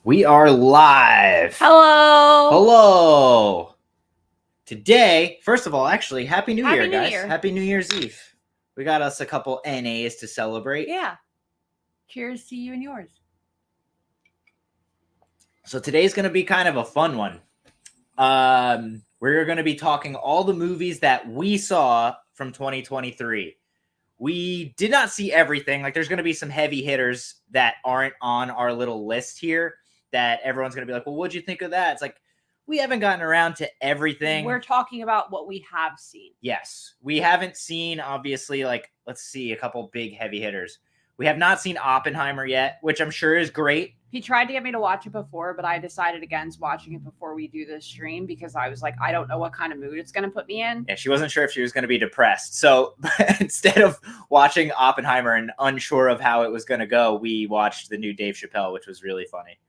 We are live. Hello. Hello. Today, first of all, actually, Happy New Year, New guys. Year. Happy New Year's Eve. We got us a couple NAs to celebrate. Yeah. Cheers to you and yours. So today's going to be kind of a fun one. We're going to be talking all the movies that we saw from 2023. We did not see everything. Like, there's going to be some heavy hitters that aren't on our little list here that everyone's going to be like, well, what'd you think of that? It's like, we haven't gotten around to everything. We're talking about what we have seen. Yes. We haven't seen, obviously, like, let's see, a couple big heavy hitters. We have not seen Oppenheimer yet, which I'm sure is great. He tried to get me to watch it before, but I decided against watching it before we do this stream because I was like, I don't know what kind of mood it's going to put me in. Yeah, she wasn't sure if she was going to be depressed. So instead of watching Oppenheimer and unsure of how it was going to go, we watched the new Dave Chappelle, which was really funny.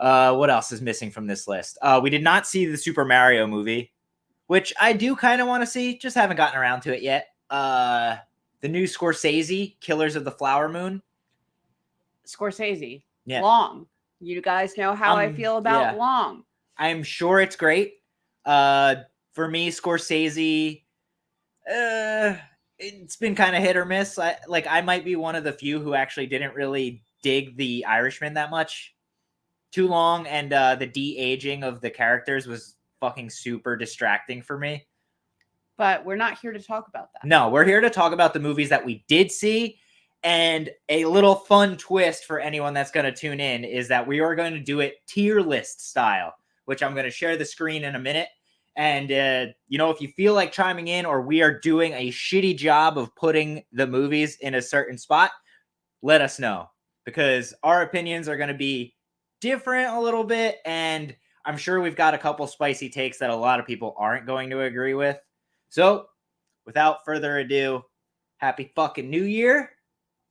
What else is missing from this list? We did not see the Super Mario movie, which I do kind of want to see. Just haven't gotten around to it yet. The new Scorsese, Killers of the Flower Moon. Scorsese. Yeah. Long. You guys know how I feel about long. I'm sure it's great. For me, Scorsese, it's been kind of hit or miss. I might be one of the few who actually didn't really dig The Irishman that much. Too long, and the de-aging of the characters was fucking super distracting for me. But we're not here to talk about that. No, we're here to talk about the movies that we did see. And a little fun twist for anyone that's going to tune in is that we are going to do it tier list style, which I'm going to share the screen in a minute. And, if you feel like chiming in or we are doing a shitty job of putting the movies in a certain spot, let us know. Because our opinions are going to be different a little bit. And I'm sure we've got a couple spicy takes that a lot of people aren't going to agree with. So, without further ado, happy fucking New Year.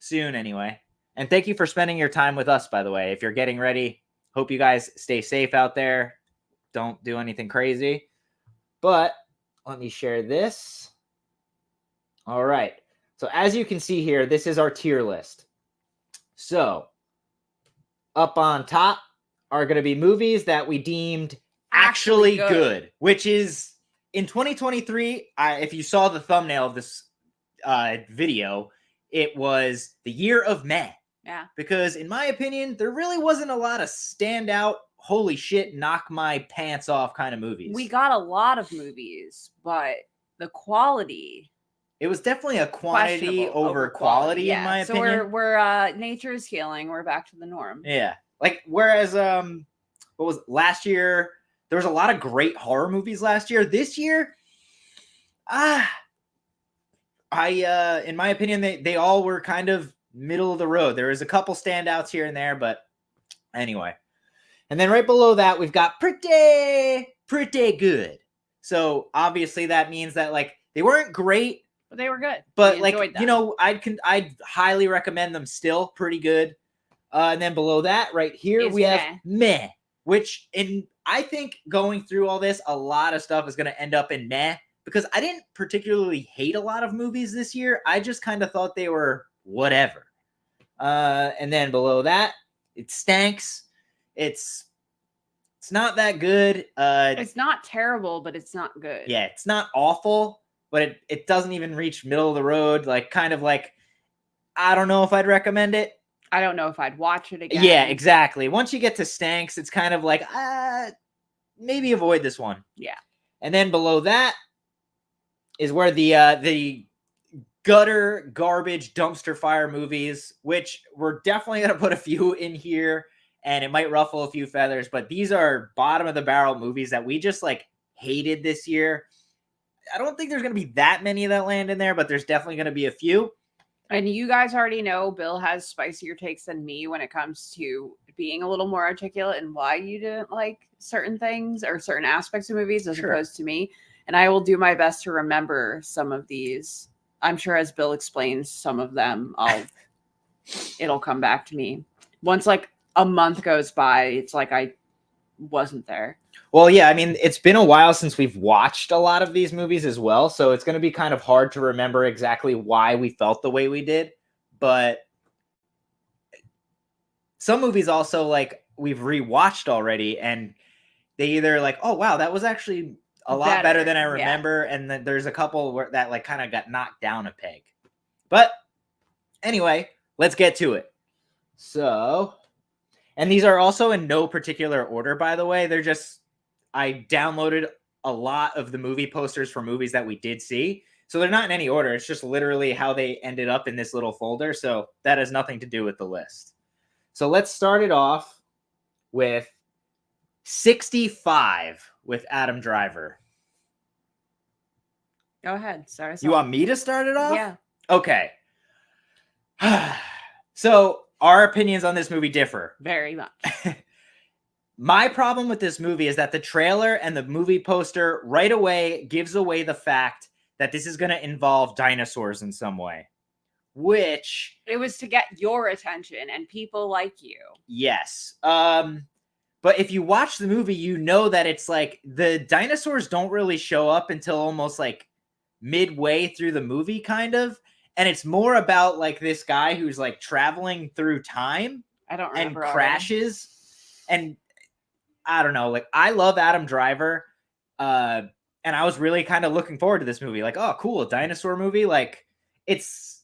Soon, anyway. And thank you for spending your time with us, by the way. If you're getting ready, hope you guys stay safe out there. Don't do anything crazy. But let me share this. All right. So as you can see here, this is our tier list. So up on top are going to be movies that we deemed actually good, which is in 2023. If you saw the thumbnail of this video, it was the year of meh. Yeah. Because in my opinion, there really wasn't a lot of standout, holy shit, knock my pants off kind of movies. We got a lot of movies, but the quality. It was definitely a quantity over quality, in my opinion. So we're nature is healing. We're back to the norm. Yeah. Like, whereas, what was it? Last year? There was a lot of great horror movies last year. This year, in my opinion, they all were kind of middle of the road. There was a couple standouts here and there, but anyway. And then right below that, we've got pretty good. So obviously that means that, like, they weren't great, but they were good. But like, I'd highly recommend them still. Pretty good. And then below that, right here, we have meh, which I think going through all this, a lot of stuff is going to end up in meh. Because I didn't particularly hate a lot of movies this year. I just kind of thought they were whatever. And then below that, it stanks. It's not that good. It's not terrible, but it's not good. Yeah, it's not awful, but it doesn't even reach middle of the road. Like, kind of like, I don't know if I'd recommend it. I don't know if I'd watch it again. Yeah, exactly. Once you get to stanks, it's kind of like, maybe avoid this one. Yeah. And then below that is where the gutter garbage dumpster fire movies, which we're definitely going to put a few in here, and it might ruffle a few feathers, but these are bottom of the barrel movies that we just like hated this year. I don't think there's going to be that many that land in there, but there's definitely going to be a few. And you guys already know Bill has spicier takes than me when it comes to being a little more articulate and why you didn't like certain things or certain aspects of movies as opposed to me. And I will do my best to remember some of these. I'm sure as Bill explains some of them, it'll come back to me. Once like a month goes by, it's like I wasn't there. Well, yeah, I mean, it's been a while since we've watched a lot of these movies as well, so it's going to be kind of hard to remember exactly why we felt the way we did. But some movies also, like, we've rewatched already, and they either like, oh wow, that was actually a lot better than I remember, and then there's a couple where that like kind of got knocked down a peg. But anyway, let's get to it. So, and these are also in no particular order, by the way. They're just, I downloaded a lot of the movie posters for movies that we did see. So they're not in any order. It's just literally how they ended up in this little folder. So that has nothing to do with the list. So let's start it off with 65 with Adam Driver. Go ahead. Sorry. You want me to start it off? Yeah. Okay. So our opinions on this movie differ. Very much. My problem with this movie is that the trailer and the movie poster right away gives away the fact that this is going to involve dinosaurs in some way, which it was to get your attention and people like you. Yes. But if you watch the movie, you know that it's like the dinosaurs don't really show up until almost like midway through the movie, kind of. And it's more about like this guy who's like traveling through time. I don't remember. And crashes. And I don't know. Like, I love Adam Driver. And I was really kind of looking forward to this movie. Like, oh, cool. A dinosaur movie. Like, it's,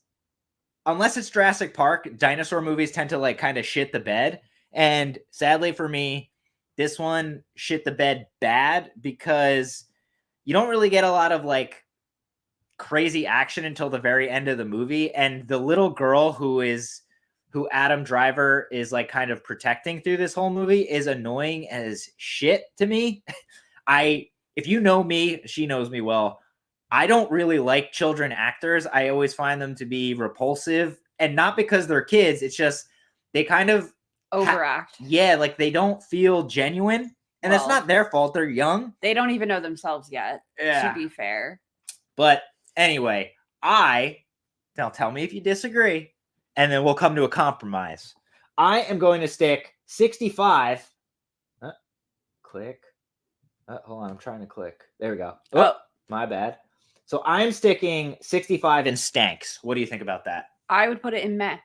unless it's Jurassic Park, dinosaur movies tend to like kind of shit the bed. And sadly for me, this one shit the bed bad because you don't really get a lot of like crazy action until the very end of the movie. And the little girl who Adam Driver is like kind of protecting through this whole movie is annoying as shit to me. If you know me, she knows me well. I don't really like children actors. I always find them to be repulsive, and not because they're kids. It's just, they kind of overact. Yeah. Like they don't feel genuine, and that's not their fault. They're young. They don't even know themselves yet. Yeah. To be fair. But anyway, now tell me if you disagree, and then we'll come to a compromise. I am going to stick 65. Click. Hold on, I'm trying to click. There we go. Oh, my bad. So I'm sticking 65 in stanks. What do you think about that? I would put it in meh.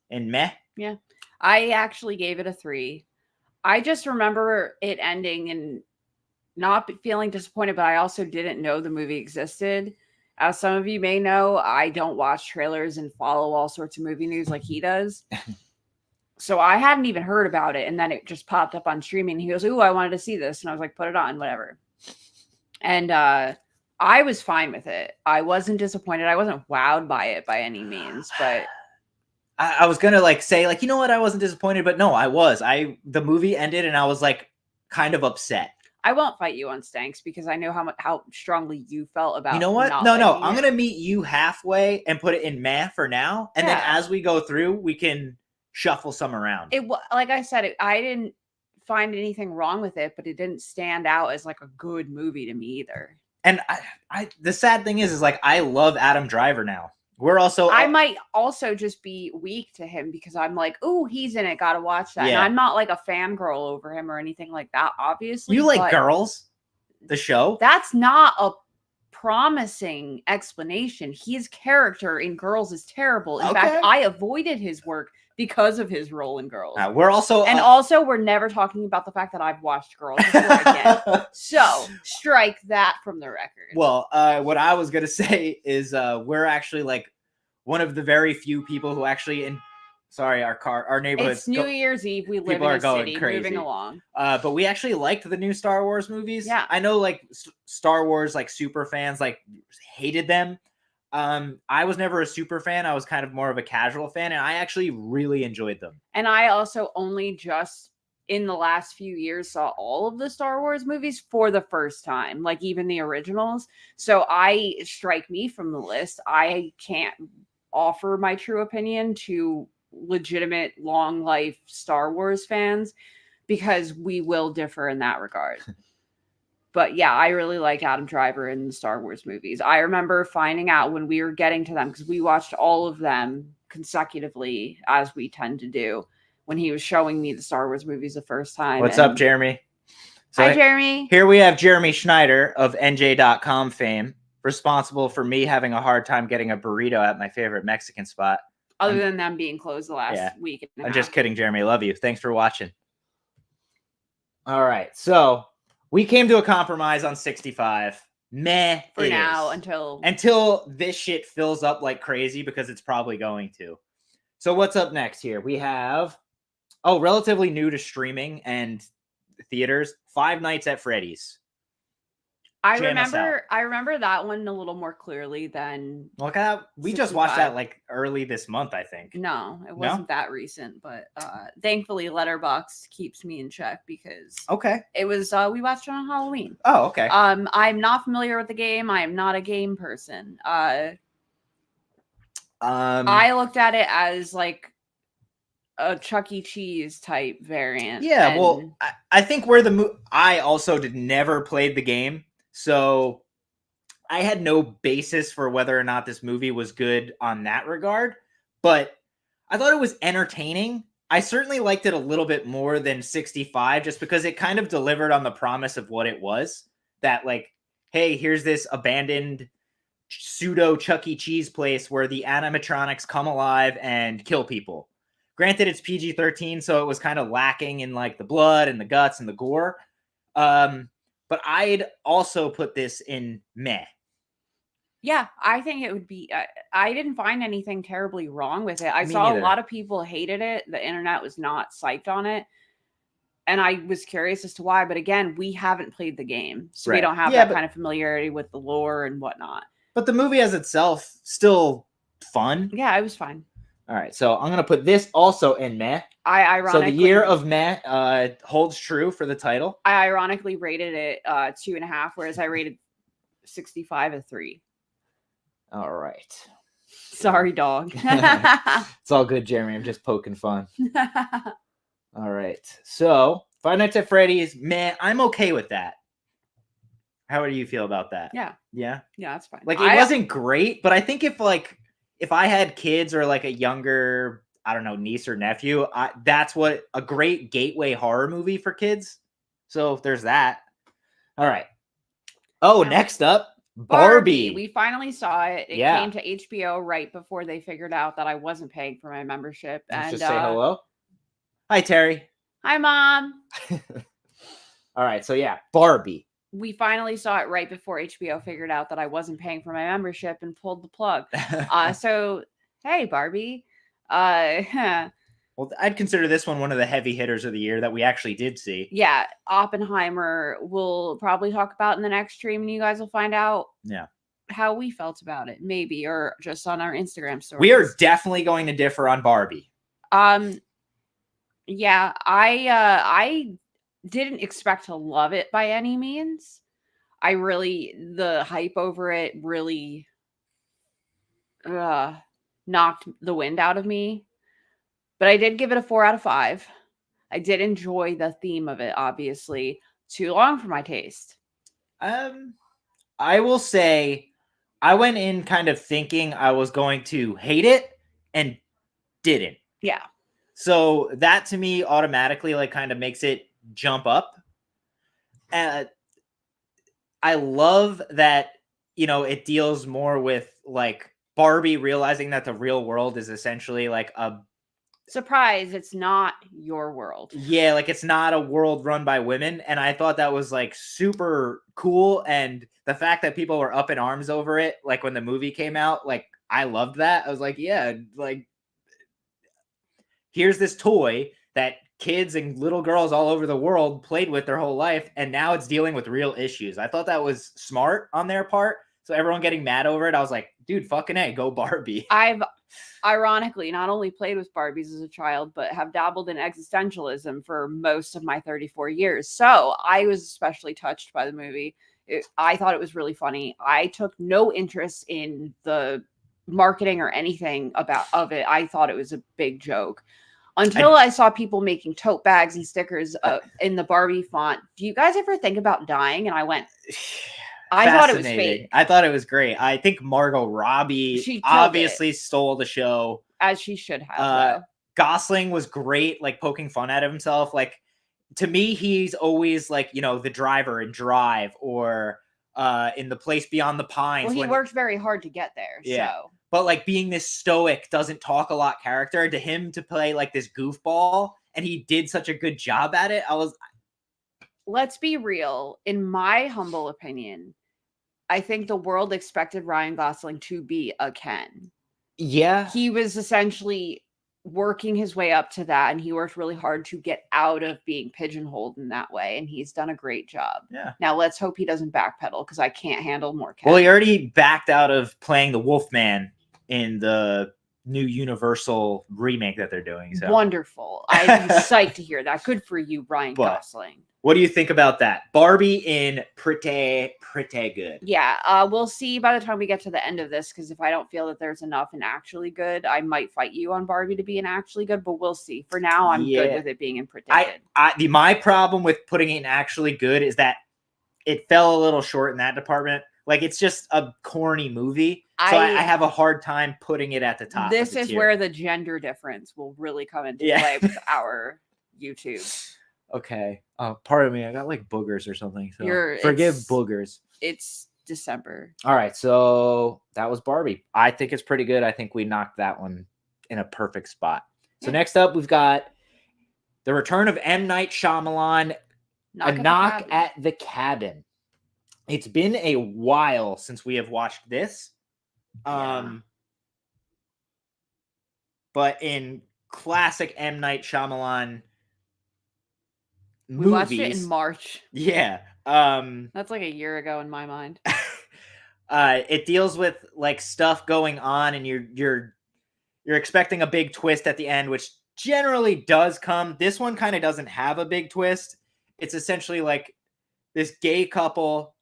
In meh? Yeah. I actually gave it a 3. I just remember it ending and not feeling disappointed, but I also didn't know the movie existed. As some of you may know, I don't watch trailers and follow all sorts of movie news like he does. So I hadn't even heard about it. And then it just popped up on streaming. He goes, ooh, I wanted to see this. And I was like, put it on, whatever. And I was fine with it. I wasn't disappointed. I wasn't wowed by it by any means. But I was going to like say, like, you know what? I wasn't disappointed. But no, I was. The movie ended and I was like kind of upset. I won't fight you on stanks because I know how strongly you felt about. You know what? No. I'm going to meet you halfway and put it in meh for now. And then as we go through, we can shuffle some around. Like I said, I didn't find anything wrong with it, but it didn't stand out as like a good movie to me either. And the sad thing is like, I love Adam Driver now. I might also just be weak to him because I'm like, oh, he's in it. Gotta watch that. Yeah. And I'm not like a fangirl over him or anything like that, obviously. You like Girls, the show? That's not a promising explanation. His character in Girls is terrible. In fact, I avoided his work because of his role in Girls. We're never talking about the fact that I've watched Girls before again. So strike that from the record. Well, what I was gonna say is we're actually like one of the very few people who actually our neighborhood. It's New Year's Eve. We live in a city, moving along. But we actually liked the new Star Wars movies. Yeah, I know like Star Wars like super fans like hated them. I was never a super fan. I was kind of more of a casual fan, and I actually really enjoyed them. And I also only just in the last few years saw all of the Star Wars movies for the first time, like even the originals. So strike me from the list. I can't offer my true opinion to legitimate long life Star Wars fans because we will differ in that regard. But yeah, I really like Adam Driver in the Star Wars movies. I remember finding out when we were getting to them, because we watched all of them consecutively, as we tend to do, when he was showing me the Star Wars movies the first time. What's up, Jeremy? Hi, Jeremy. Here we have Jeremy Schneider of NJ.com fame, responsible for me having a hard time getting a burrito at my favorite Mexican spot. Other than them being closed the last week. I'm just kidding, Jeremy. I love you. Thanks for watching. All right. So we came to a compromise on 65. Meh For it now, is. until Until this shit fills up like crazy, because it's probably going to. So what's up next here? We have, relatively new to streaming and theaters, Five Nights at Freddy's. I Jam us out. remember that one a little more clearly than Look at that. We just watched 65. that like early this month, I think. No, it No? wasn't that recent, but thankfully Letterboxd keeps me in check because Okay. it was we watched it on Halloween. Oh, okay. I'm not familiar with the game. I am not a game person. I looked at it as like a Chuck E. Cheese type variant. Yeah, well, I think where I also never played the game, so I had no basis for whether or not this movie was good on that regard, but I thought it was entertaining. I certainly liked it a little bit more than 65, just because it kind of delivered on the promise of what it was. That, like, hey, here's this abandoned pseudo Chuck E. Cheese place where the animatronics come alive and kill people. Granted, it's PG-13, so it was kind of lacking in like the blood and the guts and the gore. But I'd also put this in meh. Yeah, I think it would be. I didn't find anything terribly wrong with it. I Me saw neither. a lot of people hated it. The internet was not psyched on it. And I was curious as to why. But again, we haven't played the game. So we Right. don't have Yeah, that kind of familiarity with the lore and whatnot. But the movie as itself, still fun. Yeah, it was fine. All right, so I'm going to put this also in meh. I ironically, So the year of meh holds true for the title. I ironically rated it 2.5, whereas I rated 65 a 3. All right. Sorry, dog. It's all good, Jeremy. I'm just poking fun. All right. So Five Nights at Freddy's, meh. I'm okay with that. How do you feel about that? Yeah. Yeah? Yeah, that's fine. Like, it wasn't great, but I think if I had kids or like a younger, I don't know, niece or nephew, that's what a great gateway horror movie for kids. So there's that. All right. Oh, next up, Barbie. We finally saw it. It Yeah. came to HBO right before they figured out that I wasn't paying for my membership. Let's And just say hello. Hi, Terry. Hi, Mom. All right. So yeah, Barbie. We finally saw it right before HBO figured out that I wasn't paying for my membership and pulled the plug. So hey, Barbie. Well, I'd consider this one of the heavy hitters of the year that we actually did see. Yeah, Oppenheimer we'll probably talk about in the next stream, and you guys will find out how we felt about it, maybe, or just on our Instagram story. We are definitely going to differ on Barbie. Yeah, I didn't expect to love it by any means. The hype over it really knocked the wind out of me. But I did give it a 4 out of 5. I did enjoy the theme of it, obviously. Too long for my taste. I will say I went in kind of thinking I was going to hate it and didn't. Yeah. So that to me automatically like kind of makes it jump up. I love that, it deals more with like Barbie realizing that the real world is essentially like a surprise, it's not your world. Yeah, like it's not a world run by women. And I thought that was like super cool. And the fact that people were up in arms over it, like when the movie came out, like I loved that. I was like, yeah, like here's this toy that kids and little girls all over the world played with their whole life, and now it's dealing with real issues. I thought that was smart on their part. So everyone getting mad over it, I was like, dude, fucking A, go Barbie. I've ironically not only played with Barbies as a child, but have dabbled in existentialism for most of my 34 years. So I was especially touched by the movie. I thought it was really funny. I took no interest in the marketing or anything of it. I thought it was a big joke. Until I saw people making tote bags and stickers in the Barbie font. Do you guys ever think about dying? And I went, I thought it was fake. I thought it was great. I think Margot Robbie She obviously stole the show. As she should have. Gosling was great, like poking fun at himself. Like, to me, he's always like, the driver in Drive or in The Place Beyond the Pines. Well, he worked very hard to get there. Yeah. So. But like being this stoic, doesn't talk a lot character, to him to play like this goofball, and he did such a good job at it. let's be real. In my humble opinion, I think the world expected Ryan Gosling to be a Ken. Yeah. He was essentially working his way up to that, and he worked really hard to get out of being pigeonholed in that way, and he's done a great job. Yeah. Now let's hope he doesn't backpedal, because I can't handle more Ken. Well, he already backed out of playing the Wolfman in the new Universal remake that they're doing. So wonderful. I'm psyched to hear that. Good for you, Ryan Gosling. What do you think about that? Barbie in pretty good. Yeah, we'll see by the time we get to the end of this, because if I don't feel that there's enough in actually good, I might fight you on Barbie to be in actually good, but we'll see. For now, I'm good with it being in pretty good. My problem with putting it in actually good is that it fell a little short in that department. Like, it's just a corny movie. So I have a hard time putting it at the top. This is where the gender difference will really come into play with our YouTube. Okay. Pardon me. I got like boogers or something. So forgive boogers. It's December. All right. So that was Barbie. I think it's pretty good. I think we knocked that one in a perfect spot. So next up, we've got the return of M. Night Shyamalan, A Knock at the Cabin. It's been a while since we have watched this. But in classic M. Night Shyamalan movies, we watched it in March. Yeah. That's like a year ago in my mind. It deals with like stuff going on, and you're expecting a big twist at the end, which generally does come. This one kind of doesn't have a big twist. It's essentially like this gay couple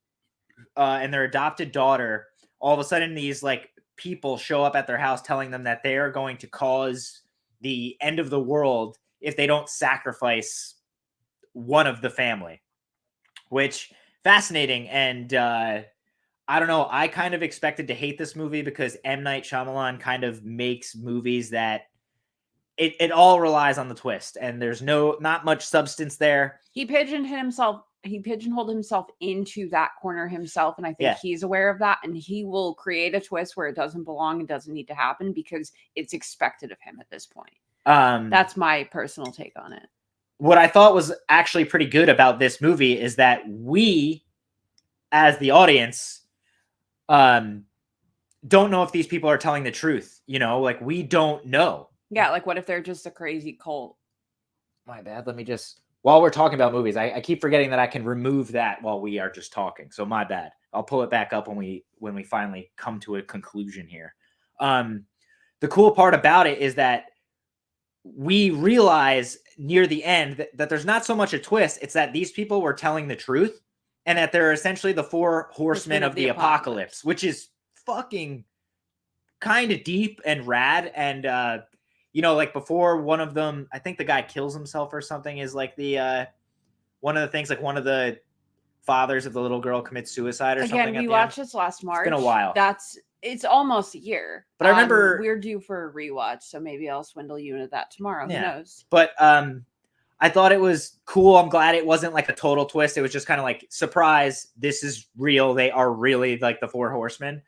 and their adopted daughter. All of a sudden, these like people show up at their house telling them that they are going to cause the end of the world if they don't sacrifice one of the family, which fascinating. And I don't know. I kind of expected to hate this movie because M. Night Shyamalan kind of makes movies that it all relies on the twist, and there's not much substance there. He pigeonholed himself into that corner himself, and I think he's aware of that, and he will create a twist where it doesn't belong and doesn't need to happen because it's expected of him at this point. That's my personal take on it. What I thought was actually pretty good about this movie is that we, as the audience, don't know if these people are telling the truth. You know, like, we don't know. Yeah, like, what if they're just a crazy cult? My bad. Let me just... While we're talking about movies, I keep forgetting that I can remove that while we are just talking. So my bad. I'll pull it back up when we finally come to a conclusion here. The cool part about it is that we realize near the end that there's not so much a twist. It's that these people were telling the truth, and that they're essentially the four horsemen of the apocalypse, which is fucking kind of deep and rad. And you know, like, before one of them, I think the guy kills himself or something, is like the one of the things, like, one of the fathers of the little girl commits suicide or something. Again, we watched this last March. It's been a while. It's almost a year. But I remember we're due for a rewatch, so maybe I'll swindle you into that tomorrow. Yeah. Who knows? But I thought it was cool. I'm glad it wasn't like a total twist. It was just kind of like, surprise, this is real. They are really like the four horsemen.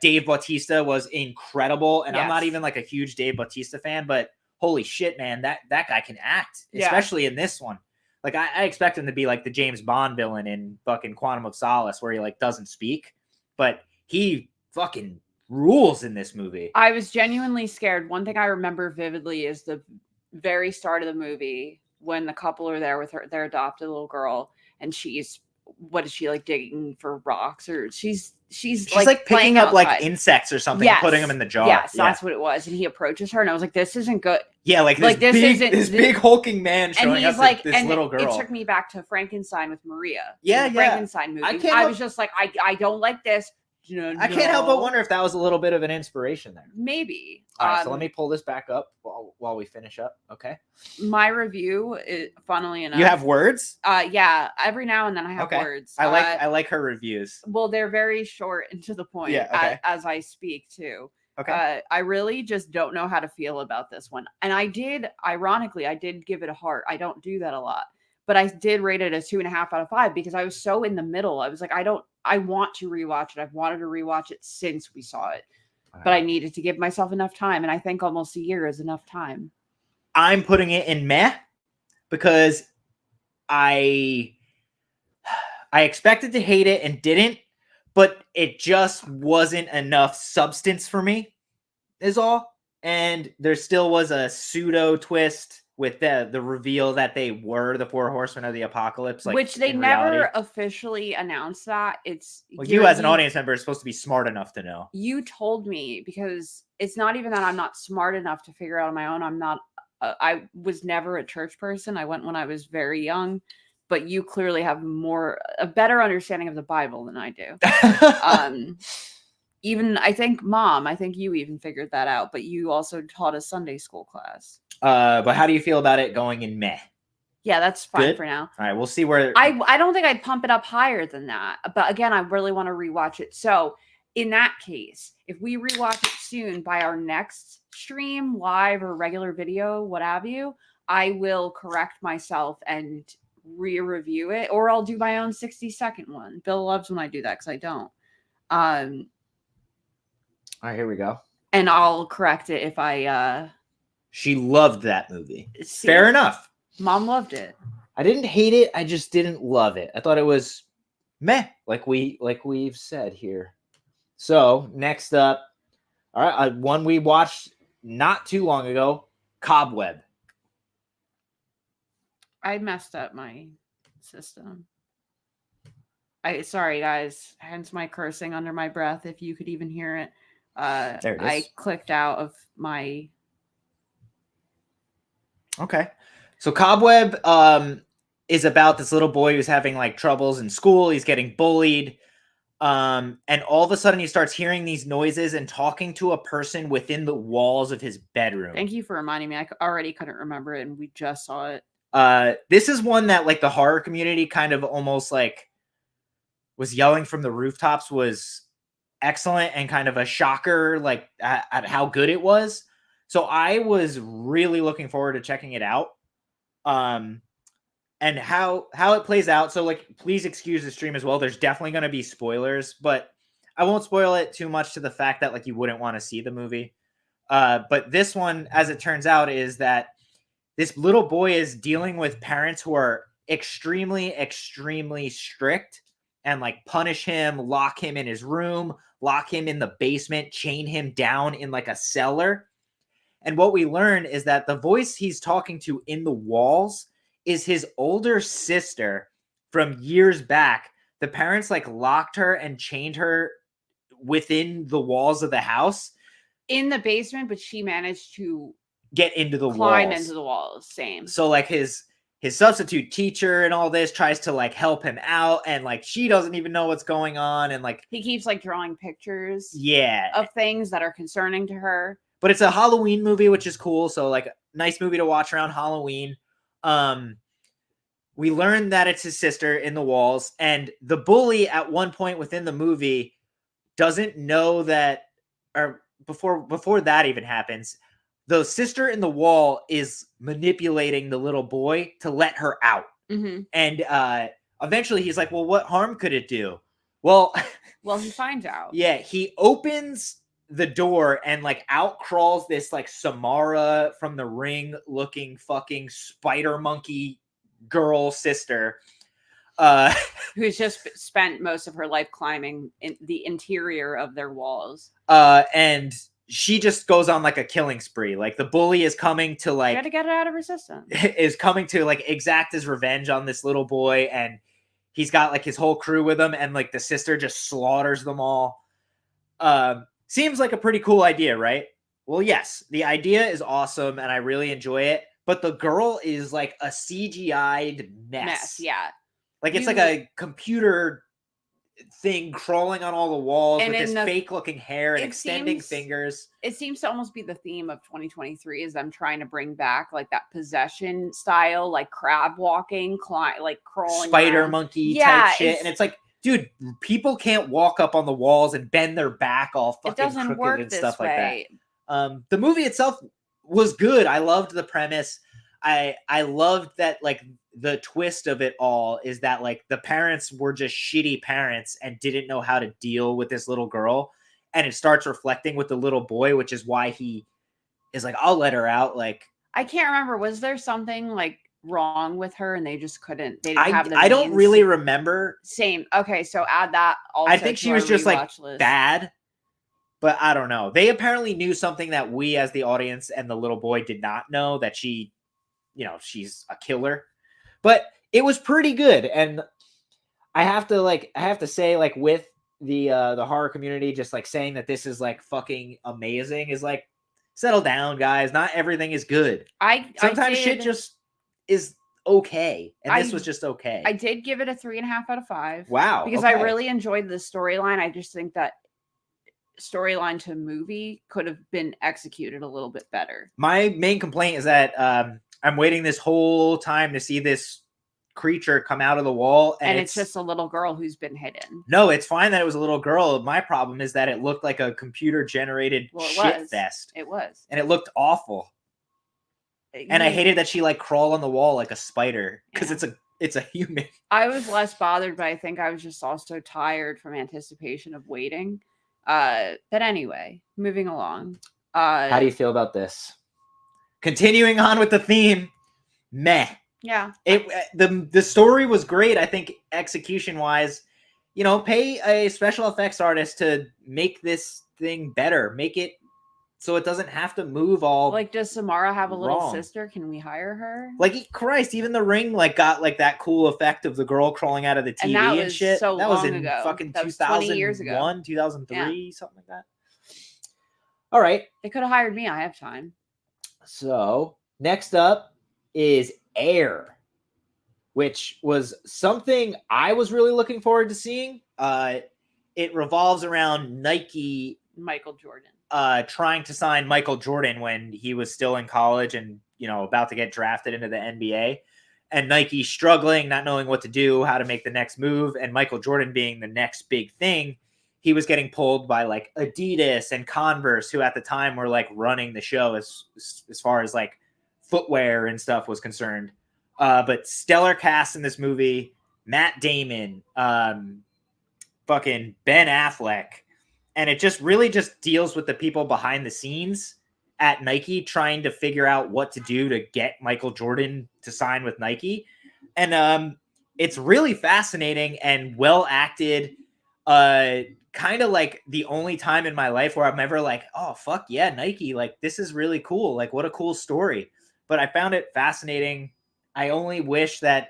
Dave Bautista was incredible, and I'm not even like a huge Dave Bautista fan, but holy shit, man, that guy can act, especially in this one. Like, I expect him to be like the James Bond villain in fucking Quantum of Solace, where he like doesn't speak, but he fucking rules in this movie. I was genuinely scared. One thing I remember vividly is the very start of the movie when the couple are there with their adopted little girl, and she's, what is she, like, digging for rocks, or she's like picking up like insects or something and putting them in the jar. Yes, that's what it was. And he approaches her, and I was like, this isn't good. Yeah, like this big hulking man showing us like this little girl. It took me back to Frankenstein with Maria. Yeah, the Frankenstein movie. I was just like, I don't like this. No. I can't help but wonder if that was a little bit of an inspiration there. Maybe. All right, so let me pull this back up while we finish up. Okay. My review, funnily enough, you have words. Yeah. Every now and then I have words. I like her reviews. Well, they're very short and to the point. Yeah. Okay. As I speak too. Okay. I really just don't know how to feel about this one, and ironically, I did give it a heart. I don't do that a lot. But I did rate it a 2.5 out of 5 because I was so in the middle. I was like, I want to rewatch it. I've wanted to rewatch it since we saw it, but I needed to give myself enough time. And I think almost a year is enough time. I'm putting it in meh because I I expected to hate it and didn't, but it just wasn't enough substance for me, is all. And there still was a pseudo twist with the reveal that they were the four horsemen of the apocalypse, like which they in never reality. officially announced that. It's Well, you as an audience member are supposed to be smart enough to know. You told me, because it's not even that I'm not smart enough to figure out on my own. I'm not. I was never a church person. I went when I was very young, but you clearly have a better understanding of the Bible than I do. Even I think you even figured that out, but you also taught a Sunday school class. But how do you feel about it going in meh? Yeah, that's fine Good? for now. All right, we'll see where I don't think I'd pump it up higher than that. But again, I really want to rewatch it. So in that case, if we rewatch it soon by our next stream, live or regular video, what have you, I will correct myself and re-review it, or I'll do my own 60-second one. Bill loves when I do that because I don't. All right, here we go. And I'll correct it if I She loved that movie. see. Fair enough. Mom loved it. I didn't hate it. I just didn't love it. I thought it was meh, like we've said here. So next up, all right, one we watched not too long ago, Cobweb. I messed up my system. Sorry guys, hence my cursing under my breath. If you could even hear it, There it is. I clicked out of my. Okay, so Cobweb is about this little boy who's having like troubles in school. He's getting bullied, and all of a sudden he starts hearing these noises and talking to a person within the walls of his bedroom. Thank you for reminding me. I already couldn't remember it, and we just saw it. This is one that like the horror community kind of almost like was yelling from the rooftops was excellent and kind of a shocker like at how good it was. So I was really looking forward to checking it out. And how it plays out. So like please excuse the stream as well. There's definitely going to be spoilers, but I won't spoil it too much to the fact that like you wouldn't want to see the movie. But this one, as it turns out, is that this little boy is dealing with parents who are extremely, extremely strict and like punish him, lock him in his room, lock him in the basement, chain him down in like a cellar. And what we learn is that the voice he's talking to in the walls is his older sister from years back. The parents like locked her and chained her within the walls of the house. In the basement, but she managed to get into the climb walls. into the walls. Same. So like his substitute teacher and all this tries to like help him out, and like she doesn't even know what's going on, and like he keeps like drawing pictures of things that are concerning to her. But it's a Halloween movie, which is cool. So like nice movie to watch around Halloween. We learned that it's his sister in the walls, and the bully at one point within the movie doesn't know that, or before that even happens, the sister in the wall is manipulating the little boy to let her out. Mm-hmm. And eventually he's like, well, what harm could it do? Well, he finds out. Yeah, he opens the door and like out crawls this like Samara from The Ring looking fucking spider monkey girl sister. Who's just spent most of her life climbing in the interior of their walls. And she just goes on like a killing spree. Like the bully is coming to like... Got to get it out of her system. Is coming to like exact his revenge on this little boy, and he's got like his whole crew with him, and like the sister just slaughters them all. Seems like a pretty cool idea, right? Well, yes, the idea is awesome, and I really enjoy it. But the girl is like a CGI'd mess. Yeah. Like it's like a computer thing crawling on all the walls and with this fake looking hair and extending fingers. It seems to almost be the theme of 2023 is them trying to bring back like that possession style, like crab walking, like crawling, spider monkey type shit. And it's like, dude, people can't walk up on the walls and bend their back all fucking crooked and stuff like that. The movie itself was good. I loved the premise. I loved that like the twist of it all is that like the parents were just shitty parents and didn't know how to deal with this little girl, and it starts reflecting with the little boy, which is why he is like, I'll let her out. Like, I can't remember, was there something like wrong with her, and they just couldn't. They didn't have the I don't means really to- remember. Same. Okay, so add that also. I think to she our was just like rewatch list. bad, but I don't know. They apparently knew something that we as the audience and the little boy did not know, that she, she's a killer. But it was pretty good, and I have to say, like, with the horror community, just like saying that this is like fucking amazing is like, settle down, guys. Not everything is good. Sometimes shit just is okay, and this was just okay. I did give it a 3.5 out of 5. Wow, because I really enjoyed the storyline. I just think that storyline to movie could have been executed a little bit better. My main complaint is that I'm waiting this whole time to see this creature come out of the wall, and it's just a little girl who's been hidden. No, it's fine that it was a little girl. My problem is that it looked like a computer generated shit fest. It was, and it looked awful. And I hated that she like crawled on the wall like a spider, because it's a human. I was less bothered, but I think I was just also tired from anticipation of waiting. But anyway, moving along. How do you feel about this? Continuing on with the theme, meh. Yeah. The story was great. I think execution wise, pay a special effects artist to make this thing better. Make it so it doesn't have to move all. Like, does Samara have a little sister? Can we hire her? Like, Christ, even the ring got like that cool effect of the girl crawling out of the TV and shit. So that was in fucking 2001, 2003, something like that. All right. They could have hired me. I have time. So next up is Air, which was something I was really looking forward to seeing. It revolves around Michael Jordan, trying to sign Michael Jordan when he was still in college and about to get drafted into the NBA, and Nike struggling, not knowing what to do, how to make the next move, and Michael Jordan being the next big thing. He was getting pulled by like Adidas and Converse, who at the time were like running the show as far as like footwear and stuff was concerned. But stellar cast in this movie: Matt Damon, fucking Ben Affleck, and it just really just deals with the people behind the scenes at Nike trying to figure out what to do to get Michael Jordan to sign with Nike. And it's really fascinating and well acted. Kind of like the only time in my life where I'm ever like, oh, fuck yeah, Nike. Like, this is really cool. Like, what a cool story. But I found it fascinating. I only wish that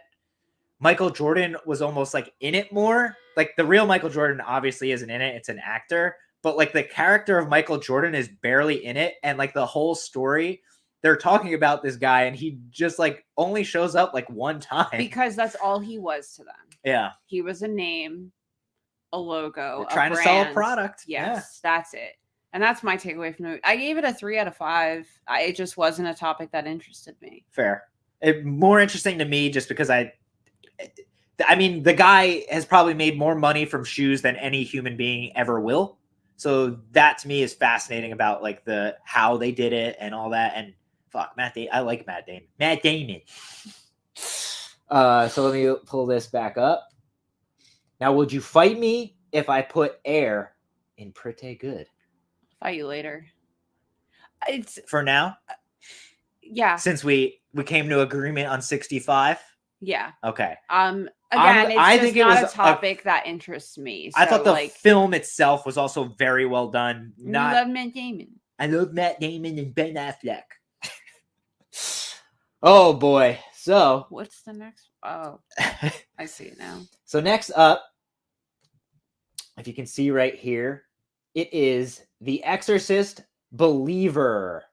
Michael Jordan was almost like in it more. Like, the real Michael Jordan obviously isn't in it. It's an actor. But like the character of Michael Jordan is barely in it. And like the whole story, they're talking about this guy and he just like only shows up like one time. Because that's all he was to them. Yeah. He was a name, a logo, trying to sell a product. Yes, that's it. And that's my takeaway from it. I gave it a 3 out of 5. It just wasn't a topic that interested me. Fair. More interesting to me just because I mean, the guy has probably made more money from shoes than any human being ever will. So that to me is fascinating about like how they did it and all that. And fuck, I like Matt Damon. Matt Damon. So let me pull this back up. Now, would you fight me if I put Air in Pretty Good? Fight you later. It's for now. Yeah. Since we came to agreement on 65. Yeah. Okay. Again, I think it was a topic that interests me. So I thought the film itself was also very well done. I love Matt Damon. I love Matt Damon and Ben Affleck. Oh boy. So what's the next? Oh, I see it now. So next up, if you can see right here, it is The Exorcist Believer.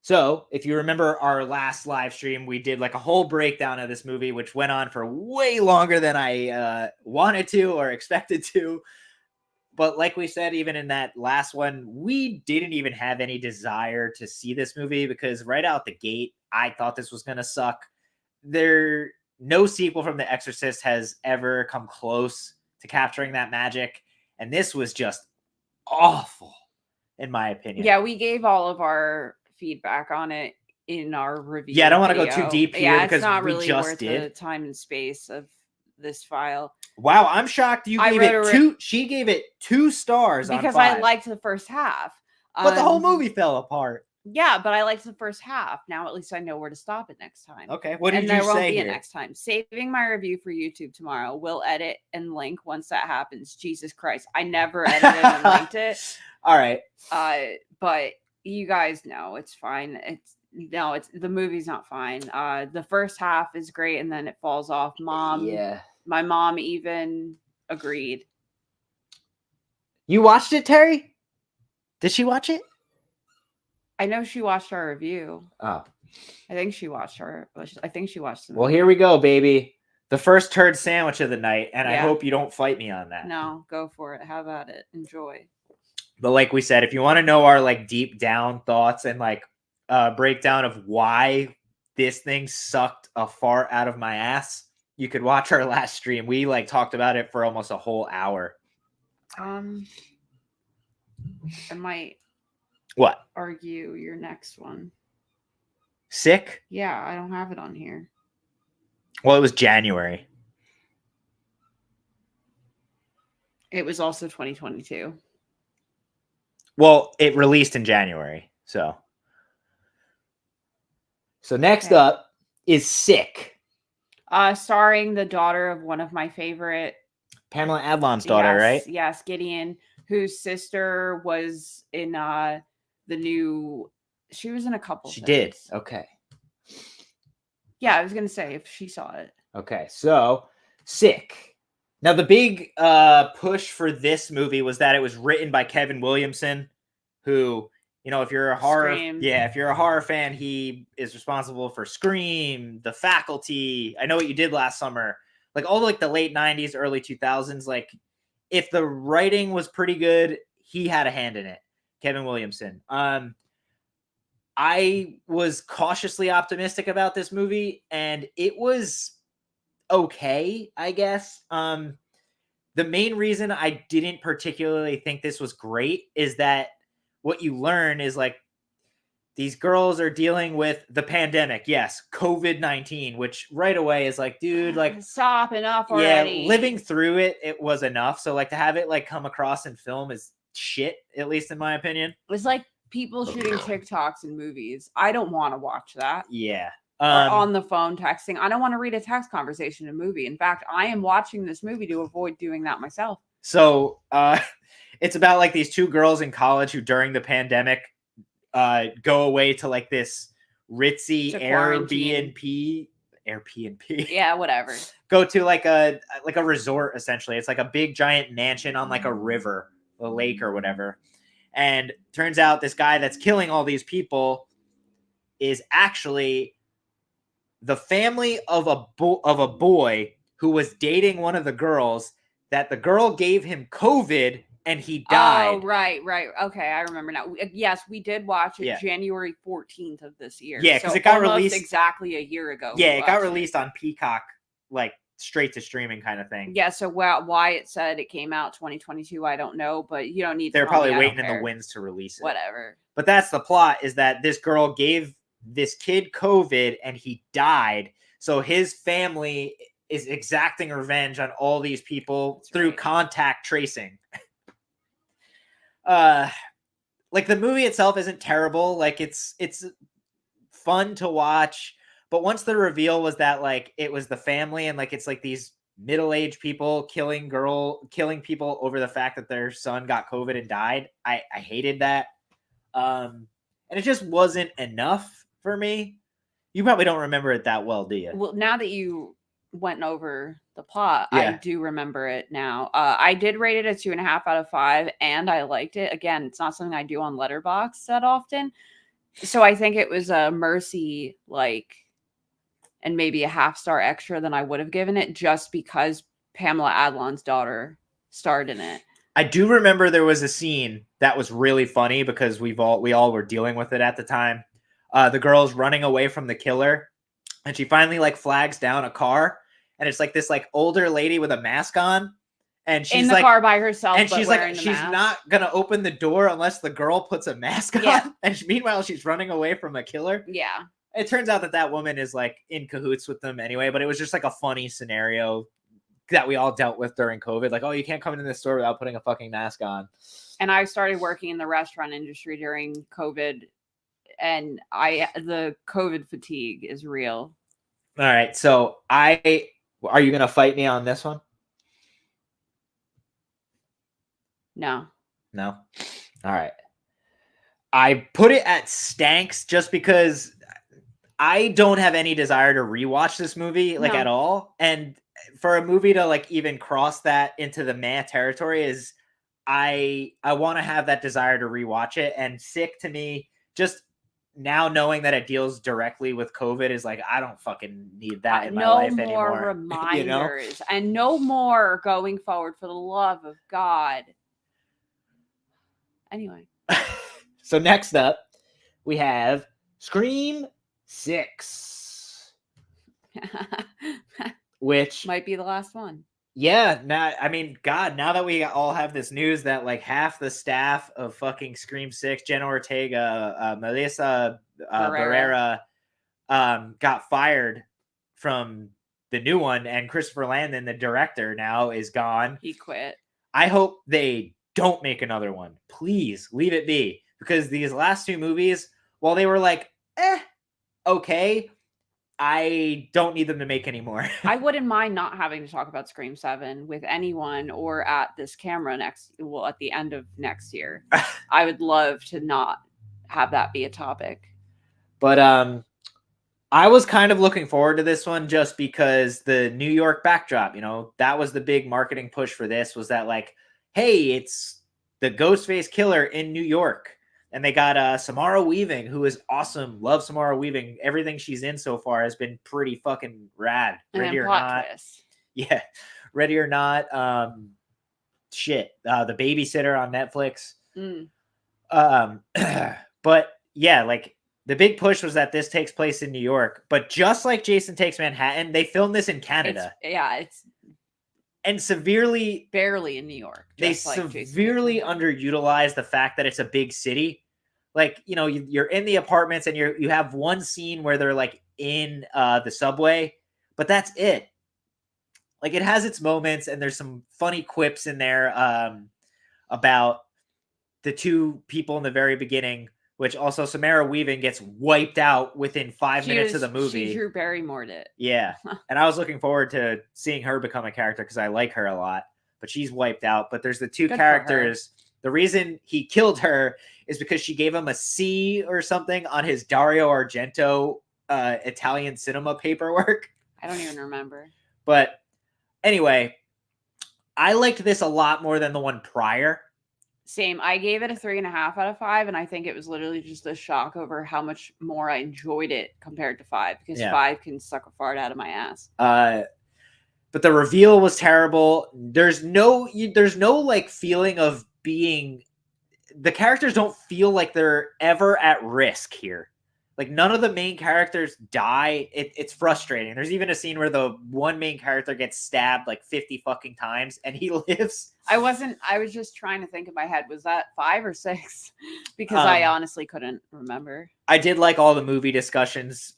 So if you remember our last live stream, we did like a whole breakdown of this movie, which went on for way longer than I wanted to or expected to. But like we said, even in that last one, we didn't even have any desire to see this movie because right out the gate, I thought this was going to suck. No sequel from The Exorcist has ever come close to capturing that magic. And this was just awful, in my opinion. Yeah, we gave all of our feedback on it in our review. Yeah, I don't want to go too deep here because it's not really just worth did. The time and space of this file. Wow, I'm shocked you gave it 2. She gave it 2 stars because on 5. I liked the first half. But the whole movie fell apart. Yeah, but I liked the first half. Now at least I know where to stop it next time. Okay. What did And you there won't say be a here? next time. Saving my review for YouTube tomorrow. We'll edit and link once that happens. Jesus Christ. I never edited and linked it. All right. But you guys know it's fine. It's the movie's not fine. The first half is great and then it falls off. Yeah. My mom even agreed. You watched it, Terry? Did she watch it? I know she watched our review. Oh. I think she watched the movie. Well, here we go, baby. The first turd sandwich of the night, and I Yeah. hope you don't fight me on that. No, go for it. Have at it. Enjoy. But like we said, if you want to know our like deep down thoughts and like breakdown of why this thing sucked a fart out of my ass, you could watch our last stream. We like talked about it for almost a whole hour. I might What? argue your next one. Sick? Yeah, I don't have it on here. Well, it was January. It was also 2022. Well, it released in January. So next Okay. up is Sick. Starring the daughter of one of my favorite, Pamela Adlon's daughter, right? Yes, Gideon, whose sister was in the new. She was in a couple. She things. did. Okay. Yeah, I was gonna say if she saw it. Okay, so Sick. Now the big push for this movie was that it was written by Kevin Williamson, who, you know, if you're a horror, if you're a horror fan, he is responsible for Scream, The Faculty, I Know What You Did Last Summer, like all like the late 90s, early 2000s. Like if the writing was pretty good, he had a hand in it. Kevin Williamson. I was cautiously optimistic about this movie, and it was okay, I guess. The main reason I didn't particularly think this was great is that what you learn is like these girls are dealing with the pandemic. Yes, COVID-19, which right away is like, dude, like stop, enough already. Yeah, living through it was enough. So like to have it like come across in film is shit, at least in my opinion. It's like people shooting TikToks in movies. I don't want to watch that. Yeah. Or on the phone texting. I don't want to read a text conversation in a movie. In fact, I am watching this movie to avoid doing that myself. So it's about like these two girls in college who during the pandemic go away to like this ritzy Airbnb. Yeah, whatever. Go to like a resort, essentially. It's like a big giant mansion on like a river, a lake or whatever. And turns out this guy that's killing all these people is actually the family of a boy who was dating one of the girls, that the girl gave him COVID and he died. Oh, right. Okay, I remember now. Yes, we did watch it January 14th of this year. Yeah, because it got released exactly a year ago. Yeah, it got released on Peacock, like straight to streaming kind of thing. Yeah, so why it said it came out 2022, I don't know, but you don't need. They're probably waiting in the wings to release it. Whatever. But that's the plot: is that this girl gave this kid COVID and he died. So his family is exacting revenge on all these people through contact tracing. Like the movie itself isn't terrible. Like it's fun to watch. But once the reveal was that like it was the family and like it's like these middle-aged people killing people over the fact that their son got COVID and died, I hated that. And it just wasn't enough for me. You probably don't remember it that well, do you? Well, now that you went over the plot, I do remember it now. I did rate it a 2.5 out of 5, and I liked it. Again, it's not something I do on Letterboxd that often. So I think it was a mercy, like, and maybe a 0.5 star extra than I would have given it, just because Pamela Adlon's daughter starred in it. I do remember there was a scene that was really funny because we all were dealing with it at the time. The girl's running away from the killer, and she finally like flags down a car, and it's like this like older lady with a mask on, and she's in the car by herself, and she's like she's not gonna open the door unless the girl puts a mask on. And meanwhile she's running away from a killer. Yeah, it turns out that woman is like in cahoots with them anyway, but it was just like a funny scenario that we all dealt with during COVID. Like, oh, you can't come into this store without putting a fucking mask on. And I started working in the restaurant industry during COVID and the COVID fatigue is real. All right, so are you gonna fight me on this one? No. No. All right. I put it at stanks just because I don't have any desire to rewatch this movie like at all. And for a movie to like even cross that into the meh territory is I want to have that desire to rewatch it. And Sick to me, just now knowing that it deals directly with COVID is like I don't fucking need that in my life anymore. No more reminders, and no more going forward, for the love of God. Anyway. So next up, we have Scream 6. Which might be the last one. Yeah, I mean, God, now that we all have this news that like half the staff of fucking Scream 6, Jenna Ortega, Melissa Barrera, got fired from the new one, and Christopher Landon, the director, now is gone. He quit. I hope they don't make another one. Please leave it be, because these last two movies, while they were like, okay, I don't need them to make anymore. I wouldn't mind not having to talk about Scream 7 with anyone or at this camera at the end of next year. I would love to not have that be a topic. But I was kind of looking forward to this one just because the New York backdrop, that was the big marketing push for this, was that like, hey, it's the Ghostface killer in New York. And they got Samara Weaving, who is awesome. Love Samara Weaving. Everything she's in so far has been pretty fucking rad. Ready or Not. Twist. Yeah. Ready or Not. The Babysitter on Netflix. But yeah, like the big push was that this takes place in New York. But just like Jason Takes Manhattan, they filmed this in Canada. It's and severely barely in New York. They severely underutilize the fact that it's a big city. Like, you're in the apartments and you have one scene where they're like in the subway, but that's it. Like, it has its moments, and there's some funny quips in there about the two people in the very beginning, which also Samara Weaving gets wiped out within 5 minutes of the movie. She Drew Barrymore'd it. Yeah. And I was looking forward to seeing her become a character because I like her a lot, but she's wiped out. But there's the two characters. The reason he killed her is because she gave him a C or something on his Dario Argento Italian cinema paperwork. I don't even remember. But anyway, I liked this a lot more than the one prior. Same. I gave it a 3.5 out of 5, and I think it was literally just a shock over how much more I enjoyed it compared to 5, because 5 can suck a fart out of my ass. But the reveal was terrible. There's no like feeling of being. The characters don't feel like they're ever at risk here. Like, none of the main characters die. It's frustrating. There's even a scene where the one main character gets stabbed like 50 fucking times and he lives. I was just trying to think in my head, was that 5 or 6? Because I honestly couldn't remember. I did like all the movie discussions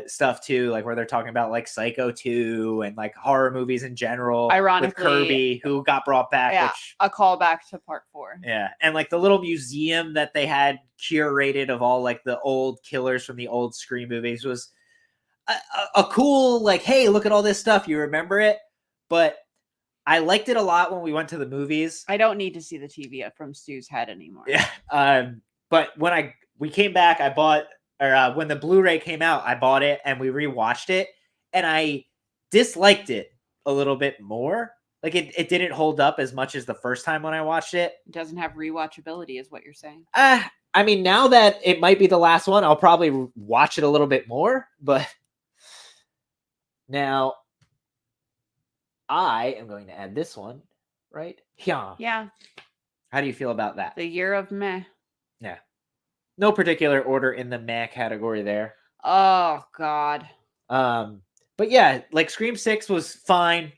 stuff too, like where they're talking about like Psycho 2 and like horror movies in general. Ironically, with Kirby, who got brought back. Yeah, a callback to part 4. Yeah, and like the little museum that they had curated of all like the old killers from the old Scream movies was a cool, like, hey, look at all this stuff. You remember it? But I liked it a lot when we went to the movies. I don't need to see the TV from Stu's head anymore. Yeah. But when we came back, I bought, or when the Blu-ray came out, I bought it and we rewatched it, and I disliked it a little bit more. Like, it didn't hold up as much as the first time when I watched it. It doesn't have rewatchability, is what you're saying. I mean, now that it might be the last one, I'll probably watch it a little bit more. But now I am going to add this one right here. Yeah. How do you feel about that? The year of meh. Yeah. No particular order in the meh category there. Oh, God. But yeah, like Scream 6 was fine.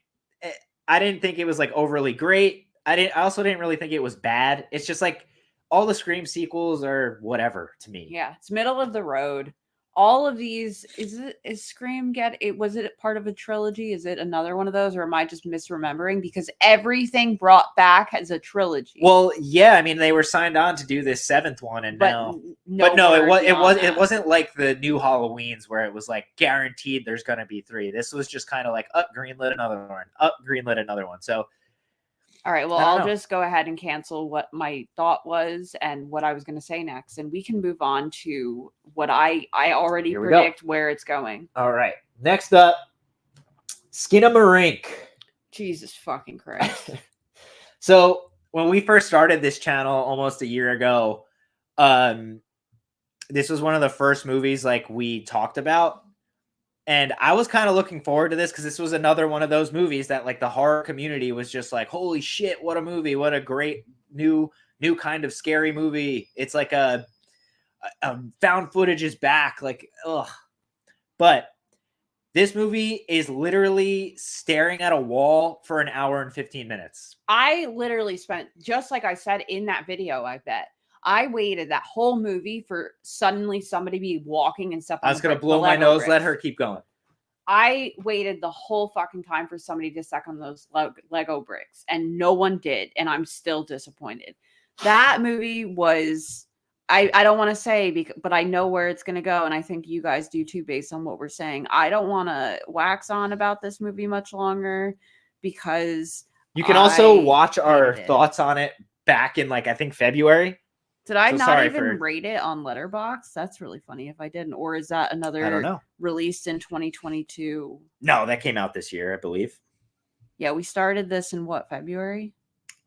I didn't think it was like overly great. I also didn't really think it was bad. It's just like all the Scream sequels are whatever to me. Yeah, it's middle of the road. all of these, is Scream was it part of a trilogy? Is it another one of those, or am I just misremembering? Because everything brought back as a trilogy. Well, yeah, I mean they were signed on to do this 7th one, and but now, no, but no, beyond it that. wasn't like the new Halloweens where it was like guaranteed there's gonna be 3. This was just kind of like greenlit another one, greenlit another one. So all right, well, I don't I'll know. just go ahead and cancel what my thought was and what I was going to say next, and we can move on to what I already Here we go. predict where it's going. All right, next up, Skinamarink. Jesus fucking Christ. So when we first started this channel almost a year ago, this was one of the first movies like we talked about. And I was kind of looking forward to this because this was another one of those movies that like the horror community was just like, holy shit, what a movie. What a great new kind of scary movie. It's like a found footage is back. Like, ugh. But this movie is literally staring at a wall for an hour and 15 minutes. I literally spent, just like I said in that video, I bet, I waited that whole movie for suddenly somebody be walking and stuff. I was going to blow my nose. Let her keep going. I waited the whole fucking time for somebody to suck on those Lego bricks, and no one did. And I'm still disappointed. That movie was, I don't want to say, but I know where it's going to go. And I think you guys do too, based on what we're saying. I don't want to wax on about this movie much longer because you can also watch our thoughts on it back in like, I think February. Did I not even rate it on Letterboxd? That's really funny if I didn't. Or is that another I don't know. Released in 2022? No, that came out this year, I believe. Yeah, we started this in what, February?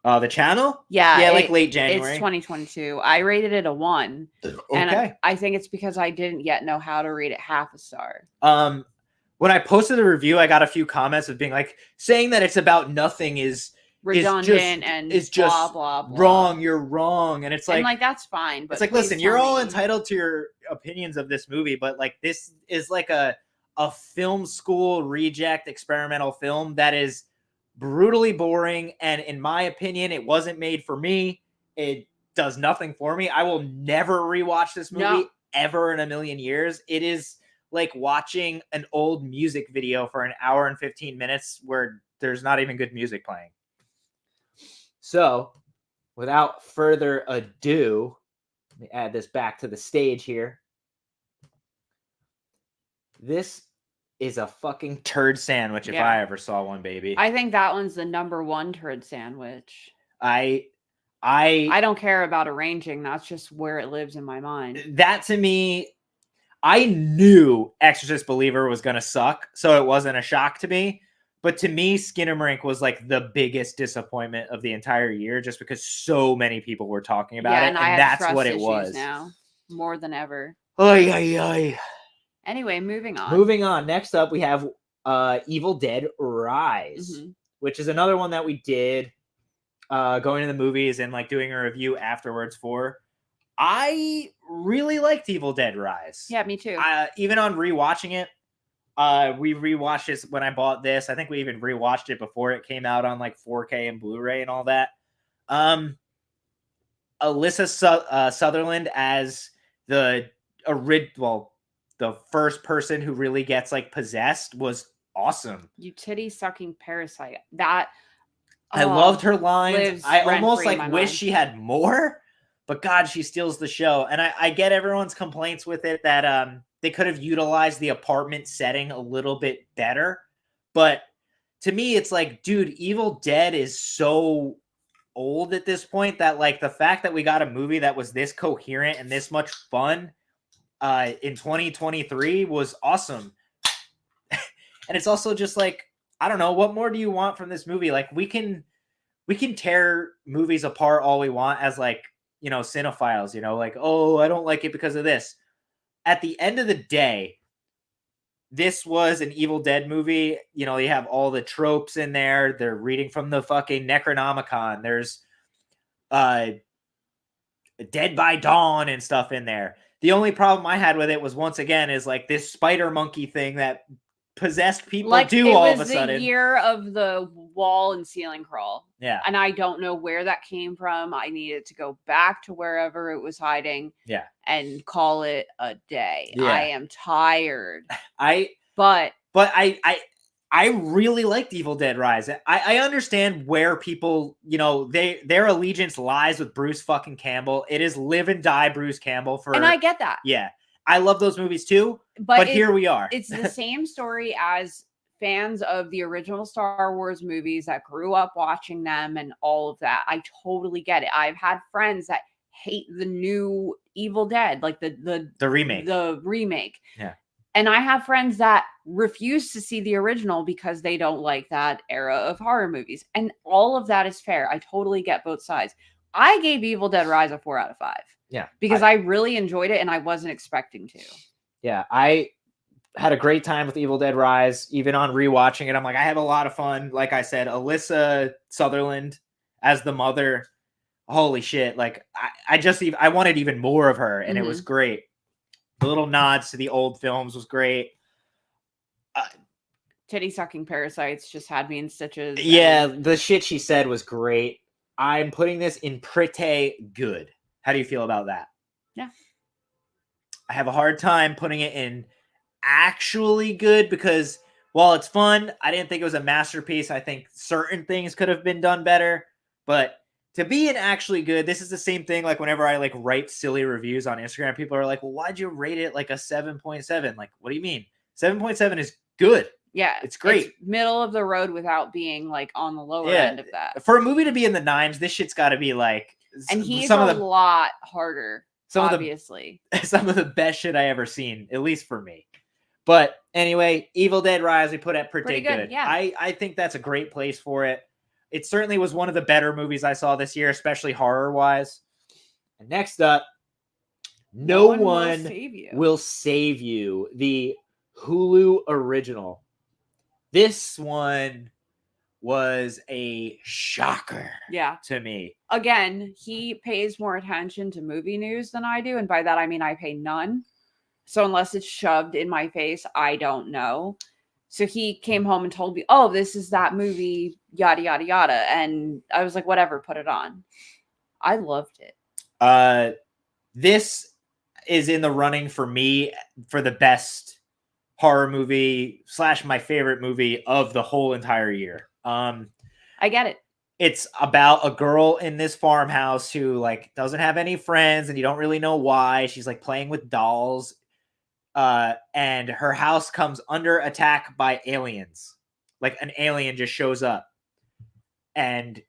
The channel? Yeah, like late January. It's 2022. I rated it a 1. Okay. And I think it's because I didn't yet know how to rate it half a star. When I posted the review, I got a few comments of being like, saying that it's about nothing is redundant is just blah, blah, blah. Wrong. You're wrong. And it's like, that's fine. But it's like, listen, you're all entitled to your opinions of this movie, but like this is like a film school reject experimental film that is brutally boring. And in my opinion, it wasn't made for me. It does nothing for me. I will never rewatch this movie ever in a million years. It is like watching an old music video for an hour and 15 minutes where there's not even good music playing. So, without further ado, let me add this back to the stage here. This is a fucking turd sandwich if I ever saw one, baby. I think that one's the #1 turd sandwich. I don't care about arranging. That's just where it lives in my mind. That to me, I knew Exorcist Believer was going to suck, so it wasn't a shock to me. But to me, Skinamarink was like the biggest disappointment of the entire year just because so many people were talking about it. And that's what it was. Now, more than ever. Oy, oy, oy. Anyway, moving on. Moving on. Next up, we have Evil Dead Rise, which is another one that we did going to the movies and like doing a review afterwards for. I really liked Evil Dead Rise. Yeah, me too. Even on rewatching it, we rewatched this when I bought this. I think we even rewatched it before it came out on like 4K and Blu-ray and all that. Alyssa Sutherland as the first person who really gets like possessed was awesome. You titty sucking parasite. That I loved her lines. I almost like wish she had more, but God, she steals the show. And I get everyone's complaints with it that they could have utilized the apartment setting a little bit better. But to me, it's like, dude, Evil Dead is so old at this point that like the fact that we got a movie that was this coherent and this much fun in 2023 was awesome. And it's also just like, I don't know, what more do you want from this movie? Like we can tear movies apart all we want as like, you know, cinephiles, you know, like, oh, I don't like it because of this. At the end of the day, this was an Evil Dead movie. You know, you have all the tropes in there. They're reading from the fucking Necronomicon. There's Dead by Dawn and stuff in there. The only problem I had with it was, once again, is like this spider monkey thing that possessed people like do it all was of a the sudden. year of the wall and ceiling crawl. Yeah. And I don't know where that came from. I needed to go back to wherever it was hiding. Yeah. And call it a day. Yeah. I am tired. But I really liked Evil Dead Rise. I understand where people, you know, their allegiance lies with Bruce fucking Campbell. It is live and die Bruce Campbell for. And I get that. Yeah. I love those movies too. But here we are. It's the same story as fans of the original Star Wars movies that grew up watching them and all of that. I totally get it. I've had friends that hate the new Evil Dead, like the remake. The remake. Yeah. And I have friends that refuse to see the original because they don't like that era of horror movies. And all of that is fair. I totally get both sides. I gave Evil Dead Rise a 4 out of 5. Yeah. Because I really enjoyed it and I wasn't expecting to. Yeah. I had a great time with Evil Dead Rise. Even on rewatching it, I'm like, I had a lot of fun. Like I said, Alyssa Sutherland as the mother. Holy shit. Like I wanted even more of her and it was great. The little nods to the old films was great. Titty sucking parasites just had me in stitches. Yeah, the shit she said was great. I'm putting this in pretty good. How do you feel about that? Yeah. I have a hard time putting it in actually good because while it's fun, I didn't think it was a masterpiece. I think certain things could have been done better, but to be an actually good, this is the same thing. Like whenever I like write silly reviews on Instagram, people are like, well, why'd you rate it like a 7.7? Like, what do you mean? 7.7 is good. Yeah. It's great. It's middle of the road without being like on the lower end of that. For a movie to be in the 9s, this shit's got to be like, and he's a lot harder, obviously. Some of the best shit I ever seen, at least for me. But anyway, Evil Dead Rise, we put at pretty good. Yeah. I think that's a great place for it. It certainly was one of the better movies I saw this year, especially horror-wise. And next up, No One Will Save You, the Hulu original. This one was a shocker to me. Again, he pays more attention to movie news than I do, and by that I mean I pay none. So unless it's shoved in my face, I don't know. So he came home and told me, oh, this is that movie, yada, yada, yada. And I was like, whatever, put it on. I loved it. This is in the running for me for the best horror movie / my favorite movie of the whole entire year. I get it. It's about a girl in this farmhouse who like doesn't have any friends and you don't really know why. She's like playing with dolls. And her house comes under attack by aliens. Like an alien just shows up. And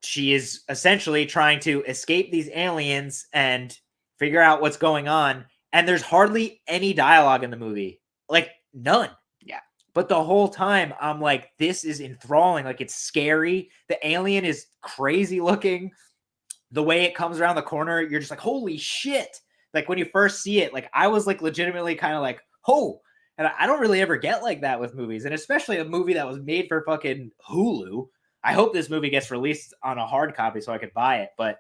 she is essentially trying to escape these aliens and figure out what's going on. And there's hardly any dialogue in the movie. Like none. Yeah. But the whole time I'm like, this is enthralling. Like it's scary. The alien is crazy looking. The way it comes around the corner, you're just like, holy shit. Like when you first see it, like I was like legitimately kind of like, oh, and I don't really ever get like that with movies. And especially a movie that was made for fucking Hulu. I hope this movie gets released on a hard copy so I could buy it. But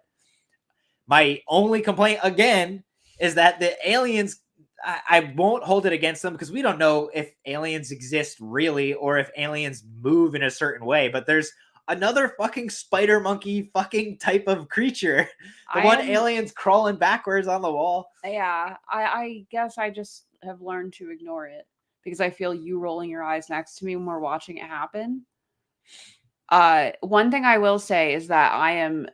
my only complaint again is that the aliens, I won't hold it against them because we don't know if aliens exist really or if aliens move in a certain way. But there's another fucking spider monkey fucking type of creature. Alien's crawling backwards on the wall. Yeah, I guess I just have learned to ignore it because I feel you rolling your eyes next to me when we're watching it happen. One thing I will say is that I am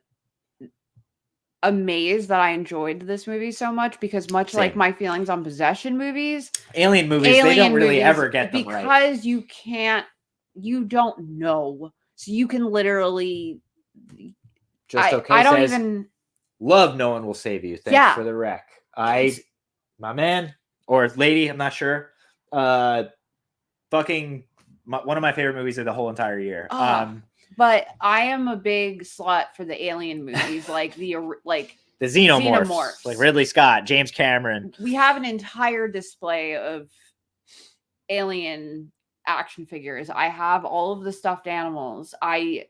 amazed that I enjoyed this movie so much because much like my feelings on possession movies, alien movies, they don't really ever get them right. Because you don't know. So you can literally I don't even love No One Will Save You. Thanks for the rec. My man or lady, I'm not sure. Fucking one of my favorite movies of the whole entire year. But I am a big slut for the alien movies, like the Xenomorphs, like Ridley Scott, James Cameron. We have an entire display of alien action figures. I have all of the stuffed animals. I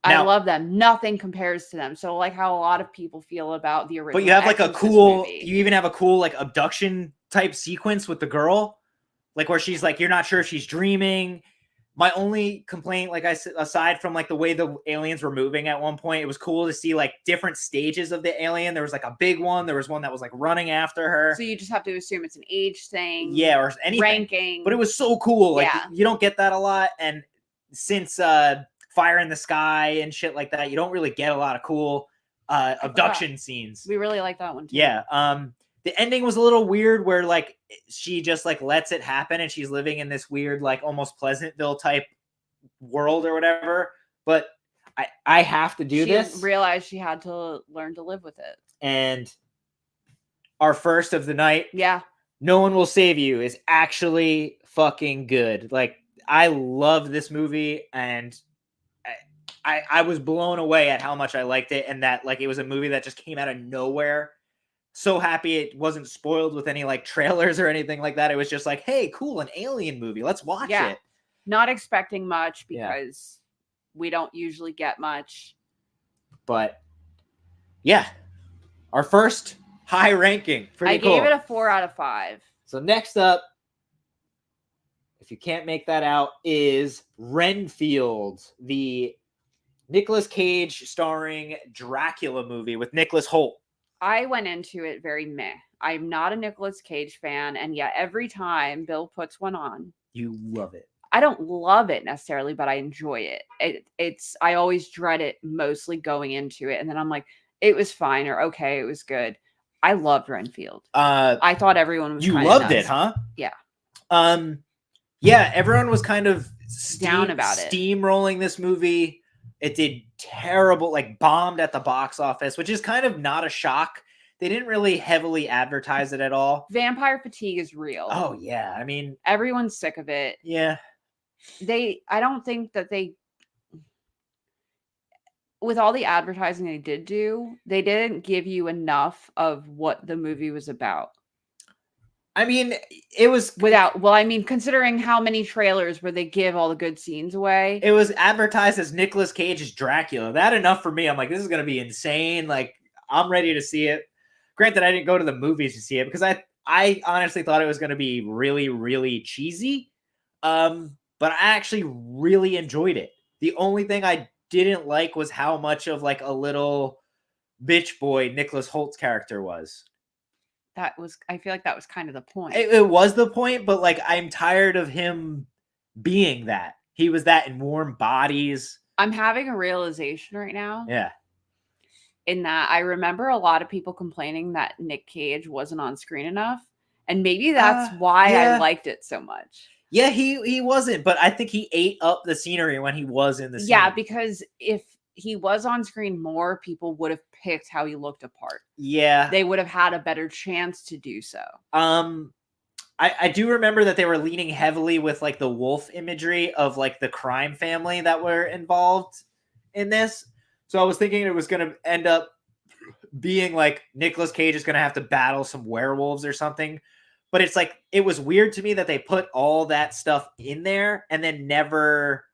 love them. Nothing compares to them. So like how a lot of people feel about the original. But you have like you even have a cool like abduction type sequence with the girl. like where she's like, you're not sure if she's dreaming. My only complaint, like I said, aside from like the way the aliens were moving at one point, it was cool to see like different stages of the alien. There was like a big one. There was one that was like running after her. So you just have to assume it's an age thing. Yeah, or anything. Ranking. But it was so cool. Like Yeah. you don't get that a lot. And since Fire in the Sky and shit like that, you don't really get a lot of cool abduction scenes. We really like that one too. Yeah. The ending was a little weird where like she just like lets it happen and she's living in this weird like almost Pleasantville type world or whatever. But I have to do this. She realized she had to learn to live with it. And our first of the night, yeah, No One Will Save You is actually fucking good. Like I love this movie and I was blown away at how much I liked it and that like it was a movie that just came out of nowhere. So happy it wasn't spoiled with any like trailers or anything like that. It was just like, hey, cool, an alien movie. Let's watch it. Not expecting much because we don't usually get much. But yeah, our first high ranking. Pretty cool. I gave it a 4 out of 5. So next up, if you can't make that out, is Renfield, the Nicolas Cage starring Dracula movie with Nicholas Hoult. I went into it very meh. I'm not a Nicolas Cage fan, and yet every time Bill puts one on, you love it. I don't love it necessarily, but I enjoy it. I always dread it mostly going into it, and then I'm like, it was fine or okay, it was good. I loved Renfield. I thought everyone was. You loved it, huh? Yeah. Yeah, everyone was kind of down about it. Steamrolling this movie. It did terrible, like bombed at the box office, which is kind of not a shock. They didn't really heavily advertise it at all. Vampire fatigue is real. Oh yeah, I mean, everyone's sick of it. Yeah. I don't think that with all the advertising they did do, they didn't give you enough of what the movie was about. I mean, it was considering how many trailers where they give all the good scenes away. It was advertised as Nicolas Cage's Dracula. That enough for me. I'm like, this is going to be insane. Like, I'm ready to see it. Granted, I didn't go to the movies to see it because I honestly thought it was going to be really, really cheesy. But I actually really enjoyed it. The only thing I didn't like was how much of like a little bitch boy Nicholas Holt's character was. I feel like that was kind of the point. It was the point, but like I'm tired of him being that. He was that in Warm Bodies. I'm having a realization right now. Yeah. In that I remember a lot of people complaining that Nick Cage wasn't on screen enough. And maybe that's why I liked it so much. Yeah, he wasn't, but I think he ate up the scenery when he was in the scene. Yeah, because if he was on screen more, people would have picked how he looked apart. Yeah. They would have had a better chance to do so. I do remember that they were leaning heavily with like the wolf imagery of like the crime family that were involved in this. So I was thinking it was going to end up being like Nicolas Cage is going to have to battle some werewolves or something. But it's like, it was weird to me that they put all that stuff in there and then never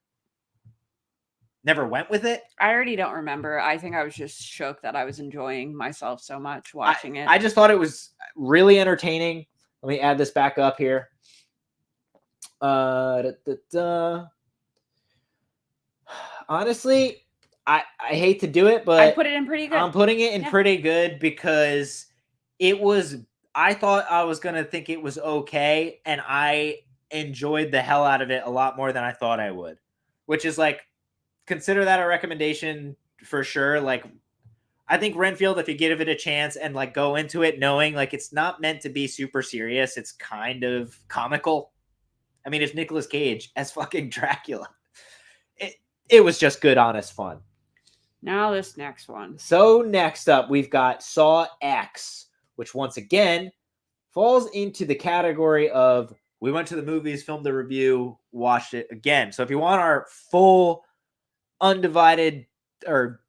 went with it. I already don't remember. I think I was just shook that I was enjoying myself so much watching it. I just thought it was really entertaining. Let me add this back up here. Honestly, I hate to do it, but I put it in pretty good. I'm putting it in pretty good because it was, I thought I was going to think it was okay. And I enjoyed the hell out of it a lot more than I thought I would, which is like, consider that a recommendation for sure. Like, I think Renfield, if you give it a chance and like go into it knowing like it's not meant to be super serious, it's kind of comical. I mean, it's Nicolas Cage as fucking Dracula. It was just good, honest fun. Now this next one. So next up, we've got Saw X, which once again falls into the category of we went to the movies, filmed a review, watched it again. So if you want our full undivided or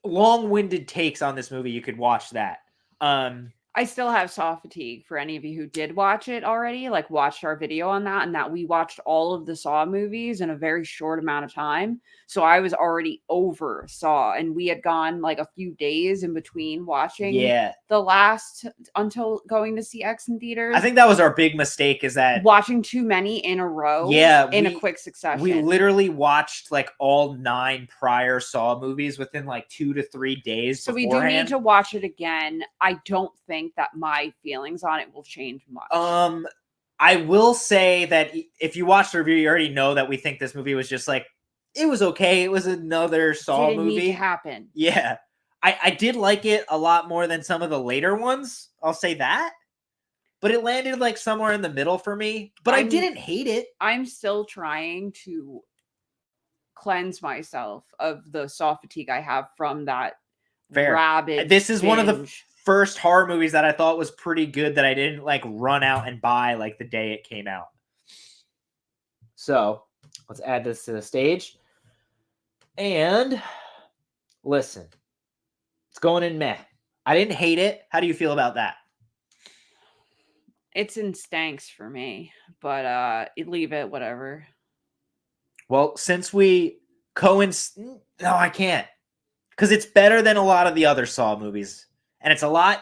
long-winded takes on this movie, you could watch that. I I still have Saw fatigue for any of you who did watch it already, like watched our video on that, and that we watched all of the Saw movies in a very short amount of time. So I was already over Saw, and we had gone like a few days in between watching Yeah. the last until going to see X in theaters. I think that was our big mistake, is that watching too many in a row in a quick succession. We literally watched like all 9 prior Saw movies within like 2 to 3 days. So beforehand. We do need to watch it again. I don't think that my feelings on it will change much. I will say that if you watch the review, you already know that we think this movie was just like, it was okay. It was another Saw didn't movie. Need to happen. Yeah. I did like it a lot more than some of the later ones. I'll say that. But it landed like somewhere in the middle for me. But I didn't hate it. I'm still trying to cleanse myself of the Saw fatigue I have from that rabid. This is one of the first horror movies that I thought was pretty good that I didn't like run out and buy like the day it came out. So let's add this to the stage. And listen, it's going in meh. I didn't hate it. How do you feel about that? It's in stanks for me, but leave it, whatever. Well, since we no, I can't. Because it's better than a lot of the other Saw movies. And it's a lot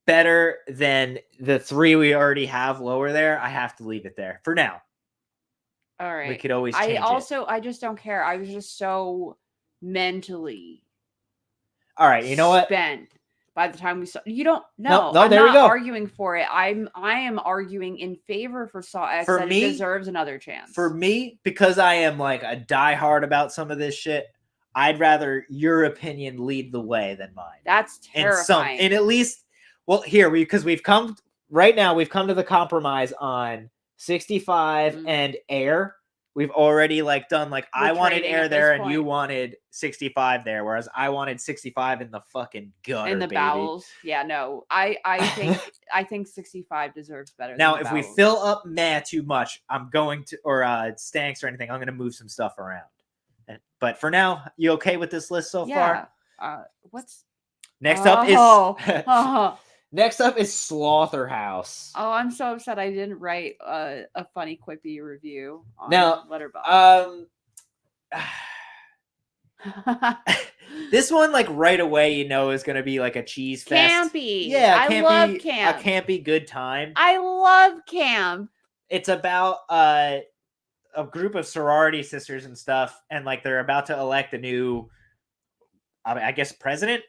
better than the 3 we already have lower there. I have to leave it there for now. All right. We could always change it. I just don't care. I was just so mentally all right, you know what? Spent by the time we saw. You don't know. No, there we go. Arguing for it. I am arguing in favor for Saw X that it deserves another chance. For me, because I am like a diehard about some of this shit, I'd rather your opinion lead the way than mine. That's terrifying. And at least, well, because we've come to the compromise on 65 and Air. We've already like done like I wanted Air there and you wanted 65 there, whereas I wanted 65 in the fucking gutter, in the bowels. Yeah, no, I think 65 deserves better. Now, if we fill up meh too much, I'm going to or stanks or anything, I'm going to move some stuff around. But for now, you okay with this list so far? What's next up is next up is Slaughterhouse. Oh, I'm so upset I didn't write a funny quippy review on Letterboxd. This one, like right away, you know, is going to be like a cheese fest. Campy. Yeah, I love camp. A campy good time. I love camp. It's about a group of sorority sisters and stuff, and like they're about to elect a new, I guess, president.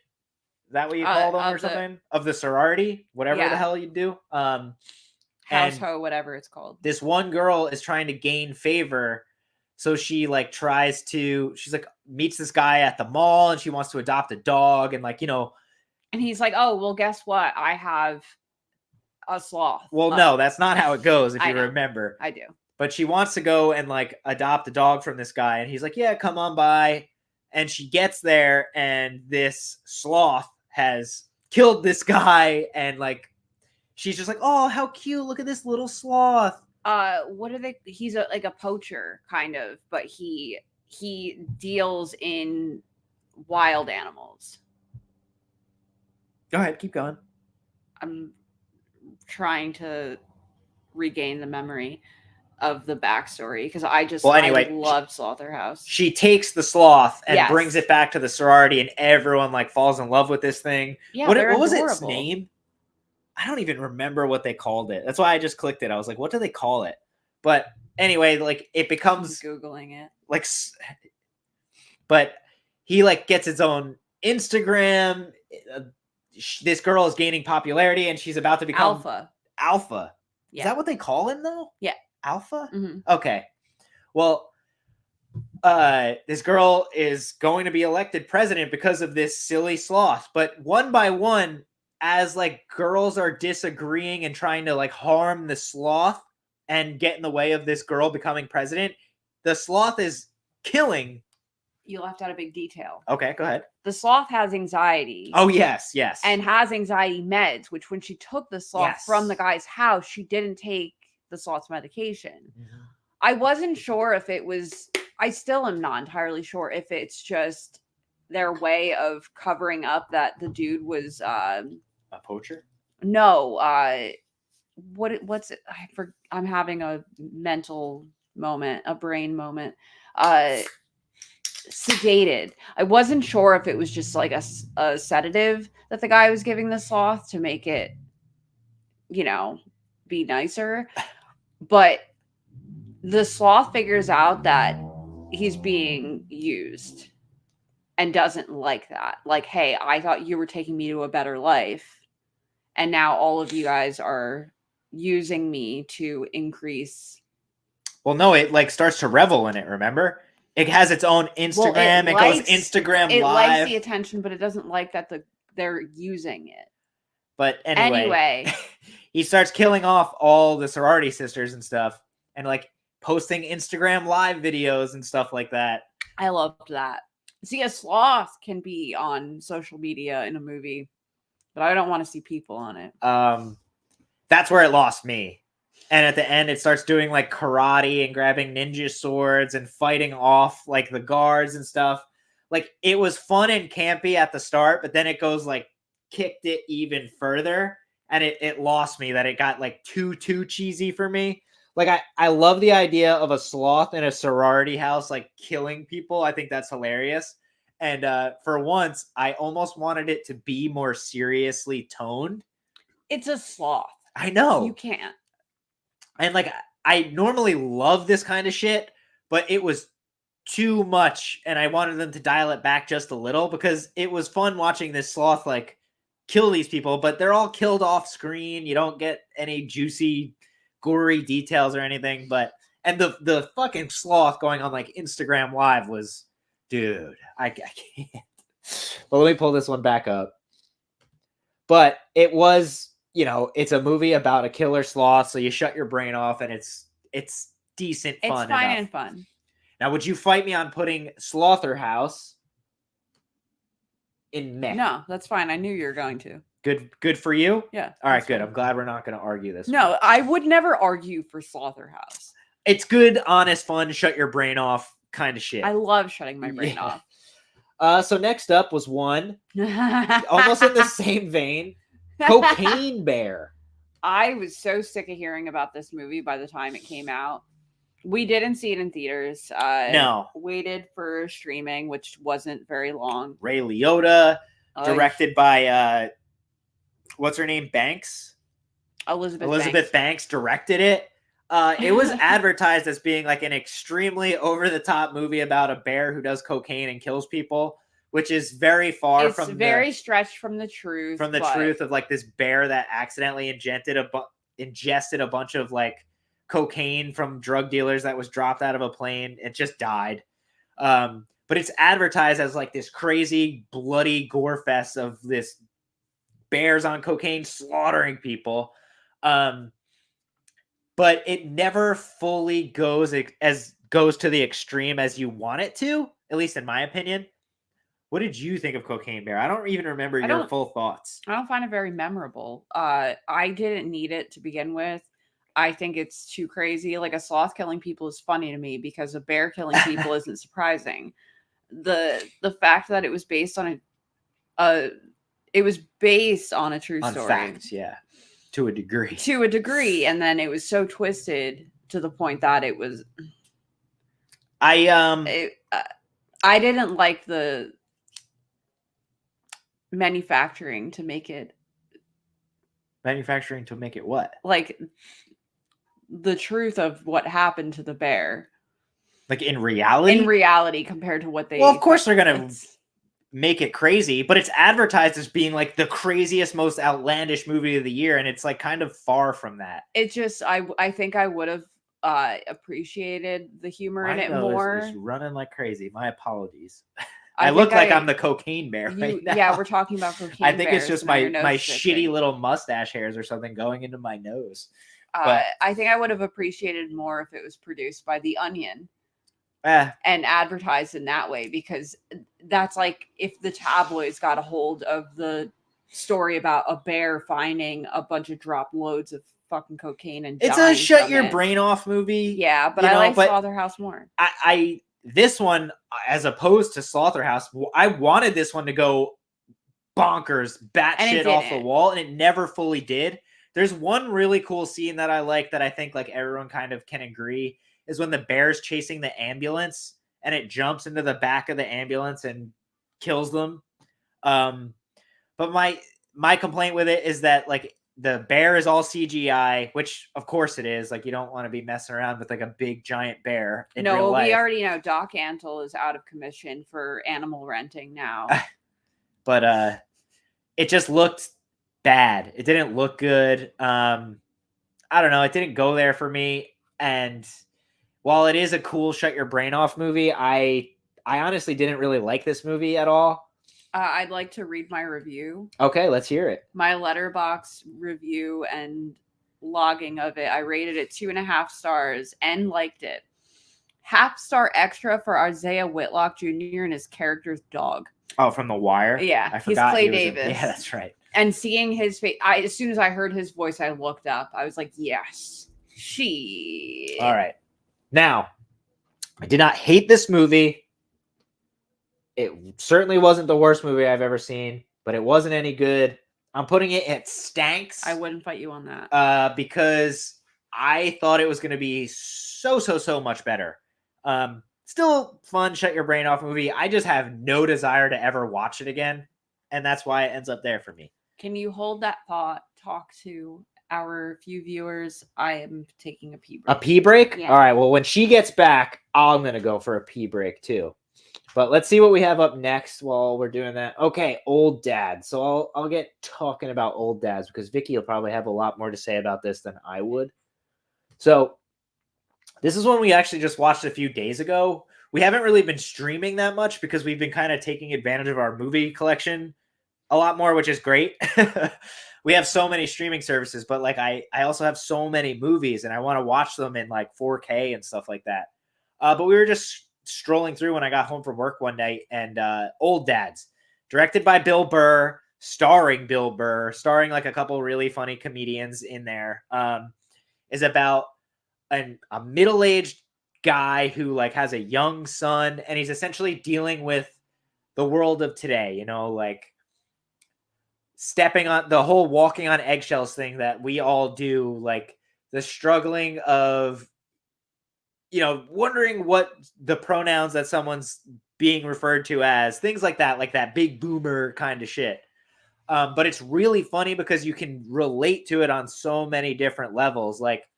Is that what you call them or something? Of the sorority, whatever the hell you do. Household, whatever it's called. This one girl is trying to gain favor. So she like she's like meets this guy at the mall and she wants to adopt a dog and like, you know. And he's like, oh, well, guess what? I have a sloth. Well, no, that's not how it goes if you remember. I do. But she wants to go and like adopt a dog from this guy. And he's like, yeah, come on by. And she gets there and this sloth has killed this guy. And like, she's just like, oh, how cute. Look at this little sloth. What are they? He's like a poacher kind of, but he deals in wild animals. Go ahead, keep going. I'm trying to regain the memory of the backstory because I love Slaughterhouse. She takes the sloth and brings it back to the sorority, and everyone like falls in love with this thing. Yeah, what was its name? I don't even remember what they called it. That's why I just clicked it. I was like, what do they call it? But anyway, like it becomes Googling it. Like, but he like gets his own Instagram. This girl is gaining popularity and she's about to become Alpha. Yeah. Is that what they call him though? Yeah. Alpha? Mm-hmm. Okay. Well, this girl is going to be elected president because of this silly sloth. But one by one, as like girls are disagreeing and trying to like harm the sloth and get in the way of this girl becoming president, the sloth is killing. You left out a big detail. Okay, go ahead. The sloth has anxiety. Oh, yes. And has anxiety meds, which when she took the sloth from the guy's house, she didn't take the sloth's medication. Mm-hmm. I wasn't sure if it was, I still am not entirely sure if it's just their way of covering up that the dude was a poacher. No, what's it? I'm having a mental moment, a brain moment. Uh, Sedated. I wasn't sure if it was just like a sedative that the guy was giving the sloth to make it, you know, be nicer. But the sloth figures out that he's being used and doesn't like that. Like, hey, I thought you were taking me to a better life, and now all of you guys are using me to increase. Well, no, it like starts to revel in it. Remember, it has its own Instagram. It goes Instagram It likes live. the attention, but it doesn't like that they're using it. But anyway, he starts killing off all the sorority sisters and stuff, and like posting Instagram live videos and stuff like that. I loved that. See, a sloth can be on social media in a movie, but I don't want to see people on it. That's where it lost me. And at the end, it starts doing like karate and grabbing ninja swords and fighting off like the guards and stuff. Like, it was fun and campy at the start, but then it goes like kicked it even further, and it lost me. That it got like too cheesy for me. Like, I love the idea of a sloth in a sorority house like killing people. I think that's hilarious. And for once, I almost wanted it to be more seriously toned. It's a sloth. I know. You can't. And like, I normally love this kind of shit, but it was too much, and I wanted them to dial it back just a little, because it was fun watching this sloth like kill these people, but they're all killed off screen. You don't get any juicy, gory details or anything. But and the fucking sloth going on like Instagram live was, dude, I can't. But let me pull this one back up. But it was, it's a movie about a killer sloth, so you shut your brain off, and it's decent fun. It's fine enough. and fun. Now, would you fight me on putting Slaughterhouse in meh? No, that's fine. I knew you were going to. Good for you? Yeah. All right, good. Fine. I'm glad we're not going to argue this. No, I would never argue for Slaughterhouse. It's good, honest, fun, shut your brain off kind of shit. I love shutting my brain off. So next up was one, almost in the same vein, Cocaine Bear. I was so sick of hearing about this movie by the time it came out. We didn't see it in theaters. No. Waited for streaming, which wasn't very long. Ray Liotta, directed by, what's her name? Banks? Elizabeth Banks directed it. It was advertised as being like an extremely over-the-top movie about a bear who does cocaine and kills people, which is very far from It's very stretched from the truth. From the truth of like this bear that accidentally ingested a bunch of like cocaine from drug dealers that was dropped out of a plane. It just died. But it's advertised as like this crazy, bloody gore fest of this bears on cocaine slaughtering people. But it never fully goes to the extreme as you want it to, at least in my opinion. What did you think of Cocaine Bear? I don't even remember your full thoughts. I don't find it very memorable. I didn't need it to begin with. I think it's too crazy. Like, a sloth killing people is funny to me because a bear killing people isn't surprising. The fact that it was based on a true story. Facts, yeah. To a degree. And then it was so twisted to the point that it was I didn't like the manufacturing to make it what? Like, the truth of what happened to the bear. Like, in reality? In reality, compared to what they... Well, of course they're going to make it crazy, but it's advertised as being like the craziest, most outlandish movie of the year, and it's like kind of far from that. It just... I think I would have appreciated the humor in it more. Is running like crazy. My apologies. I look like I'm the cocaine bear right now. Yeah, we're talking about cocaine I think it's just my shitty little mustache hairs or something going into my nose. But I think I would have appreciated more if it was produced by The Onion and advertised in that way, because that's like if the tabloids got a hold of the story about a bear finding a bunch of drop loads of fucking cocaine and it's a shut your brain off movie. Yeah, but I like Slaughterhouse more. This one, as opposed to Slaughterhouse, I wanted this one to go bonkers, And it batshit off the didn't. wall, and it never fully did. There's one really cool scene that I like that I think like everyone kind of can agree is when the bear's chasing the ambulance and it jumps into the back of the ambulance and kills them. But my complaint with it is that like the bear is all CGI, which of course it is. Like you don't want to be messing around with like a big giant bear in real No, life. we already know Doc Antle is out of commission for animal renting now. But it just looked bad. It didn't look good. I don't know. It didn't go there for me. And while it is a cool shut your brain off movie, I honestly didn't really like this movie at all. I'd like to read my review. Okay, let's hear it. My Letterboxd review and logging of it. I rated it 2.5 stars and liked it. 1/2 star extra for Isaiah Whitlock Jr. and his character's dog. Oh, from The Wire? Yeah, I he's forgot Clay he was Davis. Yeah, that's right. And seeing his face, as soon as I heard his voice, I looked up. I was like, yes, she. All right. Now, I did not hate this movie. It certainly wasn't the worst movie I've ever seen, but it wasn't any good. I'm putting it at stanks. I wouldn't fight you on that. Because I thought it was going to be so much better. Still fun, shut your brain off movie. I just have no desire to ever watch it again. And that's why it ends up there for me. Can you hold that thought? Talk to our few viewers. I am taking a pee break. A pee break? Yeah. All right. Well, when she gets back, I'm going to go for a pee break too. But let's see what we have up next while we're doing that. Okay, Old Dad. So I'll get talking about Old Dads because Vicky will probably have a lot more to say about this than I would. So this is one we actually just watched a few days ago. We haven't really been streaming that much because we've been kind of taking advantage of our movie collection a lot more, which is great. We have so many streaming services, but like I also have so many movies and I want to watch them in like 4K and stuff like that. But we were just strolling through when I got home from work one night, and Old Dads, directed by Bill Burr, starring Bill Burr, starring like a couple really funny comedians in there, is about a middle-aged guy who like has a young son, and he's essentially dealing with the world of today, you know, like stepping on the whole walking on eggshells thing that we all do, like the struggling of, you know, wondering what the pronouns that someone's being referred to as, things like that big boomer kind of shit. But it's really funny because you can relate to it on so many different levels. Like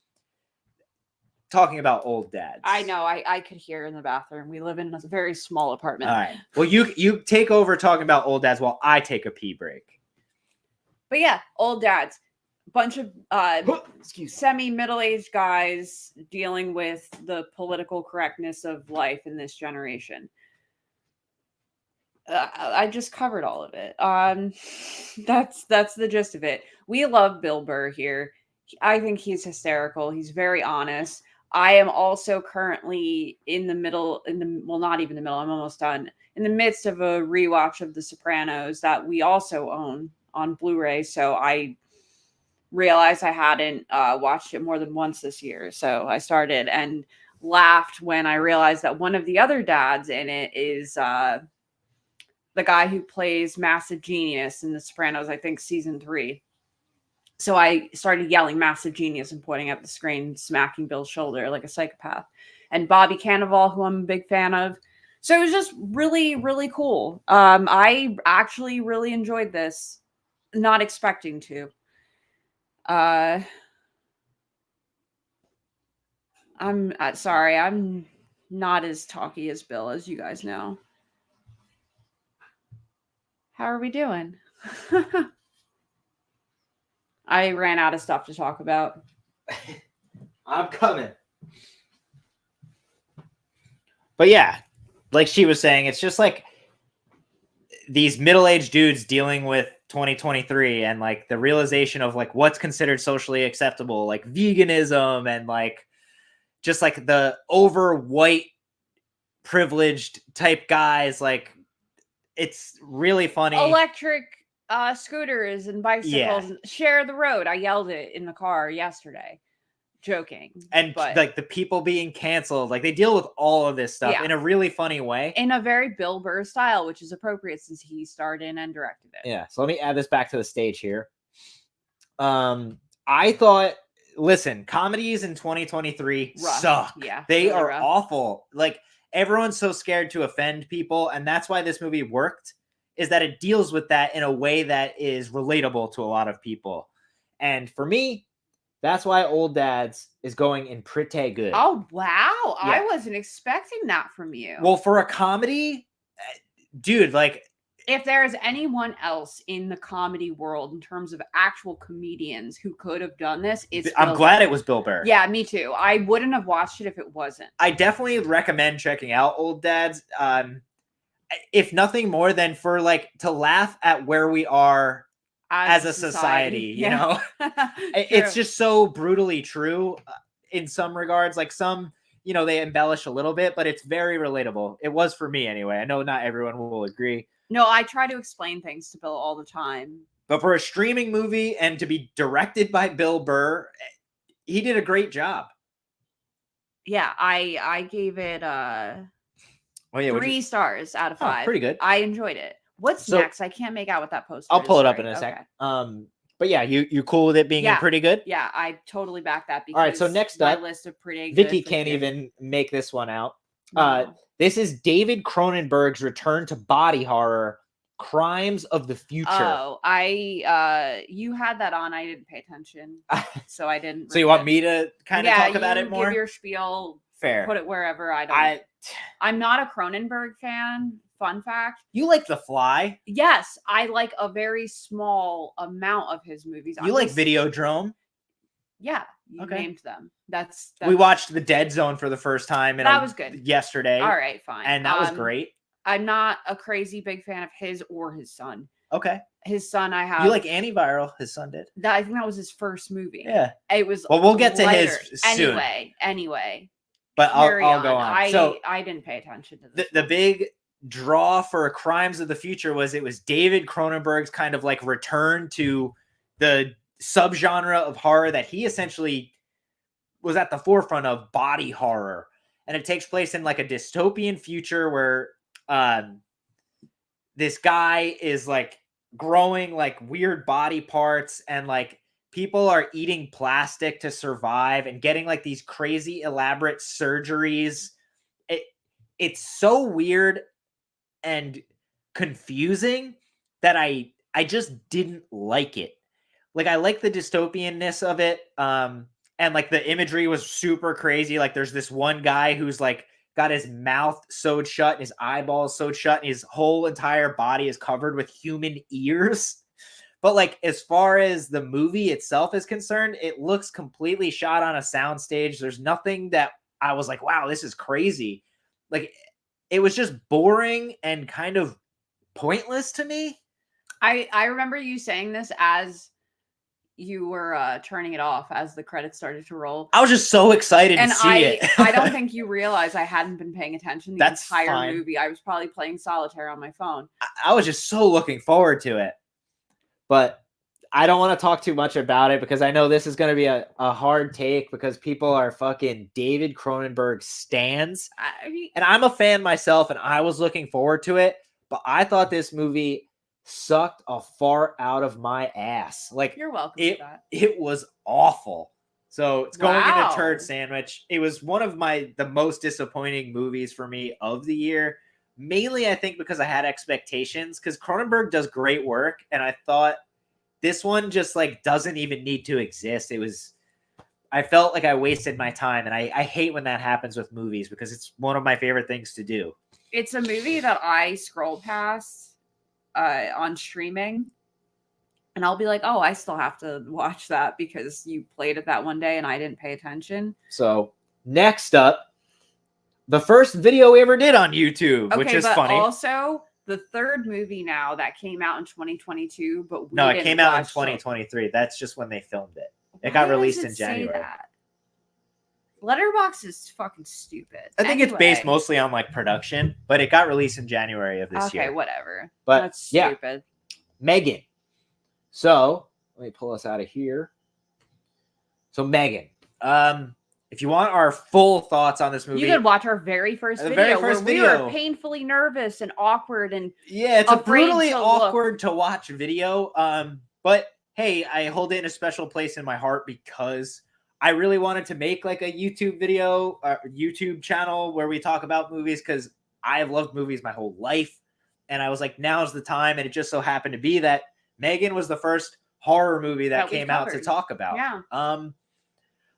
talking about Old Dads. I know. I could hear in the bathroom. We live in a very small apartment. All right. Well, you take over talking about Old Dads while I take a pee break. But yeah, Old Dads. Bunch of semi-middle-aged guys dealing with the political correctness of life in this generation. I just covered all of it. That's the gist of it. We love Bill Burr here. I think he's hysterical. He's very honest. I am also currently not even the middle. I'm almost done. In the midst of a rewatch of The Sopranos that we also own on Blu-ray. So I realized I hadn't watched it more than once this year. So I started and laughed when I realized that one of the other dads in it is the guy who plays Massive Genius in The Sopranos, I think season 3. So I started yelling Massive Genius and pointing at the screen, smacking Bill's shoulder like a psychopath. And Bobby Cannavale, who I'm a big fan of. So it was just really, really cool. I actually really enjoyed this, not expecting to. I'm sorry, I'm not as talky as Bill, as you guys know. How are we doing? I ran out of stuff to talk about. I'm coming. But yeah, like she was saying, it's just like these middle-aged dudes dealing with 2023 and like the realization of like what's considered socially acceptable, like veganism and like just like the over white privileged type guys. Like it's really funny. Electric scooters and bicycles share the road. I yelled it in the car yesterday. joking. And but like the people being canceled, like they deal with all of this stuff in a really funny way. In a very Bill Burr style, which is appropriate since he starred in and directed it. Yeah. So let me add this back to the stage here. I thought, listen, comedies in 2023 suck. Yeah. They really are rough. awful. Like everyone's so scared to offend people. And that's why this movie worked, is that it deals with that in a way that is relatable to a lot of people. And for me, that's why Old Dads is going in pretty good. Oh, wow. Yeah. I wasn't expecting that from you. Well, for a comedy, dude, like, if there is anyone else in the comedy world in terms of actual comedians who could have done this, I'm glad it was Bill Burr. Yeah, me too. I wouldn't have watched it if it wasn't. I definitely recommend checking out Old Dads. If nothing more than for like to laugh at where we are as a society, you know. It's just so brutally true in some regards. Like some, you know, they embellish a little bit, but it's very relatable. It was for me anyway. I know not everyone will agree. No, I try to explain things to Bill all the time. But for a streaming movie and to be directed by Bill Burr, he did a great job. Yeah, I gave it 3 stars out of 5. Oh, pretty good. I enjoyed it. What's next? I can't make out what that poster I'll pull it up right? in a sec. But yeah, you cool with it being in pretty good? Yeah, I totally back that. Because all right, so next up, my list of pretty good. Vicky can't even make this one out. No. This is David Cronenberg's return to body horror, Crimes of the Future. Oh, you had that on. I didn't pay attention, so I didn't. So you want me to kind of talk about it more? Give your spiel. Fair. Put it wherever. I'm not a Cronenberg fan. Fun fact. You like The Fly? Yes, I like a very small amount of his movies. You like Videodrome? Yeah, you named them. That's we watched The Dead Zone for the first time. That was good. Yesterday. All right, fine. And that was great. I'm not a crazy big fan of his or his son. Okay. His son, I have. You like Antiviral? His son did. I think that was his first movie. Yeah. It was. Well, we'll get to his soon. Anyway. But I'll go on. So I didn't pay attention to this. The big draw for Crimes of the Future was it was David Cronenberg's kind of like return to the subgenre of horror that he essentially was at the forefront of, body horror. And it takes place in like a dystopian future where this guy is like growing like weird body parts, and like people are eating plastic to survive and getting like these crazy elaborate surgeries. It's so weird and confusing that I just didn't like it. Like I like the dystopianness of it. And like the imagery was super crazy. Like there's this one guy who's like got his mouth sewed shut and his eyeballs sewed shut, and his whole entire body is covered with human ears. But like as far as the movie itself is concerned, it looks completely shot on a soundstage. There's nothing that I was like, wow, this is crazy. Like it was just boring and kind of pointless to me. I remember you saying this as you were turning it off as the credits started to roll. I was just so excited to see it. I don't think you realized I hadn't been paying attention the entire movie. I was probably playing solitaire on my phone. I was just so looking forward to it. But I don't want to talk too much about it because I know this is going to be a hard take because people are fucking David Cronenberg stans. And I'm a fan myself, and I was looking forward to it. But I thought this movie sucked a fart out of my ass. Like, you're welcome for that. It was awful. So it's going in a turd sandwich. It was one of the most disappointing movies for me of the year. Mainly, I think, because I had expectations, because Cronenberg does great work, and I thought this one just like doesn't even need to exist. I felt like I wasted my time, and I hate when that happens with movies because it's one of my favorite things to do. It's a movie that I scroll past on streaming, and I'll be like, oh, I still have to watch that because you played it that one day and I didn't pay attention. So next up, the first video we ever did on YouTube, which is funny. Also, the third movie now that came out in 2022, but no, it came out in 2023. That's just when they filmed it. It got released in January. Letterboxd is fucking stupid. I think it's based mostly on like production, but it got released in January of this year. Okay, whatever. But that's stupid. Megan. So let me pull us out of here. So Megan. If you want our full thoughts on this movie, you could watch our very first The video very first where we video. were painfully nervous and awkward and yeah, it's a afraid brutally to awkward to watch video. But hey, I hold it in a special place in my heart because I really wanted to make like a YouTube video, YouTube channel where we talk about movies because I have loved movies my whole life. And I was like, now's the time. And it just so happened to be that Megan was the first horror movie that we came out to covered. talk about. Yeah.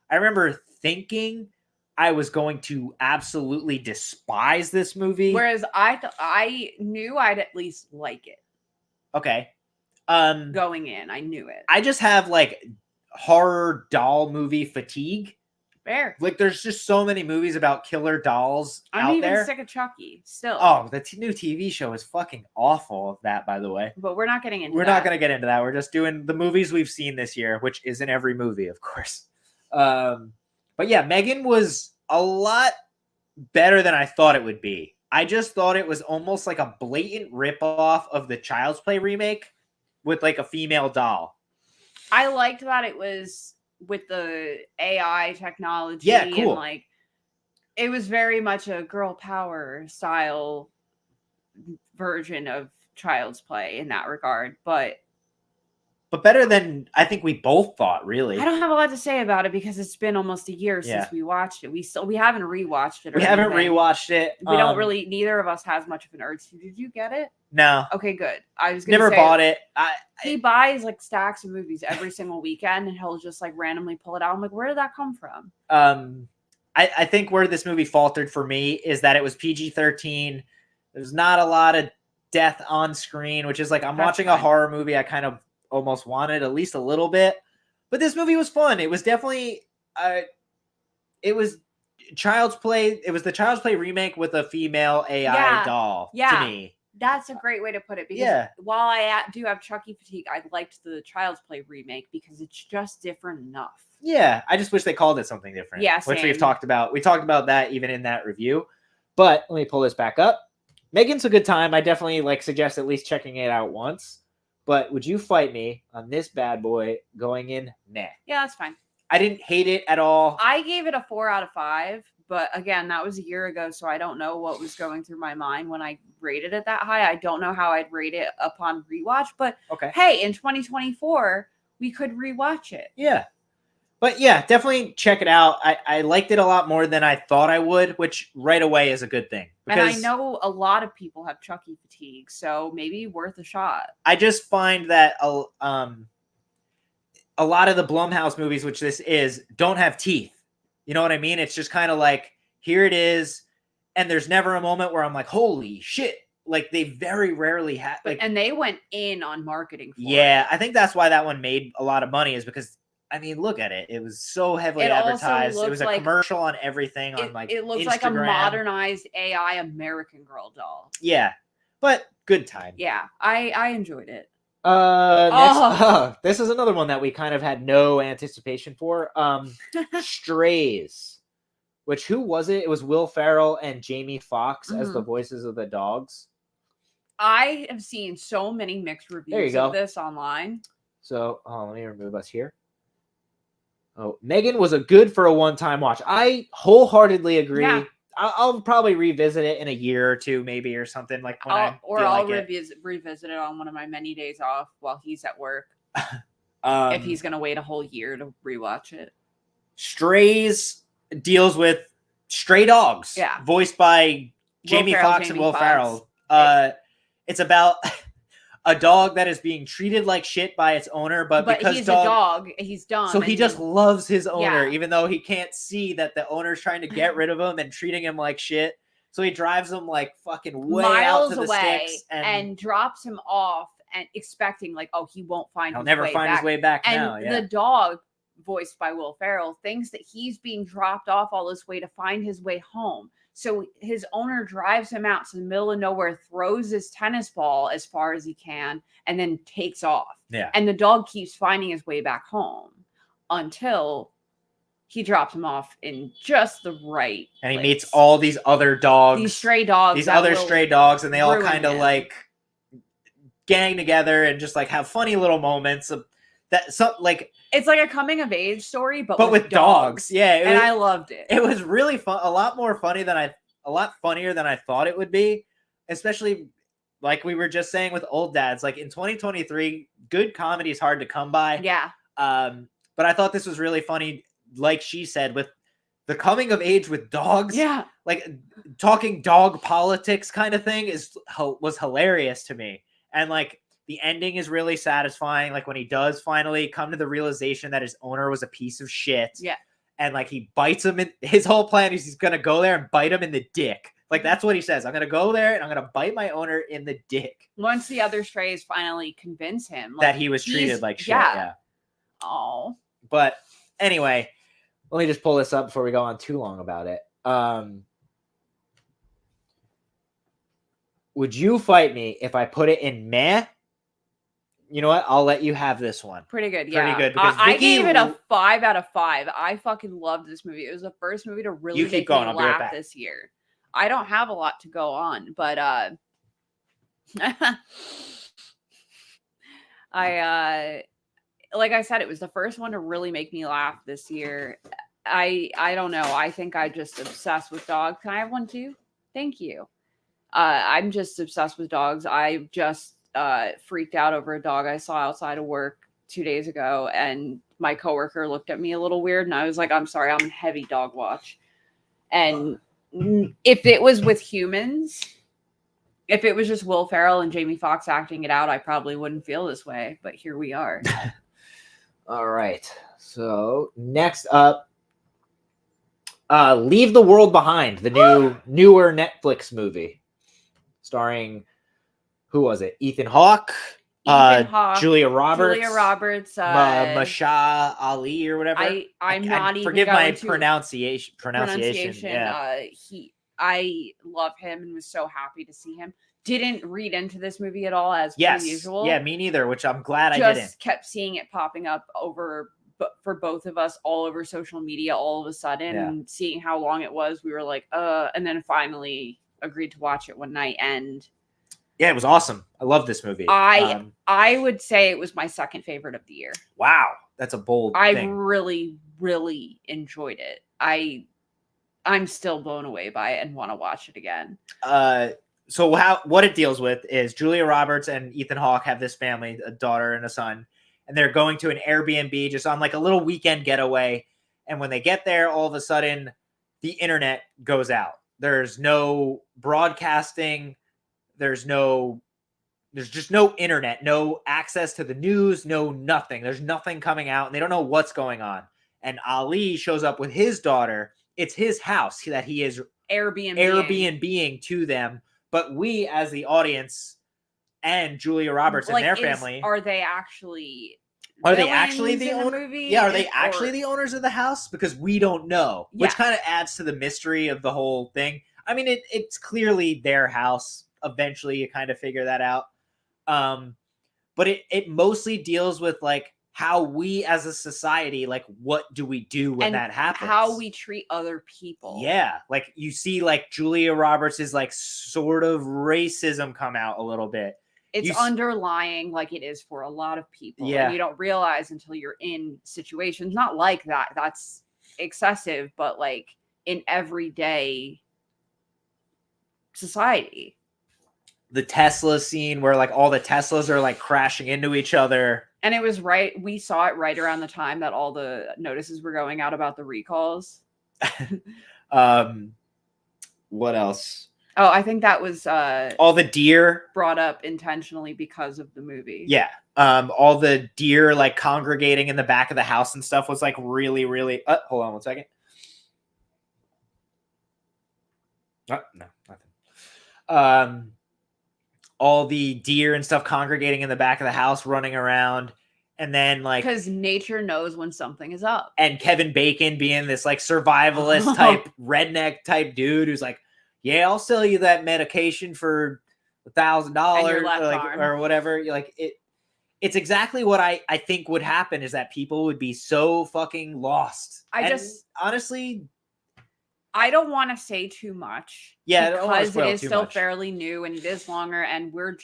I remember thinking I was going to absolutely despise this movie. Whereas I knew I'd at least like it. Okay. Going in, I knew it. I just have like horror doll movie fatigue. Fair. Like there's just so many movies about killer dolls I'm out even there. sick of Chucky still. Oh, the new TV show is fucking awful of that, by the way. But we're not getting into We're that. not going to get into that. We're just doing the movies we've seen this year, which isn't every movie, of course. But yeah, Megan was a lot better than I thought it would be. I just thought it was almost like a blatant ripoff of the Child's Play remake with like a female doll. I liked that it was with the AI technology. Yeah, cool. And like it was very much a girl power style version of Child's Play in that regard. But better than I think we both thought, really. I don't have a lot to say about it because it's been almost a year Yeah. since we watched it. We haven't rewatched it. Or We haven't anything. rewatched it. We don't really. Neither of us has much of an urge to. Did you get it? No. Okay, good. I was gonna Never say, bought it. He buys like stacks of movies every single weekend, and he'll just like randomly pull it out. I'm like, where did that come from? I think where this movie faltered for me is that it was PG-13. There's not a lot of death on screen, which is like I'm watching a horror movie. I kind of almost wanted at least a little bit, but this movie was fun. It was definitely it was Child's Play. It was the Child's Play remake with a female AI doll. To me, that's a great way to put it. Because while I do have Chucky fatigue, I liked the Child's Play remake because it's just different enough. Yeah, I just wish they called it something different. Yeah, which same. we've talked about. We talked about that even in that review. But let me pull this back up. Megan's a good time. I definitely suggest at least checking it out once. But would you fight me on this bad boy going in meh? Yeah, that's fine. I didn't hate it at all. I gave it a 4 out of 5. But again, that was a year ago, so I don't know what was going through my mind when I rated it that high. I don't know how I'd rate it upon rewatch. But hey, in 2024, we could rewatch it. Yeah. But yeah, definitely check it out. I liked it a lot more than I thought I would, which right away is a good thing. And I know a lot of people have Chucky fatigue, so maybe worth a shot. I just find that a lot of the Blumhouse movies, which this is, don't have teeth. You know what I mean? It's just kind of like, here it is, and there's never a moment where I'm like, holy shit. Like, they very rarely have. And they went in on marketing for it. I think that's why that one made a lot of money, is because I mean, look at it. It was so heavily advertised. It was a commercial on everything on it looks Instagram. like a modernized AI American Girl doll. Yeah. But good time. Yeah. I enjoyed it. This is another one that we kind of had no anticipation for. Strays. Which, who was it? It was Will Ferrell and Jamie Foxx as the voices of the dogs. I have seen so many mixed reviews of this online. So, let me remove us here. Oh, Megan was a good for a one-time watch. I wholeheartedly agree. Yeah. I'll probably revisit it in a year or two, maybe, or something like. I'll revisit it on one of my many days off while he's at work. If he's gonna wait a whole year to rewatch it. Strays deals with stray dogs. Yeah, voiced by Jamie Foxx and Will Ferrell. It's about a dog that is being treated like shit by its owner, but because he's a dog, he's dumb. So he just loves his owner, even though he can't see that the owner's trying to get rid of him and treating him like shit. So he drives him like fucking way miles out to the away sticks and drops him off and expecting like, oh, he won't he'll never find his way back now. And the dog, voiced by Will Ferrell, thinks that he's being dropped off all this way to find his way home. So his owner drives him out to the middle of nowhere, throws his tennis ball as far as he can, and then takes off. Yeah. And the dog keeps finding his way back home until he drops him off in just the right And he place. meets all these other dogs. These stray dogs. These other stray dogs, and they all kind of him. like gang together and just like have funny little moments. that like it's like a coming of age story, but with dogs. Yeah, and I loved it. It was really fun, a lot funnier than I thought it would be, especially like we were just saying with old dads. Like in 2023, good comedy is hard to come by. Yeah. But I thought this was really funny, like she said, with the coming of age with dogs. Yeah. Like talking dog politics kind of thing was hilarious to me. And like the ending is really satisfying. Like when he does finally come to the realization that his owner was a piece of shit. Yeah. And like he bites him in his whole plan is he's going to go there and bite him in the dick. Like that's what he says. I'm going to go there and I'm going to bite my owner in the dick. Once the other strays finally convince him that he was treated like shit. Yeah. Oh. But anyway, let me just pull this up before we go on too long about it. Would you fight me if I put it in meh? You know what? I'll let you have this one. Pretty good, yeah. Pretty good. Because I gave it a 5 out of 5. I fucking loved this movie. It was the first movie to really make me laugh this year. I don't have a lot to go on, but like I said, it was the first one to really make me laugh this year. I don't know. I think I just obsessed with dogs. Can I have one too? Thank you. I'm just obsessed with dogs. I just freaked out over a dog I saw outside of work 2 days ago, and my coworker looked at me a little weird, and I was like, I'm sorry, I'm heavy dog watch. And if it was with humans, if it was just Will Ferrell and Jamie Foxx acting it out, I probably wouldn't feel this way, but here we are. All right. So next up, Leave the World Behind, the newer Netflix movie starring, who was it? Ethan Hawke, Julia Roberts, Mehhh Ali or whatever. I'm not even forgive my pronunciation. Yeah. I love him and was so happy to see him. Didn't read into this movie at all as per usual. Yeah, me neither, which I'm glad I didn't. Just kept seeing it popping up for both of us all over social media all of a sudden, and seeing how long it was, we were like, and then finally agreed to watch it one night, and yeah, it was awesome. I love this movie. I would say it was my second favorite of the year. Wow, that's a bold thing. I really, really enjoyed it. I'm still blown away by it and want to watch it again. So what it deals with is Julia Roberts and Ethan Hawke have this family, a daughter and a son, and they're going to an Airbnb just on like a little weekend getaway. And when they get there, all of a sudden the internet goes out. There's no broadcasting. There's just no internet, no access to the news, no nothing. There's nothing coming out and they don't know what's going on. And Ali shows up with his daughter. It's his house that he is Airbnb-ing to them. But we, as the audience, and Julia Roberts and their family, are they actually the owner? Yeah, are they actually the owners of the house? Because we don't know, which kind of adds to the mystery of the whole thing. I mean, it's clearly their house. Eventually, you kind of figure that out. But it mostly deals with like how we as a society, like what do we do when that happens? How we treat other people. Yeah. Like you see like Julia Roberts is like sort of racism come out a little bit. It's underlying like it is for a lot of people. Yeah. And you don't realize until you're in situations, not like that. That's excessive, but like in everyday society. The Tesla scene where like all the Teslas are like crashing into each other. And it was we saw it right around the time that all the notices were going out about the recalls. What else? Oh, I think that was all the deer brought up intentionally because of the movie. Yeah. All the deer like congregating in the back of the house and stuff was like really, really hold on one second. Oh, no, nothing. All the deer and stuff congregating in the back of the house, running around, and then like because nature knows when something is up. And Kevin Bacon being this like survivalist type redneck type dude who's like, yeah, I'll sell you that medication for $1,000 or whatever. Like it's exactly what I think would happen is that people would be so fucking lost. Honestly, I don't want to say too much. Yeah, because it is still fairly new and it is longer, and we're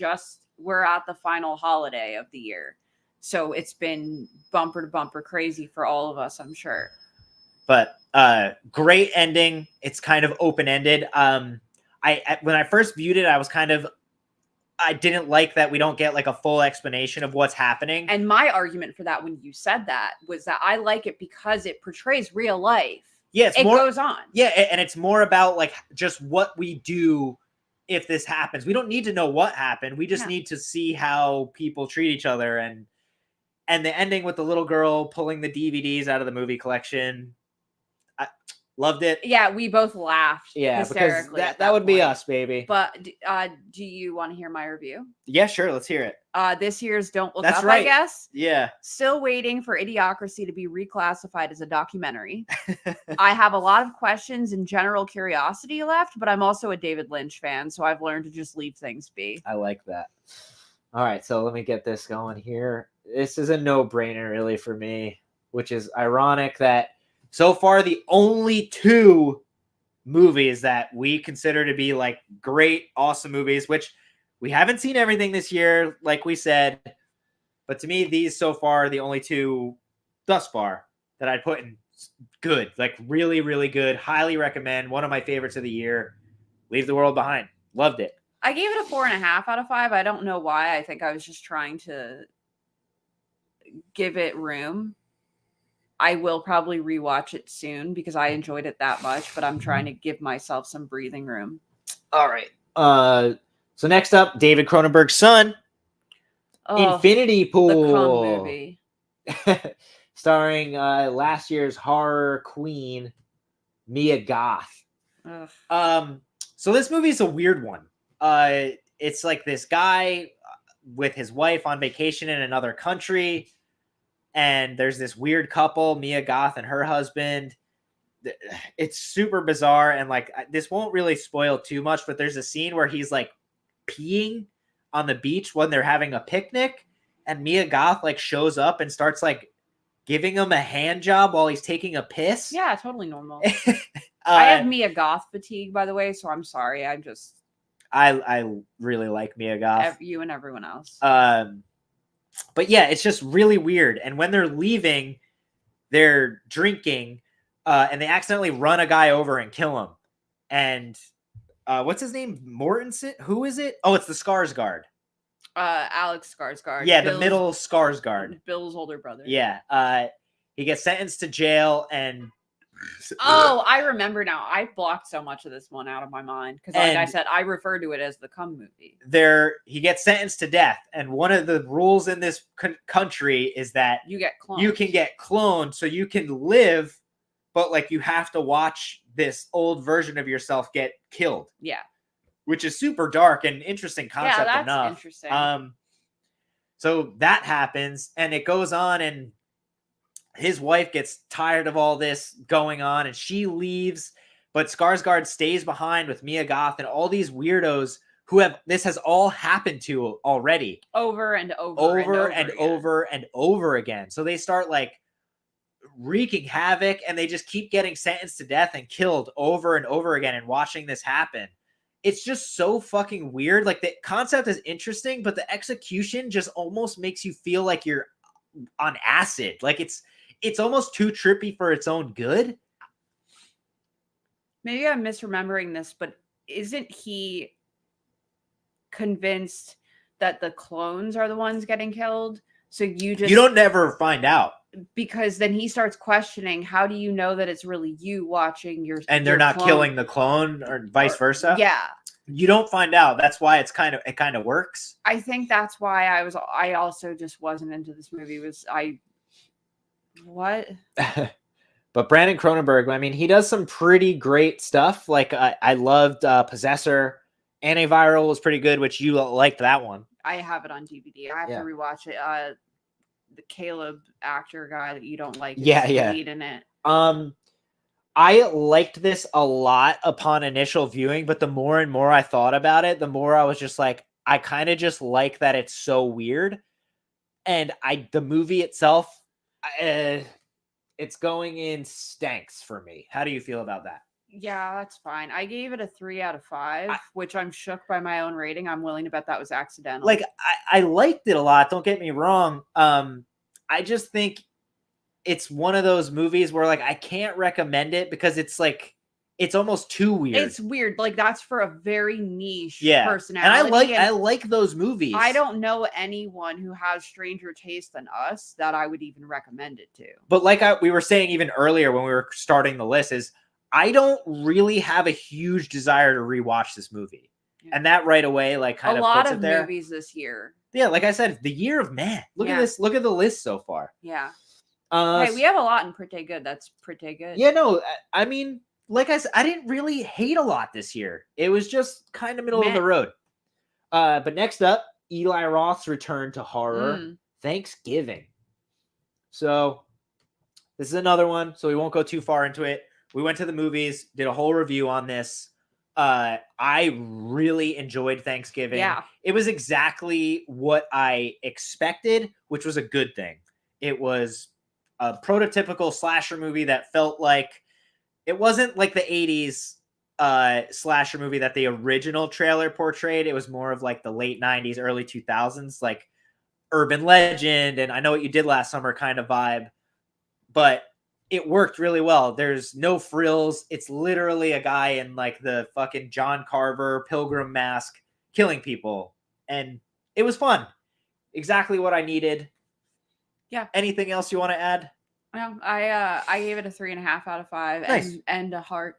at the final holiday of the year. So it's been bumper to bumper crazy for all of us, I'm sure. But great ending. It's kind of open ended. When I first viewed it, I didn't like that we don't get like a full explanation of what's happening. And my argument for that when you said that was that I like it because it portrays real life. Yeah, it goes on. Yeah, and it's more about like just what we do if this happens. We don't need to know what happened. We just need to see how people treat each other. And the ending with the little girl pulling the DVDs out of the movie collection, I loved it. Yeah, we both laughed. Yeah, because hysterically that would be us, baby. But do you want to hear my review? Yeah, sure. Let's hear it. This year's Don't Look That's Up, right. I guess. Yeah. Still waiting for Idiocracy to be reclassified as a documentary. I have a lot of questions and general curiosity left, but I'm also a David Lynch fan, so I've learned to just leave things be. I like that. All right, so let me get this going here. This is a no-brainer, really, for me, which is ironic that so far the only two movies that we consider to be like great, awesome movies, which we haven't seen everything this year, like we said, but to me, these so far are the only two thus far that I'd put in good, like really, really good. Highly recommend. One of my favorites of the year. Leave the World Behind. Loved it. I gave it a 4.5 out of 5. I don't know why. I think I was just trying to give it room. I will probably rewatch it soon because I enjoyed it that much, but I'm trying to give myself some breathing room. All right. So next up, David Cronenberg's son, Infinity Pool. The Cum movie. Starring last year's horror queen, Mia Goth. Ugh. So this movie is a weird one. It's like this guy with his wife on vacation in another country, and there's this weird couple, Mia Goth and her husband. It's super bizarre, and like this won't really spoil too much, but there's a scene where he's like peeing on the beach when they're having a picnic, and Mia Goth like shows up and starts like giving him a hand job while he's taking a piss. Yeah, totally normal. I have Mia Goth fatigue, by the way, so I'm sorry. I really like Mia Goth. You and everyone else. But yeah, it's just really weird. And when they're leaving, they're drinking, and they accidentally run a guy over and kill him. And what's his name? Mortensen? Who is it? Oh, it's the Skarsgård. Alex Skarsgård. Yeah, the middle Skarsgård. Bill's older brother. Yeah. He gets sentenced to jail, and oh, I remember now. I blocked so much of this one out of my mind because, like I said, I refer to it as the Cum movie. He gets sentenced to death, and one of the rules in this country is that you get cloned. You can get cloned, so you can live, but like you have to watch this old version of yourself get killed. Yeah, which is super dark and interesting concept. Yeah, that's interesting. So that happens, and it goes on, and his wife gets tired of all this going on, and she leaves, but Skarsgård stays behind with Mia Goth and all these weirdos who this has all happened to already. Over and over again. So they start like wreaking havoc, and they just keep getting sentenced to death and killed over and over again, and watching this happen. It's just so fucking weird. Like the concept is interesting, but the execution just almost makes you feel like you're on acid. Like it's almost too trippy for its own good. Maybe I'm misremembering this, but isn't he convinced that the clones are the ones getting killed? So you don't never find out. Because then he starts questioning, how do you know that it's really you watching your and they're not clone? Killing the clone or vice versa? Yeah. You don't find out. That's why it kind of works. I think that's why I also just wasn't into this movie. What? But Brandon Cronenberg, I mean, he does some pretty great stuff. Like I loved Possessor. Antiviral was pretty good, which you liked that one. I have it on DVD. I have to rewatch it. The Caleb actor guy that you don't like is lead in it. I liked this a lot upon initial viewing, but the more and more I thought about it, the more I was just like, I kind of just like that it's so weird. And the movie itself, it's going in stanks for me. How do you feel about that? Yeah, that's fine. I gave it a 3 out of 5, which I'm shook by my own rating. I'm willing to bet that was accidental. Like I liked it a lot. Don't get me wrong. I just think it's one of those movies where like I can't recommend it because it's like it's almost too weird. It's weird. Like that's for a very niche And personality. I like those movies. I don't know anyone who has stranger taste than us that I would even recommend it to. But like we were saying even earlier when we were starting the list is I don't really have a huge desire to rewatch this movie. Yeah. And that right away like kind of puts it there. A lot of movies this year. Yeah, like I said, the year of man. Look at this. Look at the list so far. Yeah. Hey, we have a lot in pretty good. That's pretty good. Yeah, no, I mean, like I said, I didn't really hate a lot this year. It was just kind of middle of the road. But next up, Eli Roth's return to horror, Thanksgiving. So this is another one, so we won't go too far into it. We went to the movies, did a whole review on this. I really enjoyed Thanksgiving. Yeah. It was exactly what I expected, which was a good thing. It was a prototypical slasher movie that felt like it wasn't like the 80s slasher movie that the original trailer portrayed. It was more of like the late 90s, early 2000s, like urban legend and I Know What You Did Last Summer kind of vibe. But it worked really well. There's no frills. It's literally a guy in like the fucking John Carver Pilgrim mask killing people. And it was fun. Exactly what I needed. Yeah. Anything else you want to add? No, I gave it a 3.5 out of 5 nice. and a heart.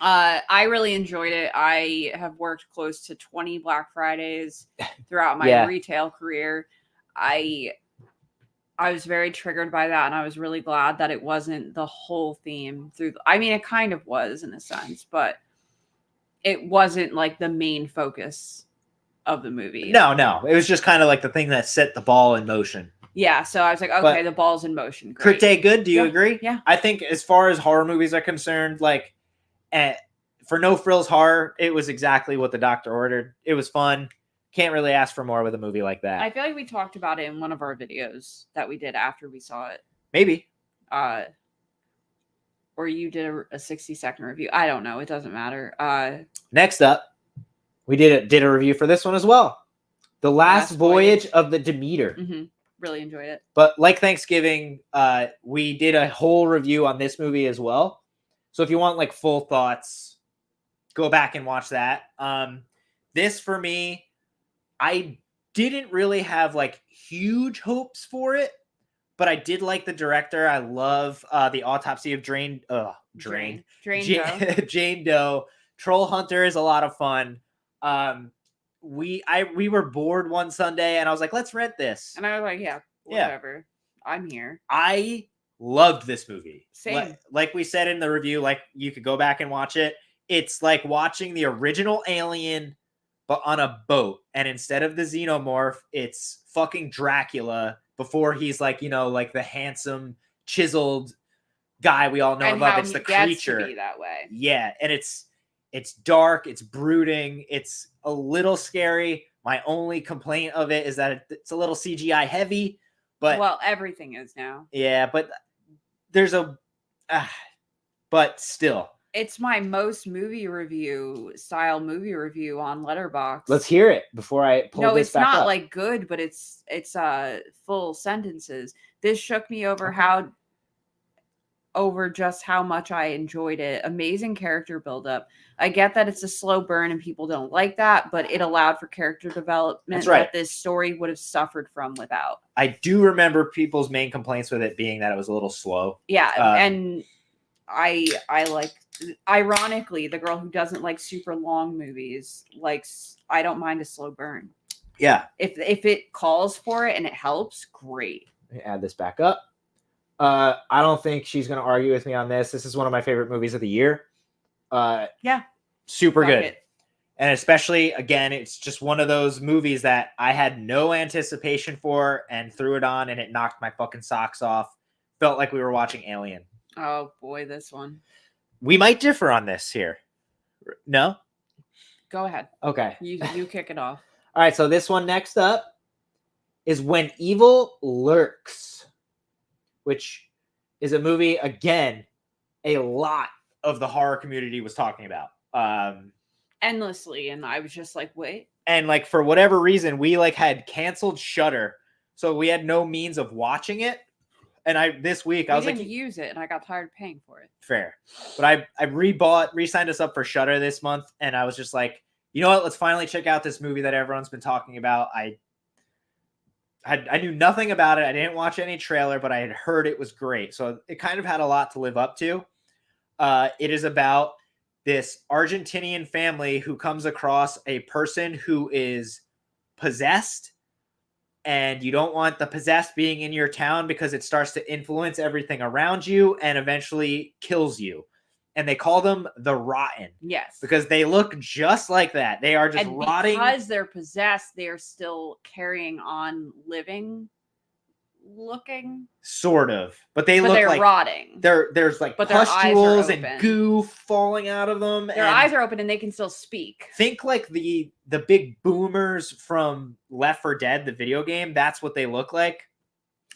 I really enjoyed it. I have worked close to 20 Black Fridays throughout my retail career. I was very triggered by that, and I was really glad that it wasn't the whole theme through. I mean, it kind of was in a sense, but it wasn't like the main focus of the movie. No, it was just kind of like the thing that set the ball in motion. Yeah, so I was like, okay, the ball's in motion. Great. Pretty good. Do you agree? Yeah. I think as far as horror movies are concerned, like for No Frills Horror, it was exactly what the doctor ordered. It was fun. Can't really ask for more with a movie like that. I feel like we talked about it in one of our videos that we did after we saw it. Maybe. Or you did a 60-second review. I don't know. It doesn't matter. Next up, we did a review for this one as well. The Last Voyage of the Demeter. Mm-hmm. Really enjoyed it. But like Thanksgiving, we did a whole review on this movie as well. So if you want like full thoughts, go back and watch that. This for me, I didn't really have like huge hopes for it, but I did like the director. I love the Autopsy of Jane Doe. Jane Doe. Troll Hunter is a lot of fun. We were bored one Sunday and I was like, let's rent this. And I was like, yeah, whatever. Yeah. I'm here. I loved this movie. Same. Like we said in the review, like you could go back and watch it. It's like watching the original Alien, but on a boat. And instead of the xenomorph, it's fucking Dracula before he's like, like the handsome, chiseled guy we all know and about. It's the creature. To be that way. Yeah. And it's dark. It's brooding. It's a little scary. My only complaint of it is that it's a little CGI heavy, but everything is now. Yeah. But there's but still. It's my most movie review on Letterboxd. Let's hear it before I pull this back up. No, it's not like good, but it's full sentences. This shook me over just how much I enjoyed it. Amazing character buildup. I get that it's a slow burn and people don't like that, but it allowed for character development that this story would have suffered from without. I do remember people's main complaints with it being that it was a little slow. Yeah, and I like. Ironically, the girl who doesn't like super long movies likes. I don't mind a slow burn. Yeah, if it calls for it and it helps, great. Let me add this back up. I don't think she's going to argue with me on this. This is one of my favorite movies of the year. Yeah, super good. And especially, again, it's just one of those movies that I had no anticipation for and threw it on and it knocked my fucking socks off. Felt like we were watching Alien. Oh boy, this one. We might differ on this here. No? Go ahead. Okay. You kick it off. All right, so this one next up is When Evil Lurks, which is a movie, again, a lot of the horror community was talking about. Endlessly, and I was just like, wait. And like for whatever reason, we like had canceled Shudder, so we had no means of watching it. And this week I was didn't like, use it, and I got tired of paying for it. Fair, but I re-signed us up for Shudder this month, and I was just like, you know what? Let's finally check out this movie that everyone's been talking about. I knew nothing about it. I didn't watch any trailer, but I had heard it was great, so it kind of had a lot to live up to. It is about this Argentinian family who comes across a person who is possessed, and you don't want the possessed being in your town because it starts to influence everything around you and eventually kills you. And they call them the Rotten. Yes. Because they look just like that. They are just rotting. Because they're possessed, they're still carrying on looking. Sort of. But they're like rotting. There's like pustules and goo falling out of them. Their eyes are open and they can still speak. Think like the big boomers from Left 4 Dead, the video game. That's what they look like.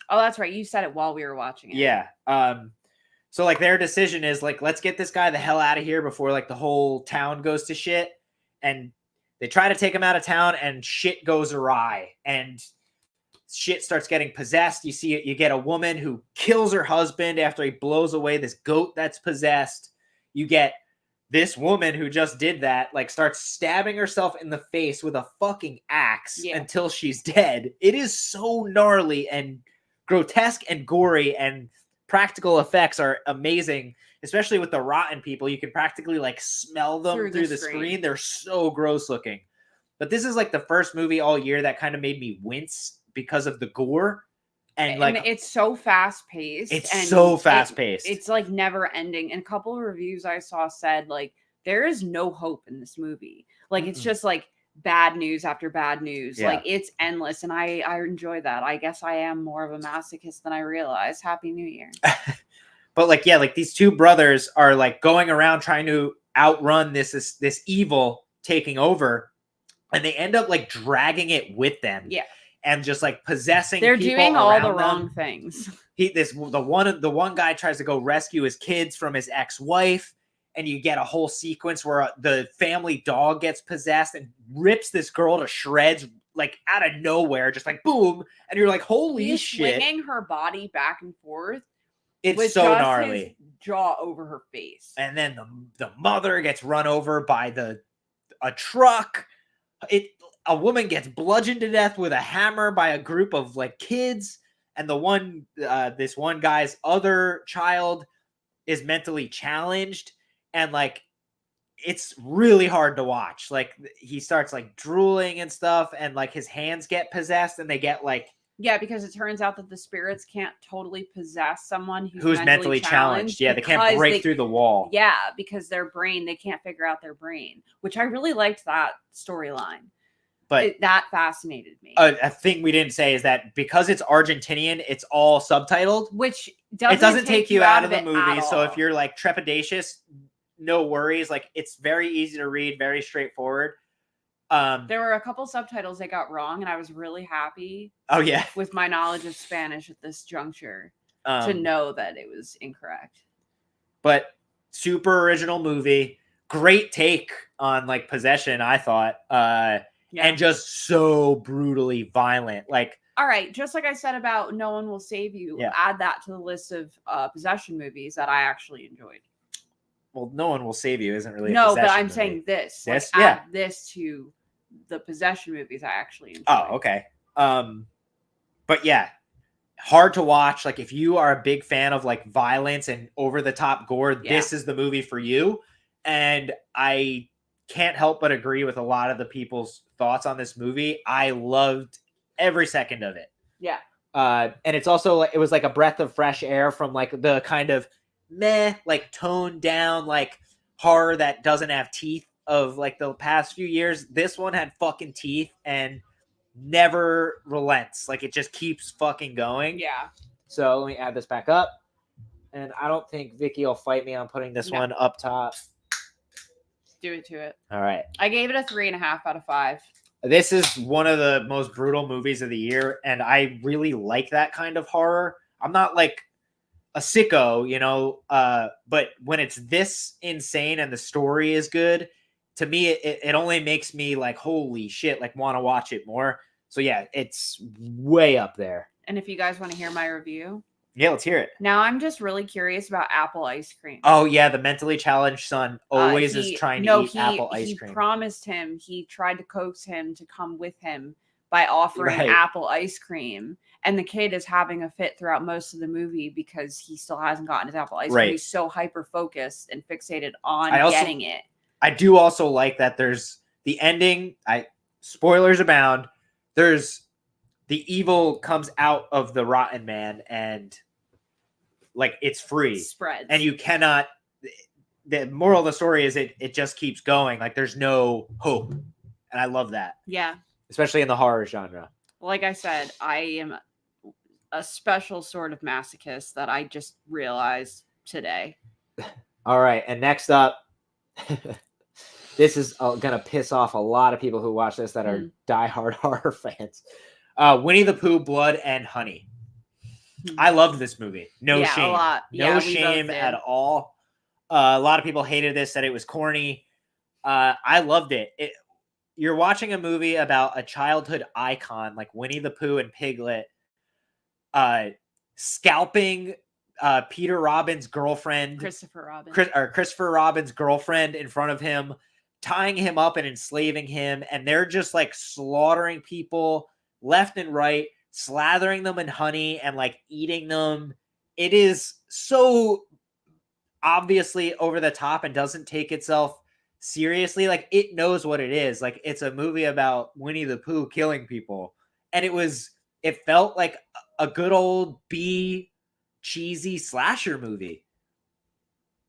Oh, that's right. You said it while we were watching it. Yeah. So like their decision is like, let's get this guy the hell out of here before like the whole town goes to shit. And they try to take him out of town and shit goes awry and shit starts getting possessed. You see it. You get a woman who kills her husband after he blows away this goat that's possessed. You get this woman who just did that, like starts stabbing herself in the face with a fucking axe until she's dead. It is so gnarly and grotesque and gory, and practical effects are amazing, especially with the rotten people. You can practically like smell them through the screen. They're so gross looking. But this is like the first movie all year that kind of made me wince because of the gore. And like it's so fast paced. It's like never ending. And a couple of reviews I saw said like there is no hope in this movie. Like it's just like bad news after bad news. Like it's endless, and I enjoy that. I guess I am more of a masochist than I realized. Happy New Year. But like like these two brothers are like going around trying to outrun this evil taking over, and they end up like dragging it with them. Yeah. And just like possessing they're people doing all the them. wrong things. The one guy tries to go rescue his kids from his ex-wife, and you get a whole sequence where the family dog gets possessed and rips this girl to shreds, like out of nowhere, just like boom. And you're like, holy shit. Swinging her body back and forth. It's so gnarly. His jaw over her face. And then the mother gets run over by a truck. A woman gets bludgeoned to death with a hammer by a group of like kids. And this one guy's other child is mentally challenged. And like, it's really hard to watch. Like he starts like drooling and stuff, and like his hands get possessed, and they get like, because it turns out that the spirits can't totally possess someone who's mentally challenged. Yeah, they can't break through the wall. Yeah, because their brain, they can't figure out their brain, which I really liked that storyline. But that fascinated me. A thing we didn't say is that because it's Argentinian, it's all subtitled, which doesn't take you out of the movie. So if you're like trepidatious, no worries. Like it's very easy to read, very straightforward. There were a couple subtitles they got wrong, and I was really happy. Oh yeah, with my knowledge of Spanish at this juncture, to know that it was incorrect. But super original movie, great take on like possession, I thought. And just so brutally violent. Like, all right, just like I said about No One Will Save You, add that to the list of possession movies that I actually enjoyed. Well, No One Will Save You isn't really no, a possession but I'm movie. saying this. This, add this to the possession movies I actually enjoyed. Oh, okay. But yeah, hard to watch. Like if you are a big fan of like violence and over the top gore, this is the movie for you. And I can't help but agree with a lot of the people's thoughts on this movie. I loved every second of it. Yeah. And it's also like, it was like a breath of fresh air from like the kind of meh, like toned down, like horror that doesn't have teeth of like the past few years. This one had fucking teeth and never relents. Like it just keeps fucking going. Yeah. So let me add this back up. And I don't think Vicky will fight me on putting this one up top. Do it to it. All right. I gave it a 3.5 out of 5. This is one of the most brutal movies of the year, and I really like that kind of horror. I'm not like a sicko, you know, but when it's this insane and the story is good, to me, it only makes me like, holy shit, like want to watch it more. So yeah, it's way up there. And if you guys want to hear my review, yeah, let's hear it. Now I'm just really curious about apple ice cream. Oh yeah, the mentally challenged son always is trying to eat apple ice cream. He promised him, he tried to coax him to come with him by offering apple ice cream. And the kid is having a fit throughout most of the movie because he still hasn't gotten his apple ice cream. He's so hyper focused and fixated on getting it. I do also like that there's the ending. Spoilers abound. There's the evil comes out of the rotten man and like it's free. Spreads. And you cannot. The moral of the story is it just keeps going. Like there's no hope. And I love that. Yeah. Especially in the horror genre. Like I said, I am a special sort of masochist that I just realized today. All right. And next up, this is going to piss off a lot of people who watch this that are diehard horror fans. Winnie the Pooh, Blood and Honey. I loved this movie. No shame. A lot. No shame at all. A lot of people hated this, said it was corny. I loved it. You're watching a movie about a childhood icon like Winnie the Pooh and Piglet scalping Peter Robin's girlfriend. Christopher Robin's girlfriend in front of him, tying him up and enslaving him. And they're just like slaughtering people left and right, slathering them in honey and like eating them. It is so obviously over the top and doesn't take itself seriously. Like it knows what it is. Like it's a movie about Winnie the Pooh killing people. And it felt like a good old B cheesy slasher movie.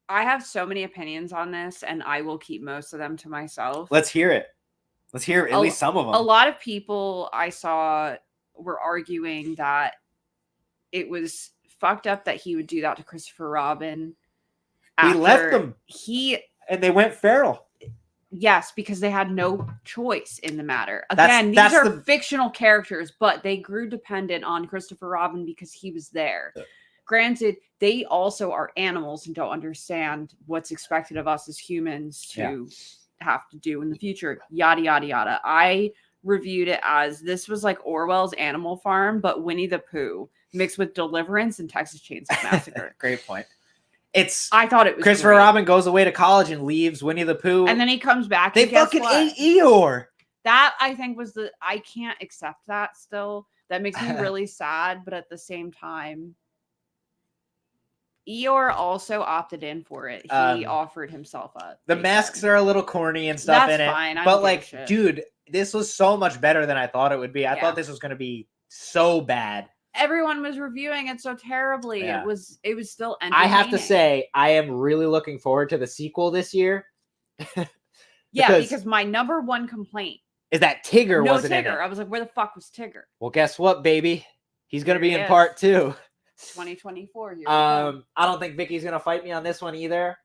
I have so many opinions on this and I will keep most of them to myself. Let's hear it. Let's hear at least some of them. A lot of people I saw were arguing that it was fucked up that he would do that to Christopher Robin. He left them. And they went feral. Yes, because they had no choice in the matter. Again, these are fictional characters, but they grew dependent on Christopher Robin because he was there. Granted, they also are animals and don't understand what's expected of us as humans to have to do in the future. Yada, yada, yada. I reviewed it as this was like Orwell's Animal Farm, but Winnie the Pooh mixed with Deliverance and Texas Chainsaw Massacre. Great point. I thought it was Christopher Robin goes away to college and leaves Winnie the Pooh. And then he comes back. They fucking ate Eeyore. That I think was I can't accept that still. That makes me really sad. But at the same time, Eeyore also opted in for it. He offered himself up. The masks are a little corny and stuff in it. Fine. But like, dude, this was so much better than I thought it would be. I thought this was going to be so bad. Everyone was reviewing it so terribly. It was still entertaining. I have to say, I am really looking forward to the sequel this year. because my number one complaint is that Tigger wasn't in it. I was like, where the fuck was Tigger? Well, guess what, baby? He's going to be in part 2. 2024. I don't think Vicky's going to fight me on this one either.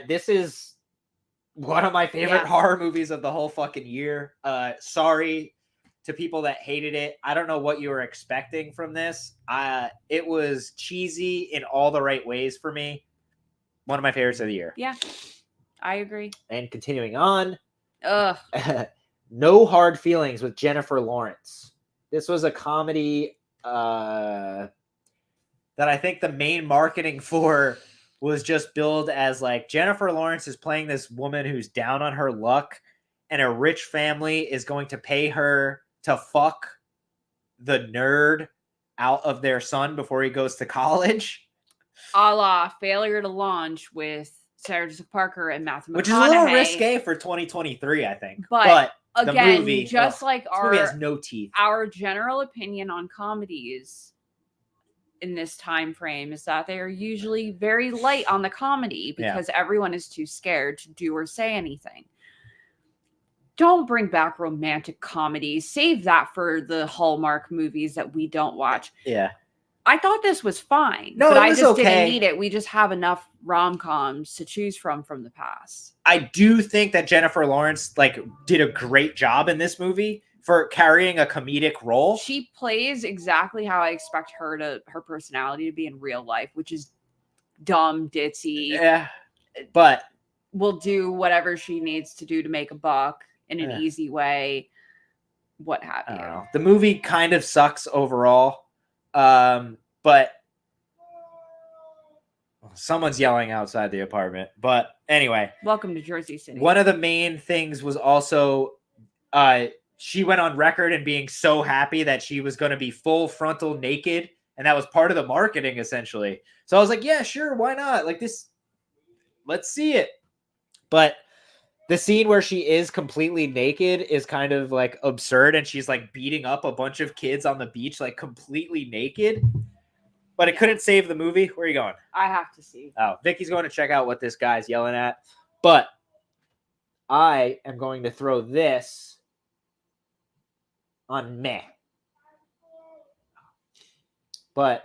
This is one of my favorite horror movies of the whole fucking year. Sorry to people that hated it. I don't know what you were expecting from this. It was cheesy in all the right ways for me. One of my favorites of the year. Yeah, I agree. And continuing on. No Hard Feelings with Jennifer Lawrence. This was a comedy that I think the main marketing for was just billed as like Jennifer Lawrence is playing this woman who's down on her luck and a rich family is going to pay her to fuck the nerd out of their son before he goes to college. A la Failure to Launch with Sarah Jessica Parker and Matthew McConaughey. Which is a little risque for 2023, I think. But again, the movie, just like this movie has no teeth. Our general opinion on comedies in this time frame is that they are usually very light on the comedy because everyone is too scared to do or say anything. Don't bring back romantic comedies. Save that for the Hallmark movies that we don't watch. Yeah. I thought this was fine. No, but I just didn't need it. We just have enough rom-coms to choose from the past. I do think that Jennifer Lawrence did a great job in this movie for carrying a comedic role. She plays exactly how I expect her personality to be in real life, which is dumb, ditzy. Yeah, but will do whatever she needs to do to make a buck in an easy way, what have you. The movie kind of sucks overall, but someone's yelling outside the apartment. But anyway, welcome to Jersey City. One of the main things was also she went on record and being so happy that she was going to be full frontal naked, and that was part of the marketing essentially. So I was like, yeah, sure, why not? Like this, let's see it. But the scene where she is completely naked is kind of like absurd, and she's like beating up a bunch of kids on the beach, like completely naked. But it couldn't save the movie. Where are you going? I have to see. Oh, Vicky's going to check out what this guy's yelling at. But I am going to throw this on meh. But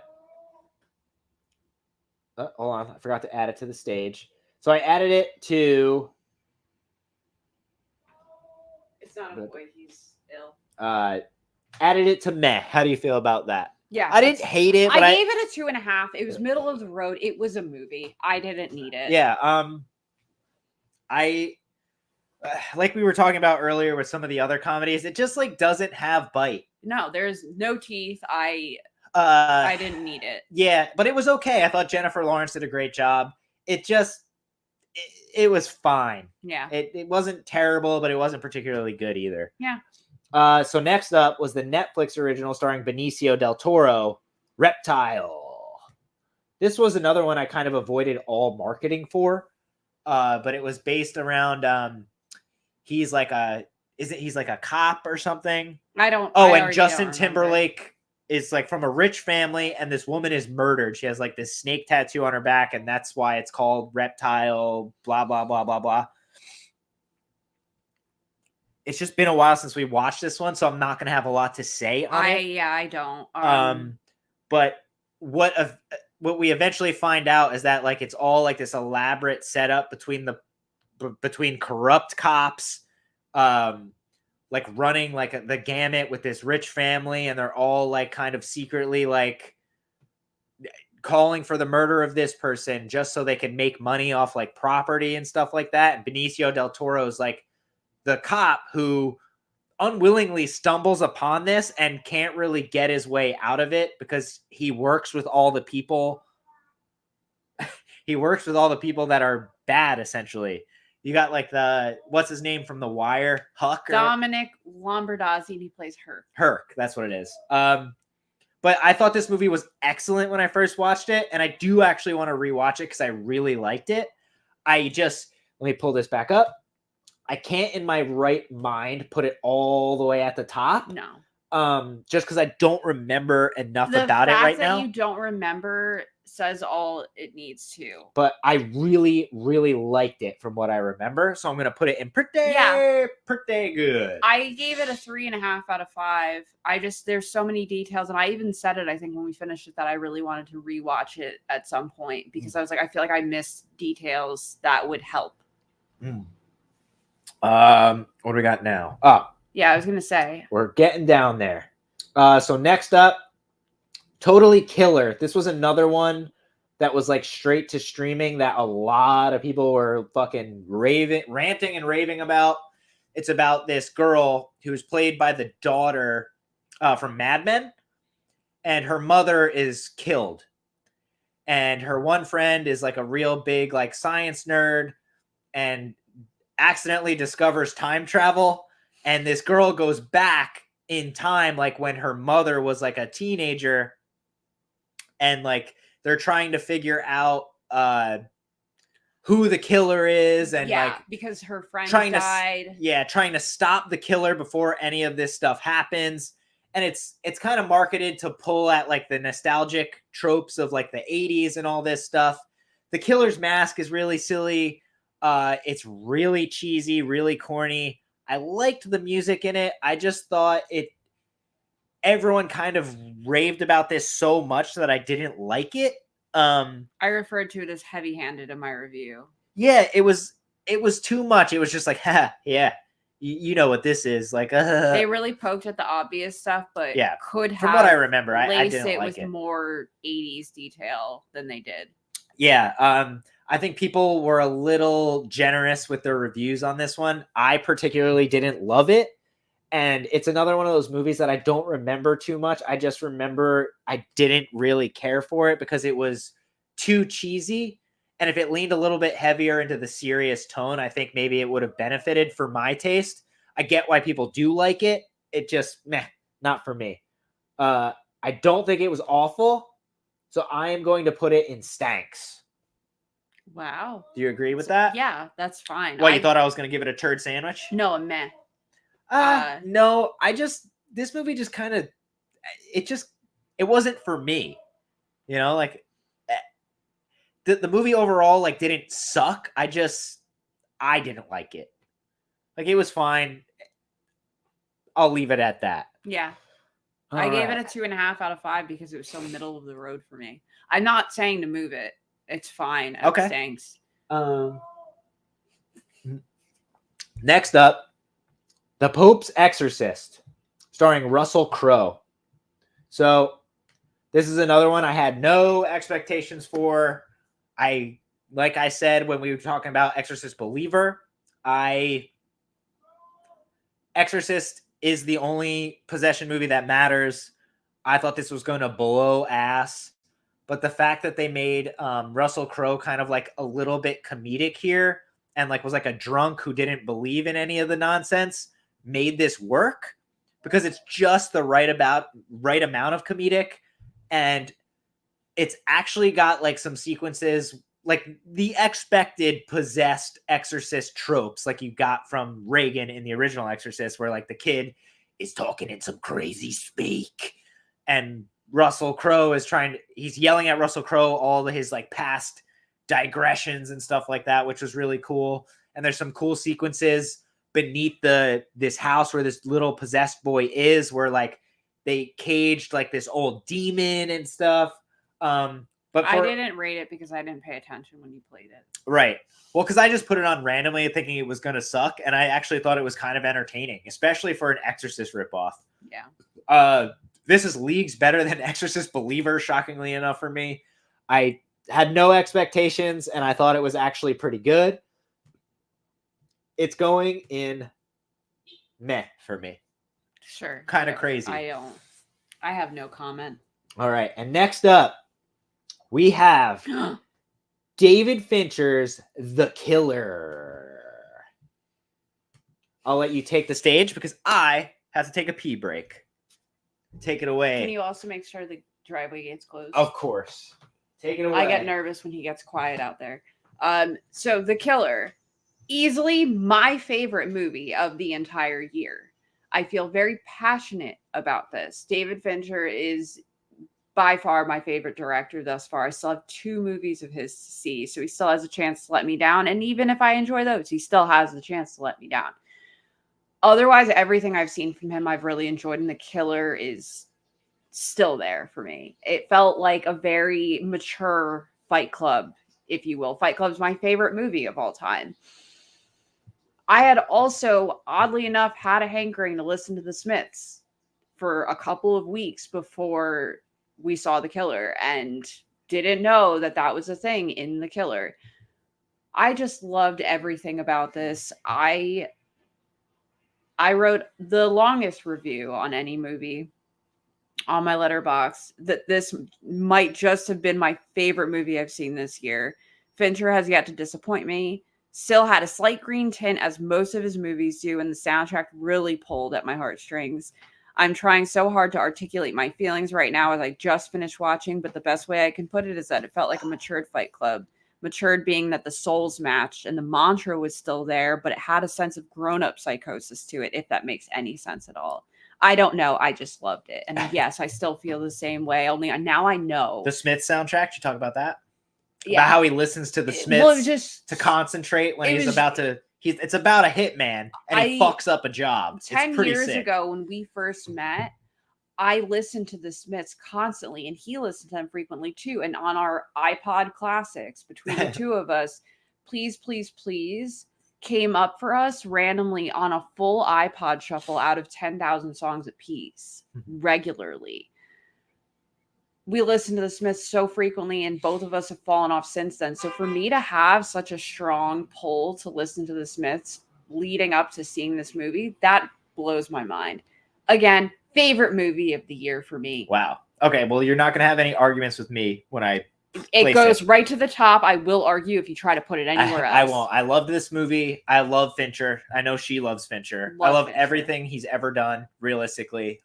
hold on, I forgot to add it to the stage. So I added it to. It's not a boy, he's ill. Added it to meh. How do you feel about that? Yeah, I didn't hate it. But I gave it a 2.5. It was middle of the road. It was a movie. I didn't need it. Yeah. I like we were talking about earlier with some of the other comedies. It just like doesn't have bite. No, there's no teeth. I didn't need it. Yeah, but it was okay. I thought Jennifer Lawrence did a great job. It just it was fine. Yeah. It wasn't terrible, but it wasn't particularly good either. Yeah. So next up was the Netflix original starring Benicio del Toro, Reptile. This was another one I kind of avoided all marketing for, but it was based around he's like a cop or something? And Justin Timberlake is like from a rich family, and this woman is murdered. She has like this snake tattoo on her back, and that's why it's called Reptile, blah, blah, blah, blah, blah. It's just been a while since we watched this one, so I'm not going to have a lot to say on it. Yeah, I don't. But what we eventually find out is that like it's all like this elaborate setup between corrupt cops, like running like the gamut with this rich family, and they're all like kind of secretly like calling for the murder of this person just so they can make money off like property and stuff like that. And Benicio del Toro is like the cop who unwillingly stumbles upon this and can't really get his way out of it because he works with all the people. He works with all the people that are bad, essentially. You got like what's his name from The Wire? Huck? Dominic Lombardozzi, and he plays Herc. Herc, that's what it is. But I thought this movie was excellent when I first watched it, and I do actually want to rewatch it because I really liked it. Let me pull this back up. I can't in my right mind put it all the way at the top. No. Just because I don't remember enough about it right now. The fact that you don't remember says all it needs to. But I really, really liked it from what I remember. So I'm going to put it in pretty good. I gave it a 3.5 out of 5. There's so many details. And I even said it, I think, when we finished it, that I really wanted to rewatch it at some point. Because I was like, I feel like I missed details that would help. What do we got now? Yeah, I was gonna say we're getting down there. So next up, Totally Killer. This was another one that was like straight to streaming that a lot of people were fucking ranting and raving about. It's about this girl who's played by the daughter from Mad Men, and her mother is killed. And her one friend is like a real big like science nerd and accidentally discovers time travel, and this girl goes back in time like when her mother was like a teenager, and like they're trying to figure out who the killer is, and because her friend died. Trying to stop the killer before any of this stuff happens. And it's kind of marketed to pull at like the nostalgic tropes of like the 80s and all this stuff. The killer's mask is really silly. It's really cheesy, really corny. I liked the music in it. I just thought everyone kind of raved about this so much that I didn't like it. I referred to it as heavy-handed in my review. Yeah, it was too much. It was just like, yeah. You know what this is like. They really poked at the obvious stuff, but Yeah, could from what I have remember, I laced didn't it like with it. more 80s detail than they did. Yeah, I think people were a little generous with their reviews on this one. I particularly didn't love it. And it's another one of those movies that I don't remember too much. I just remember I didn't really care for it because it was too cheesy. And if it leaned a little bit heavier into the serious tone, I think maybe it would have benefited for my taste. I get why people do like it. It just, meh, not for me. I don't think it was awful. So I am going to put it in stanks. Wow. Do you agree with that? Yeah, that's fine. What, you thought I was going to give it a turd sandwich? No, a meh. No, this movie just kind of, it wasn't for me. You know, like the movie overall, like, didn't suck. I didn't like it. Like, it was fine. I'll leave it at that. Yeah. I gave it a 2.5 out of 5 because it was so middle of the road for me. I'm not saying to move it. It's fine. It stinks. Next up, The Pope's Exorcist, starring Russell Crowe. So this is another one I had no expectations for. Like I said when we were talking about Exorcist Believer, Exorcist is the only possession movie that matters. I thought this was going to blow ass, but the fact that they made Russell Crowe kind of like a little bit comedic here and like was like a drunk who didn't believe in any of the nonsense made this work because it's just the right amount of comedic, and it's actually got like some sequences like the expected possessed exorcist tropes like you got from Reagan in the original Exorcist, where like the kid is talking in some crazy speak and Russell Crowe is he's yelling at Russell Crowe all of his like past digressions and stuff like that, which was really cool. And there's some cool sequences beneath this house where this little possessed boy is, where like they caged like this old demon and stuff. But I didn't rate it because I didn't pay attention when you played it. Right. Well, because I just put it on randomly thinking it was going to suck, and I actually thought it was kind of entertaining, especially for an Exorcist ripoff. Yeah. This is leagues better than Exorcist Believer, shockingly enough for me. I had no expectations, and I thought it was actually pretty good. It's going in meh for me. Sure. Kind of crazy. I have no comment. All right. And next up, we have David Fincher's The Killer. I'll let you take the stage because I have to take a pee break. Take it away. Can you also make sure the driveway gate's closed? Of course. Take it away. I get nervous when he gets quiet out there. So The Killer, easily my favorite movie of the entire year. I feel very passionate about this. David Fincher is by far my favorite director thus far. I still have 2 movies of his to see, so he still has a chance to let me down. And even if I enjoy those, he still has the chance to let me down. Otherwise, everything I've seen from him, I've really enjoyed, and The Killer is still there for me. It felt like a very mature Fight Club, if you will. Fight Club's my favorite movie of all time. I had also, oddly enough, had a hankering to listen to the Smiths for a couple of weeks before we saw The Killer and didn't know that that was a thing in The Killer. I just loved everything about this. I wrote the longest review on any movie on my letterbox that this might just have been my favorite movie I've seen this year. Fincher has yet to disappoint me. Still had a slight green tint, as most of his movies do, and the soundtrack really pulled at my heartstrings. I'm trying so hard to articulate my feelings right now as I just finished watching, but the best way I can put it is that it felt like a matured Fight Club. Matured being that the souls matched and the mantra was still there, but it had a sense of grown-up psychosis to it, if that makes any sense at all. I don't know. I just loved it. And yes, I still feel the same way, only now I know. The Smiths soundtrack, did you talk about that? Yeah. About how he listens to the Smiths to concentrate when it's about a hitman and he fucks up a job. 10 years ago when we first met, I listened to the Smiths constantly, and he listened to them frequently too. And on our iPod classics, between the two of us, Please, Please, Please came up for us randomly on a full iPod shuffle out of 10,000 songs apiece regularly. We listen to the Smiths so frequently, and both of us have fallen off since then. So for me to have such a strong pull to listen to the Smiths leading up to seeing this movie, that blows my mind. Again, favorite movie of the year for me. Wow. Okay, well, you're not going to have any arguments with me when I it goes right to the top. I will argue if you try to put it anywhere else. I won't. I loved this movie. I love Fincher. I know she loves Fincher. I love Fincher. Everything he's ever done, realistically.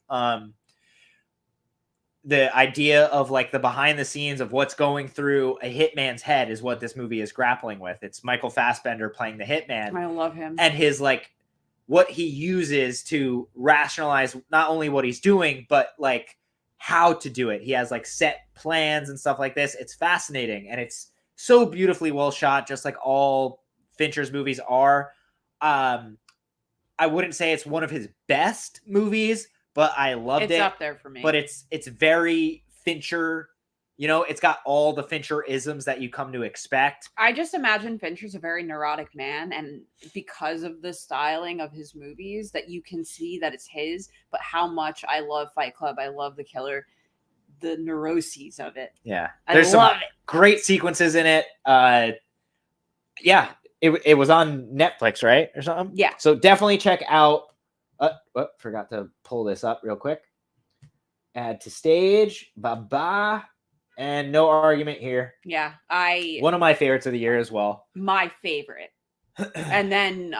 The idea of like the behind the scenes of what's going through a hitman's head is what this movie is grappling with. It's Michael Fassbender playing the hitman. I love him. And his like what he uses to rationalize not only what he's doing, but like how to do it. He has like set plans and stuff like this. It's fascinating. And it's so beautifully well shot, just like all Fincher's movies are. I wouldn't say it's one of his best movies, but I loved it. It's up there for me. But it's very Fincher. You know, it's got all the Fincher-isms that you come to expect. I just imagine Fincher's a very neurotic man, and because of the styling of his movies, that you can see that it's his, but how much I love Fight Club, I love The Killer, the neuroses of it. Yeah. There's some great sequences in it. Yeah, it was on Netflix, right? Or something? Yeah. So definitely check out. Forgot to pull this up real quick. Add to stage. Bye-bye. And no argument here. Yeah. One of my favorites of the year as well. My favorite. And then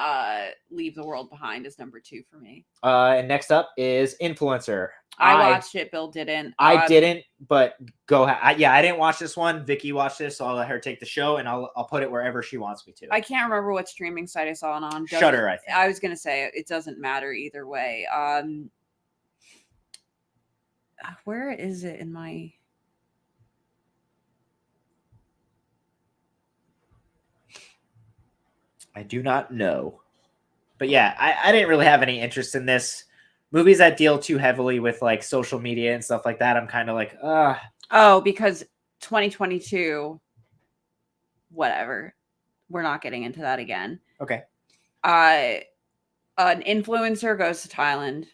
Leave the World Behind is number 2 for me. And next up is Influencer. I watched it. Bill didn't. I didn't, but go ahead. I didn't watch this one. Vicky watched this, so I'll let her take the show, and I'll put it wherever she wants me to. I can't remember what streaming site I saw it on. Shudder, I think. I was gonna say it doesn't matter either way. Where is it in my? I do not know, but yeah, I didn't really have any interest in this. Movies that deal too heavily with like social media and stuff like that, I'm kind of like, Oh, because 2022, whatever. We're not getting into that again. Okay. An influencer goes to Thailand.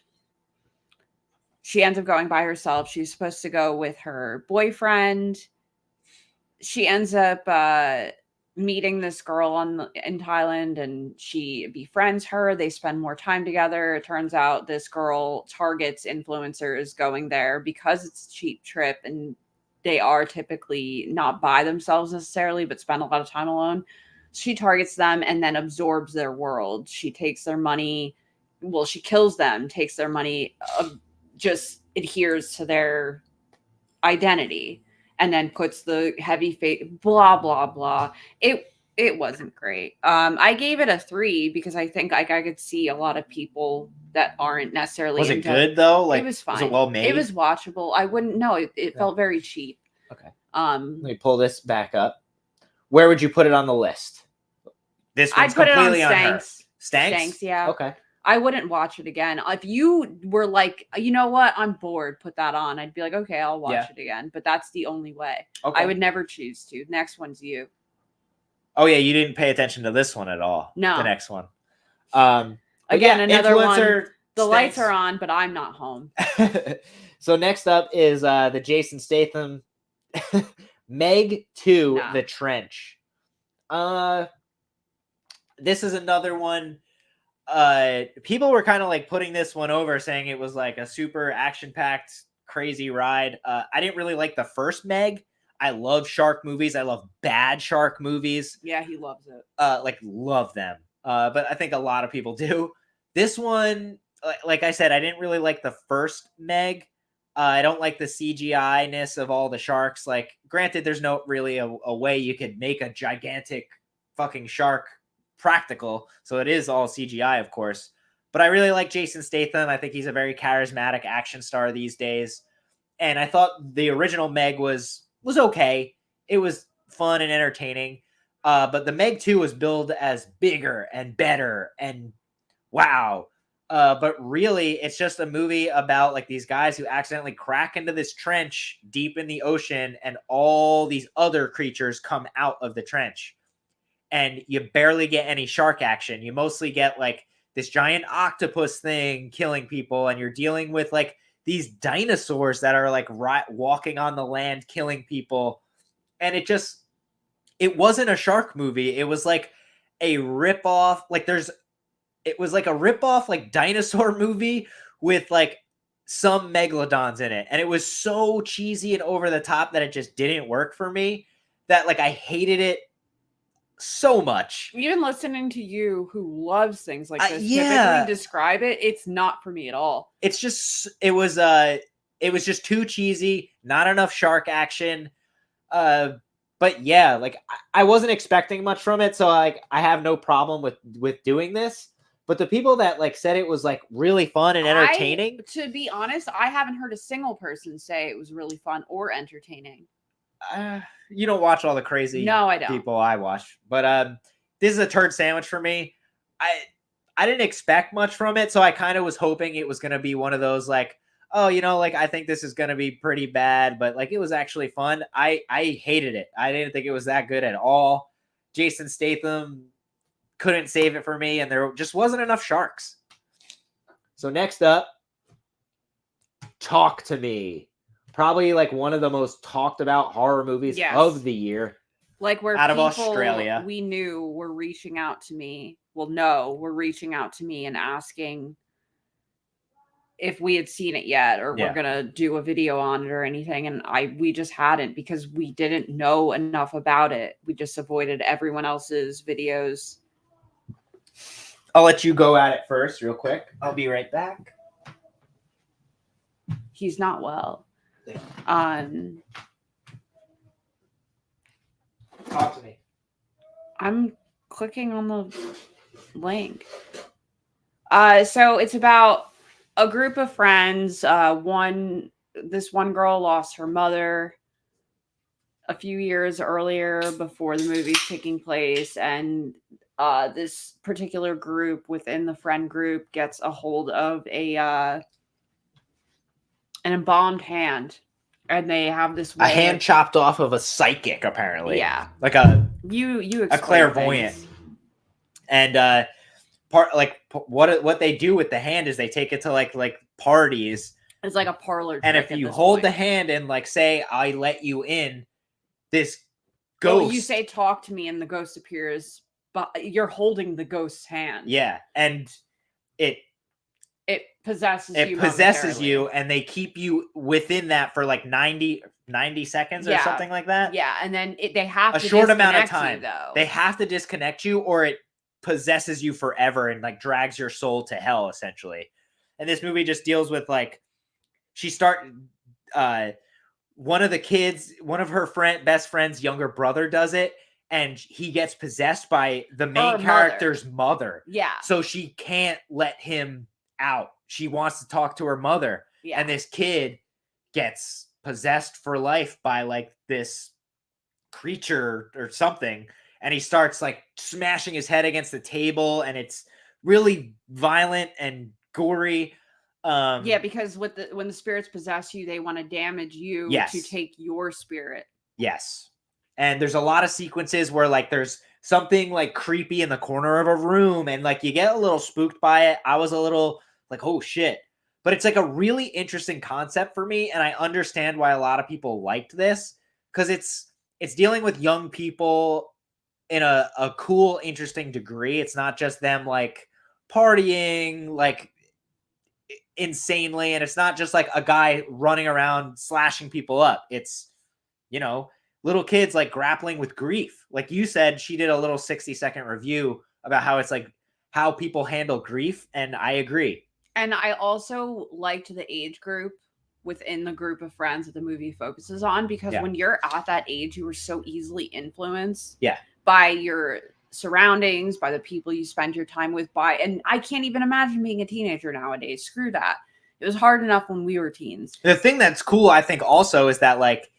She ends up going by herself. She's supposed to go with her boyfriend. She ends up meeting this girl in Thailand, and she befriends her. They spend more time together. It turns out this girl targets influencers going there because it's a cheap trip, and they are typically not by themselves necessarily, but spend a lot of time alone. She targets them and then absorbs their world. She takes their money. Well, she kills them, takes their money, just adheres to their identity. And then puts the heavy face, blah, blah, blah. It wasn't great. I gave it a 3 because I think I could see a lot of people that aren't necessarily. Was it good though? Like, it was fine. Was it well made? It was watchable. I wouldn't know. It felt very cheap. Okay. Let me pull this back up. Where would you put it on the list? This one's completely on Stanks. Stanks, yeah. Okay. I wouldn't watch it again. If you were like, you know what, I'm bored, put that on. I'd be like, okay, I'll watch it again. But that's the only way. Okay. I would never choose to. Next one's you. Oh yeah, you didn't pay attention to this one at all. No. The next one. Again, another one. The lights are on, but I'm not home. So next up is the Jason Statham Meg 2, The Trench. This is another one. People were kind of like putting this one over, saying it was like a super action-packed, crazy ride. I didn't really like the first Meg. I love shark movies. I love bad shark movies. Yeah, he loves it. Love them. But I think a lot of people do. This one, like I said, I didn't really like the first Meg. I don't like the CGI-ness of all the sharks. Like, granted, there's no really a way you could make a gigantic fucking shark practical, so it is all CGI, of course. But I really like Jason Statham. I think he's a very charismatic action star these days. And I thought the original Meg was okay. It was fun and entertaining. But the Meg 2 was billed as bigger and better and wow. But really, it's just a movie about like these guys who accidentally crack into this trench deep in the ocean, and all these other creatures come out of the trench. and you barely get any shark action. You mostly get like this giant octopus thing killing people, and you're dealing with like these dinosaurs that are like walking on the land killing people. And it wasn't a shark movie. It was like a ripoff. It was like a ripoff like dinosaur movie with like some megalodons in it. And it was so cheesy and over the top that it just didn't work for me, that like I hated it so much. Even listening to you, who loves things like this, yeah, typically describe it, it's not for me at all. It's just it was just too cheesy, not enough shark action. But yeah, like I wasn't expecting much from it, so like I have no problem with doing this. But the people that like said it was like really fun and entertaining, to be honest, I haven't heard a single person say it was really fun or entertaining. You don't watch all the crazy I don't. people I watch, but this is a turd sandwich for me. I didn't expect much from it, so I kind of was hoping it was going to be one of those like, oh, like I think this is going to be pretty bad, but like it was actually fun. I hated it. I didn't think it was that good at all. Jason Statham couldn't save it for me, and there just wasn't enough sharks. So next up, Talk to Me. Probably like one of the most talked about horror movies of the year. Like where out people of Australia we knew were reaching out to me. Well, no, were reaching out to me and asking if we had seen it yet, or we're gonna do a video on it or anything. And we just hadn't, because we didn't know enough about it. We just avoided everyone else's videos. I'll let you go at it first real quick. I'll be right back. He's not well. Talk to me. I'm clicking on the link. So it's about a group of friends. This one girl lost her mother a few years earlier before the movie's taking place, and this particular group within the friend group gets a hold of an embalmed hand, and they have this a hand chopped off of a psychic, apparently. Yeah, like a clairvoyant. Things. And what they do with the hand is they take it to like parties. It's like a parlor trick. And if you hold the hand and like say, I let you in, this ghost. Well, you say talk to me and the ghost appears, but you're holding the ghost's hand. Yeah. And it possesses you, and they keep you within that for like 90 seconds or something like that. Yeah. And then they have a to short amount of time. Though. They have to disconnect you, or it possesses you forever and like drags your soul to hell, essentially. And this movie just deals with like one of the kids, one of her best friend's younger brother does it, and he gets possessed by the main character's mother. Yeah. So she can't let him out. She wants to talk to her mother. Yeah. And this kid gets possessed for life by like this creature or something. And he starts like smashing his head against the table, and it's really violent and gory. Because when the spirits possess you, they want to damage you to take your spirit. Yes. And there's a lot of sequences where like there's something like creepy in the corner of a room, and like you get a little spooked by it. I was a little like, oh shit. But it's like a really interesting concept for me, and I understand why a lot of people liked this, because it's dealing with young people in a cool, interesting degree. It's not just them like partying like insanely, and it's not just like a guy running around slashing people up. It's, little kids like grappling with grief. Like you said, she did a little 60-second review about how it's like how people handle grief, and I agree. And I also liked the age group within the group of friends that the movie focuses on, because when you're at that age, you were so easily influenced by your surroundings, by the people you spend your time with, and I can't even imagine being a teenager nowadays. Screw that. It was hard enough when we were teens. The thing that's cool, I think, also is that like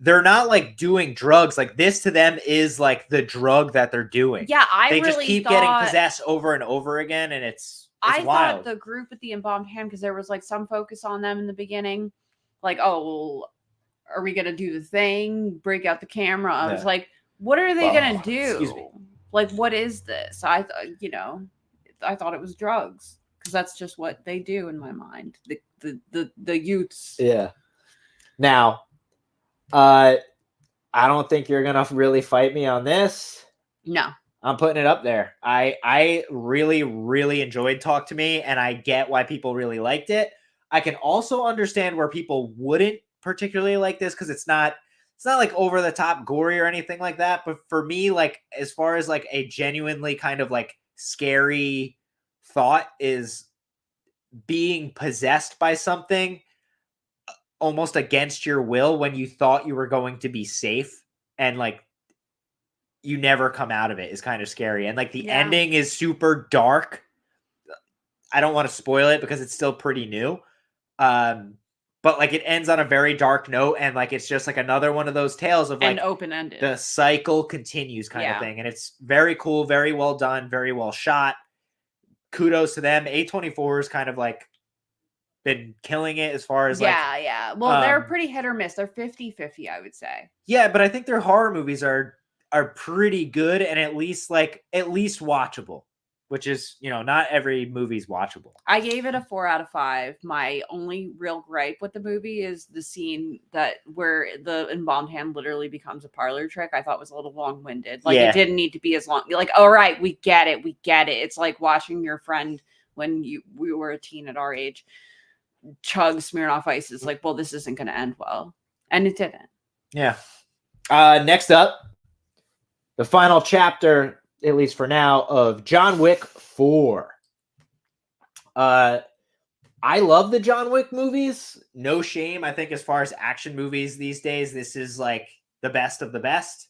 they're not like doing drugs. Like this to them is like the drug that they're doing. Yeah, they just keep getting possessed over and over again, and it's wild. Thought the group with the embalmed hand, because there was like some focus on them in the beginning, like, oh, well, are we gonna do the thing, break out the camera? I was like, what are they gonna do? Excuse me. like, what is this? I thought, I thought it was drugs because that's just what they do in my mind. The youths. Yeah. Now, I don't think you're gonna really fight me on this. No. I'm putting it up there. I really, really enjoyed Talk to Me, and I get why people really liked it. I can also understand where people wouldn't particularly like this because it's not like over the top gory or anything like that. But for me, like as far as like a genuinely kind of like scary thought is being possessed by something almost against your will when you thought you were going to be safe, and like you never come out of it is kind of scary. And like the ending is super dark. I don't want to spoil it because it's still pretty new. But like it ends on a very dark note, and like it's just like another one of those tales of like open-ended. The cycle continues kind of thing. And it's very cool, very well done, very well shot. Kudos to them. A24 is kind of like been killing it as far as yeah. Well, they're pretty hit or miss. They're 50-50, I would say. Yeah, but I think their horror movies are pretty good and at least watchable, which is, not every movie's watchable. I gave it a 4 out of 5. My only real gripe with the movie is the scene where the embalmed hand literally becomes a parlor trick. I thought was a little long-winded. Like it didn't need to be as long. Like, all right, we get it. It's like watching your friend when we were a teen at our age chug Smirnoff Ice. Is like, well, this isn't going to end well, and it didn't. Yeah. Next up, the final chapter, at least for now, of John Wick 4. I love the John Wick movies. No shame. I think as far as action movies these days, this is like the best of the best.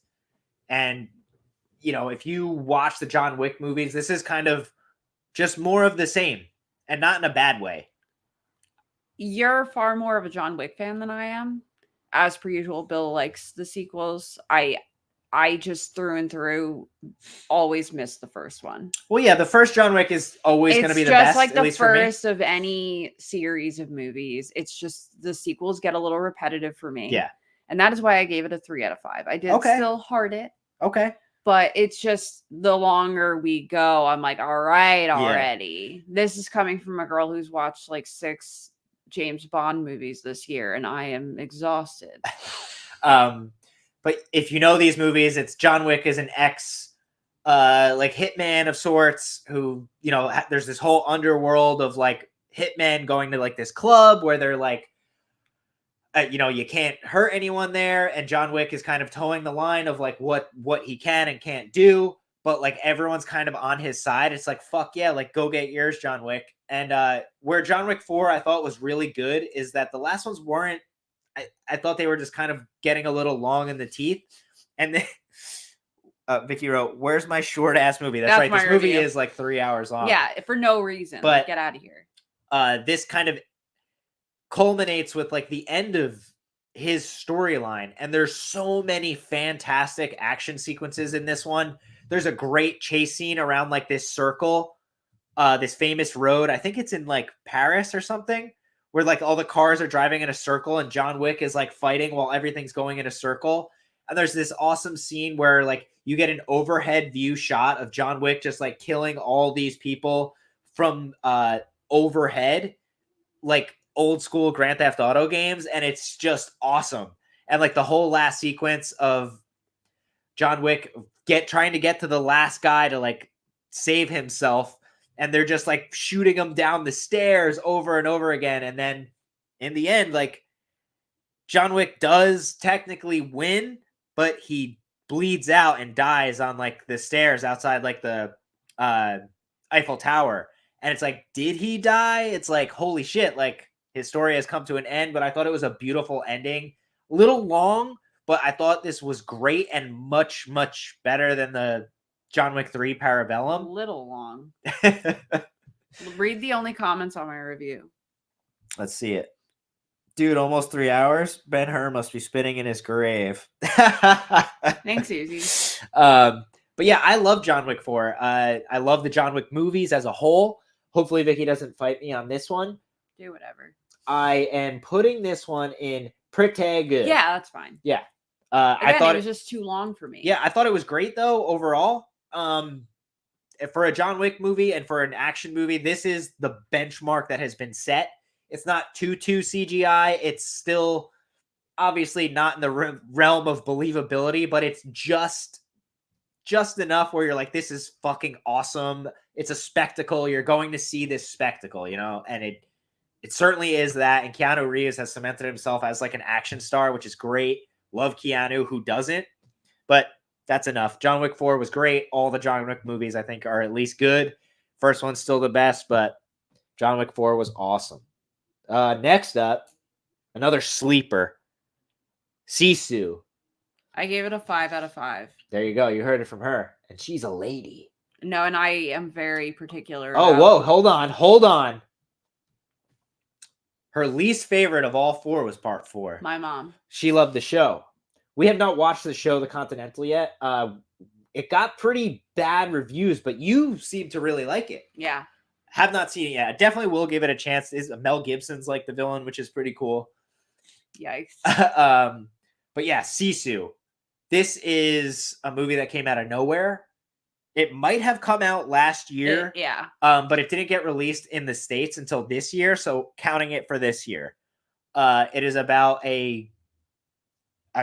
And, if you watch the John Wick movies, this is kind of just more of the same, and not in a bad way. You're far more of a John Wick fan than I am. As per usual, Bill likes the sequels. I just through and through always miss the first one. Well, yeah, the first John Wick is always going to be the best. It's just like the first of any series of movies. It's just the sequels get a little repetitive for me. Yeah. And that is why I gave it a 3 out of 5. I did still heart it. Okay. But it's just the longer we go, I'm like, all right, already. Yeah. This is coming from a girl who's watched like 6 James Bond movies this year, and I am exhausted. But if you know these movies, it's John Wick is an like hitman of sorts who, there's this whole underworld of like hitmen going to like this club where they're like, you can't hurt anyone there. And John Wick is kind of towing the line of like what he can and can't do. But like everyone's kind of on his side. It's like, fuck yeah, like go get yours, John Wick. And where John Wick 4 I thought was really good is that the last ones weren't. I thought they were just kind of getting a little long in the teeth. And then Vicky wrote, "Where's my short ass movie?" That's right. This movie is like 3 hours long. Yeah, for no reason. But like, get out of here. This kind of culminates with like the end of his storyline, and there's so many fantastic action sequences in this one. There's a great chase scene around like this circle, this famous road. I think it's in like Paris or something, where like all the cars are driving in a circle and John Wick is like fighting while everything's going in a circle. And there's this awesome scene where like you get an overhead view shot of John Wick just like killing all these people from overhead, like old school Grand Theft Auto games. And it's just awesome. And like the whole last sequence of John Wick trying to get to the last guy to like save himself. And they're just like shooting him down the stairs over and over again. And then in the end, like John Wick does technically win, but he bleeds out and dies on like the stairs outside like the Eiffel Tower. And it's like, did he die? It's like, holy shit, like his story has come to an end. But I thought it was a beautiful ending. A little long, but I thought this was great and much, much better than the John Wick 3 Parabellum. A little long. Read the only comments on my review. Let's see it. Dude, almost 3 hours. Ben-Hur must be spinning in his grave. Thanks, Susie. But yeah, I love John Wick 4. I love the John Wick movies as a whole. Hopefully Vicky doesn't fight me on this one. Do whatever. I am putting this one in pretty good. Yeah, that's fine. Yeah. Again, I thought it was just too long for me. Yeah, I thought it was great though overall. For a John Wick movie and for an action movie, this is the benchmark that has been set. It's not too CGI. It's still obviously not in the realm of believability, but it's just enough where you're like, this is fucking awesome. It's a spectacle. You're going to see this spectacle, you know, and it certainly is that. And Keanu Reeves has cemented himself as like an action star, which is great. Love Keanu. Who doesn't? But that's enough. John Wick 4 was great. All the John Wick movies, I think, are at least good. First one's still the best, but John Wick 4 was awesome. Next up, another sleeper, Sisu. I gave it a 5 out of 5. There you go. You heard it from her. And she's a lady. No, and I am very particular. Oh, whoa. Hold on. Her least favorite of all 4 was part 4. My mom. She loved the show. We have not watched the show, The Continental, yet. It got pretty bad reviews, but you seem to really like it. Yeah. Have not seen it yet. I definitely will give it a chance. Mel Gibson's like the villain, which is pretty cool. Yikes. But yeah, Sisu. This is a movie that came out of nowhere. It might have come out last year. Yeah. But it didn't get released in the States until this year, so counting it for this year. It is about a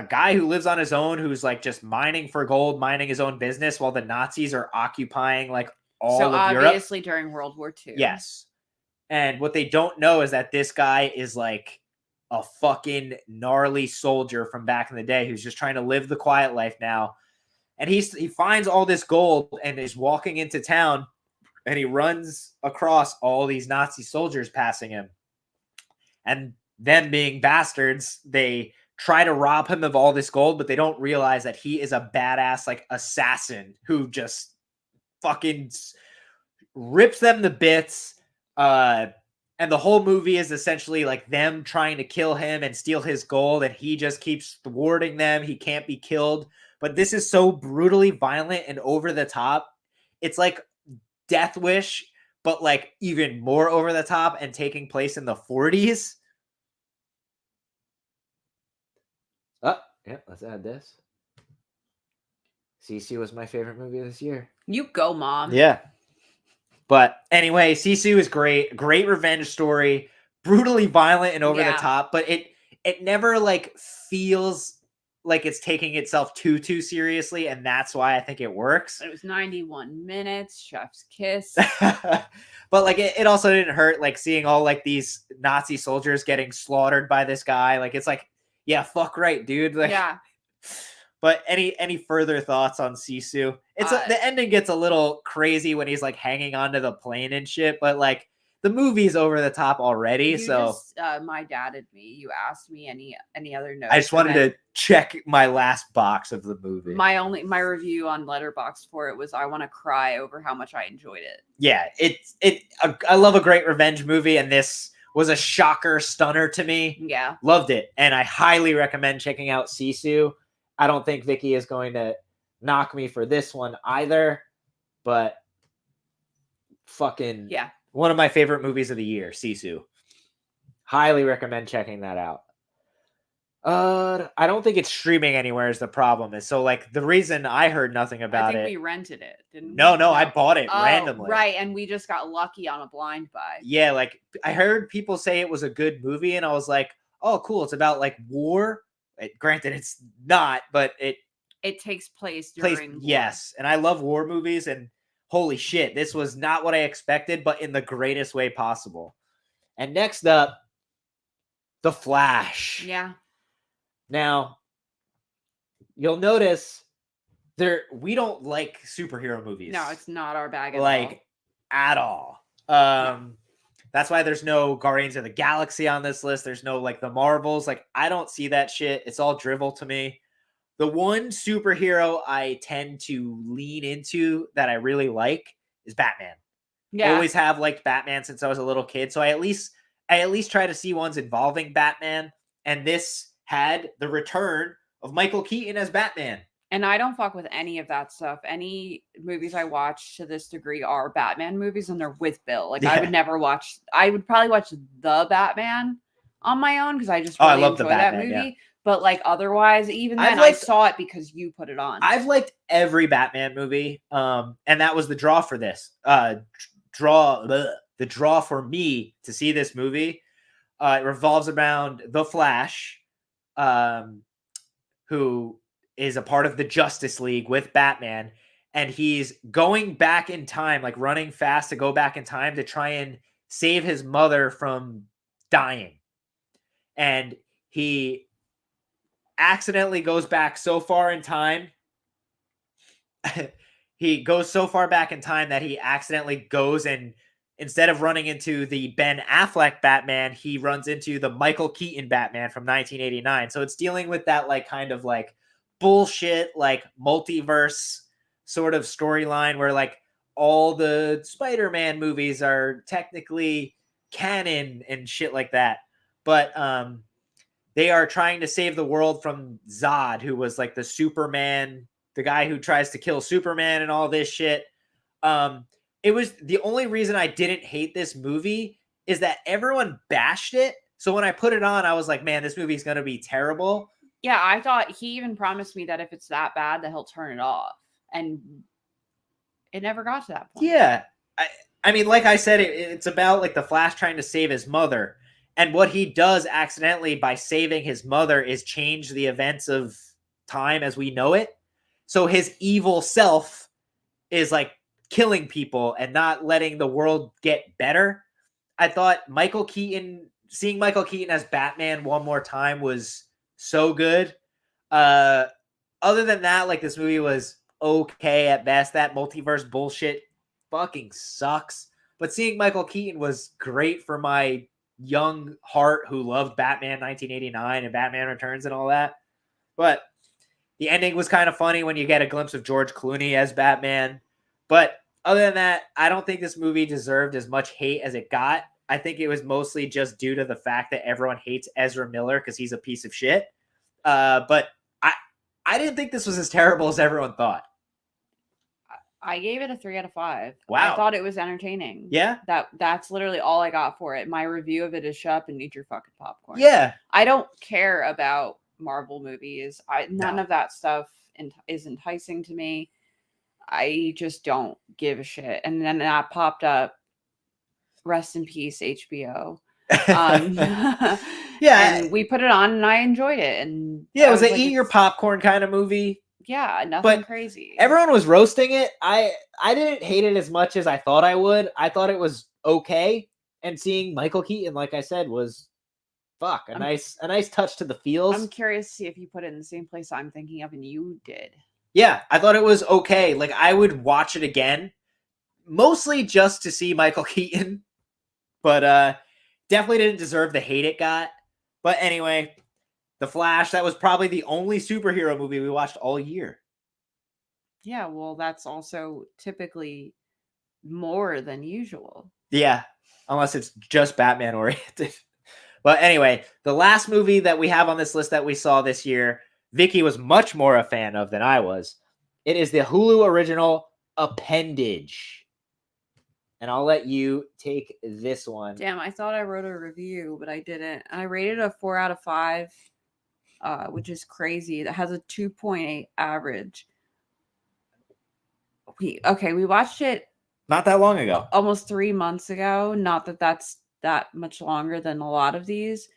guy who lives on his own, who's like just mining for gold, minding his own business while the Nazis are occupying like all of Europe. Obviously during World War II. Yes. And what they don't know is that this guy is like a fucking gnarly soldier from back in the day who's just trying to live the quiet life now. And he finds all this gold and is walking into town, and he runs across all these Nazi soldiers passing him. And them being bastards, they try to rob him of all this gold, but they don't realize that he is a badass like assassin who just fucking rips them to bits. And the whole movie is essentially like them trying to kill him and steal his gold, and he just keeps thwarting them. He can't be killed. But this is so brutally violent and over the top. It's like Death Wish, but like even more over the top and taking place in the 40s. Oh, yeah, let's add this. Sisu was my favorite movie this year. You go, Mom. Yeah. But anyway, Sisu is great. Great revenge story. Brutally violent and over the top, but it never like feels like it's taking itself too seriously, and that's why I think it works. It was 91 minutes, chef's kiss. But like it also didn't hurt like seeing all like these Nazi soldiers getting slaughtered by this guy. Like it's like, yeah, fuck right, dude. Like, yeah. But any further thoughts on Sisu? It's the ending gets a little crazy when he's like hanging onto the plane and shit, but like the movie's over the top already. My dad and me. You asked me any other notes. I just wanted to check my last box of the movie. My review on Letterboxd for it was I want to cry over how much I enjoyed it. Yeah, I love a great revenge movie, and this was a shocker stunner to me. Yeah, loved it, and I highly recommend checking out Sisu. I don't think Vicky is going to knock me for this one either, but fucking yeah. One of my favorite movies of the year, Sisu. Highly recommend checking that out. I don't think it's streaming anywhere is the problem. So like the reason I heard nothing about we rented it, didn't we? No, I bought it randomly. Right, and we just got lucky on a blind buy. Yeah, like I heard people say it was a good movie, and I was like, oh, cool. It's about like war. Granted, it's not, but it takes place during war. Yes, and I love war movies, and holy shit, this was not what I expected, but in the greatest way possible. And next up, The Flash. Yeah. Now, you'll notice we don't like superhero movies. No, it's not our bag at all. That's why there's no Guardians of the Galaxy on this list. There's no like the Marvels. Like I don't see that shit. It's all drivel to me. The one superhero I tend to lean into that I really like is Batman. Yeah. I always have liked Batman since I was a little kid. So I at least try to see ones involving Batman. And this had the return of Michael Keaton as Batman. And I don't fuck with any of that stuff. Any movies I watch to this degree are Batman movies, and they're with Bill. Like I would probably watch The Batman on my own because I just really enjoy that movie. Yeah. But like otherwise, even I've then, I liked- saw it because you put it on. I've liked every Batman movie, and that was the draw for this. The draw for me to see this movie. It revolves around the Flash, who is a part of the Justice League with Batman, and he's going back in time, like running fast to go back in time to try and save his mother from dying. And he accidentally goes back so far in time. He goes so far back in time that he accidentally goes and instead of running into the Ben Affleck Batman, he runs into the Michael Keaton Batman from 1989. So it's dealing with that like kind of like bullshit, like multiverse sort of storyline where like all the Spider-Man movies are technically canon and shit like that. But they are trying to save the world from Zod, who was like the Superman, the guy who tries to kill Superman and all this shit. It was the only reason I didn't hate this movie is that everyone bashed it. So when I put it on, I was like, man, this movie's going to be terrible. Yeah, I thought he even promised me that if it's that bad, that he'll turn it off. And it never got to that point. Yeah. I mean, like I said, it's about like the Flash trying to save his mother. And what he does accidentally by saving his mother is change the events of time as we know it. So his evil self is like killing people and not letting the world get better. I thought seeing Michael Keaton as Batman one more time was so good. Other than that, like this movie was okay at best. That multiverse bullshit fucking sucks. But seeing Michael Keaton was great for my young heart who loved Batman 1989 and Batman Returns and all that. But the ending was kind of funny when you get a glimpse of George Clooney as Batman. But other than that, I don't think this movie deserved as much hate as it got. I think it was mostly just due to the fact that everyone hates Ezra Miller because he's a piece of shit. But I didn't think this was as terrible as everyone thought. I gave it a 3 out of 5. Wow. I thought it was entertaining. Yeah? That's literally all I got for it. My review of it is shut up and eat your fucking popcorn. Yeah. I don't care about Marvel movies. None No. of that stuff is enticing to me. I just don't give a shit. And then that popped up. Rest in peace, HBO. Yeah. And we put it on and I enjoyed it. And yeah, it was like, an eat your popcorn kind of movie. Yeah, nothing But crazy. Everyone was roasting it. I didn't hate it as much as I thought I would. I thought it was okay. And seeing Michael Keaton, like I said, was a nice touch to the feels. I'm curious to see if you put it in the same place I'm thinking of and you did. Yeah, I thought it was okay. Like I would watch it again, mostly just to see Michael Keaton. But definitely didn't deserve the hate it got. But anyway, The Flash, that was probably the only superhero movie we watched all year. Yeah, well, that's also typically more than usual. Yeah, unless it's just Batman oriented. But anyway, the last movie that we have on this list that we saw this year, Vicky was much more a fan of than I was. It is the Hulu original Appendage. And I'll let you take this one. Damn, I thought I wrote a review, but I didn't. I rated a 4 out of 5, which is crazy. That has a 2.8 average. We watched it not that long ago. Almost 3 months ago. Not that that's that much longer than a lot of these.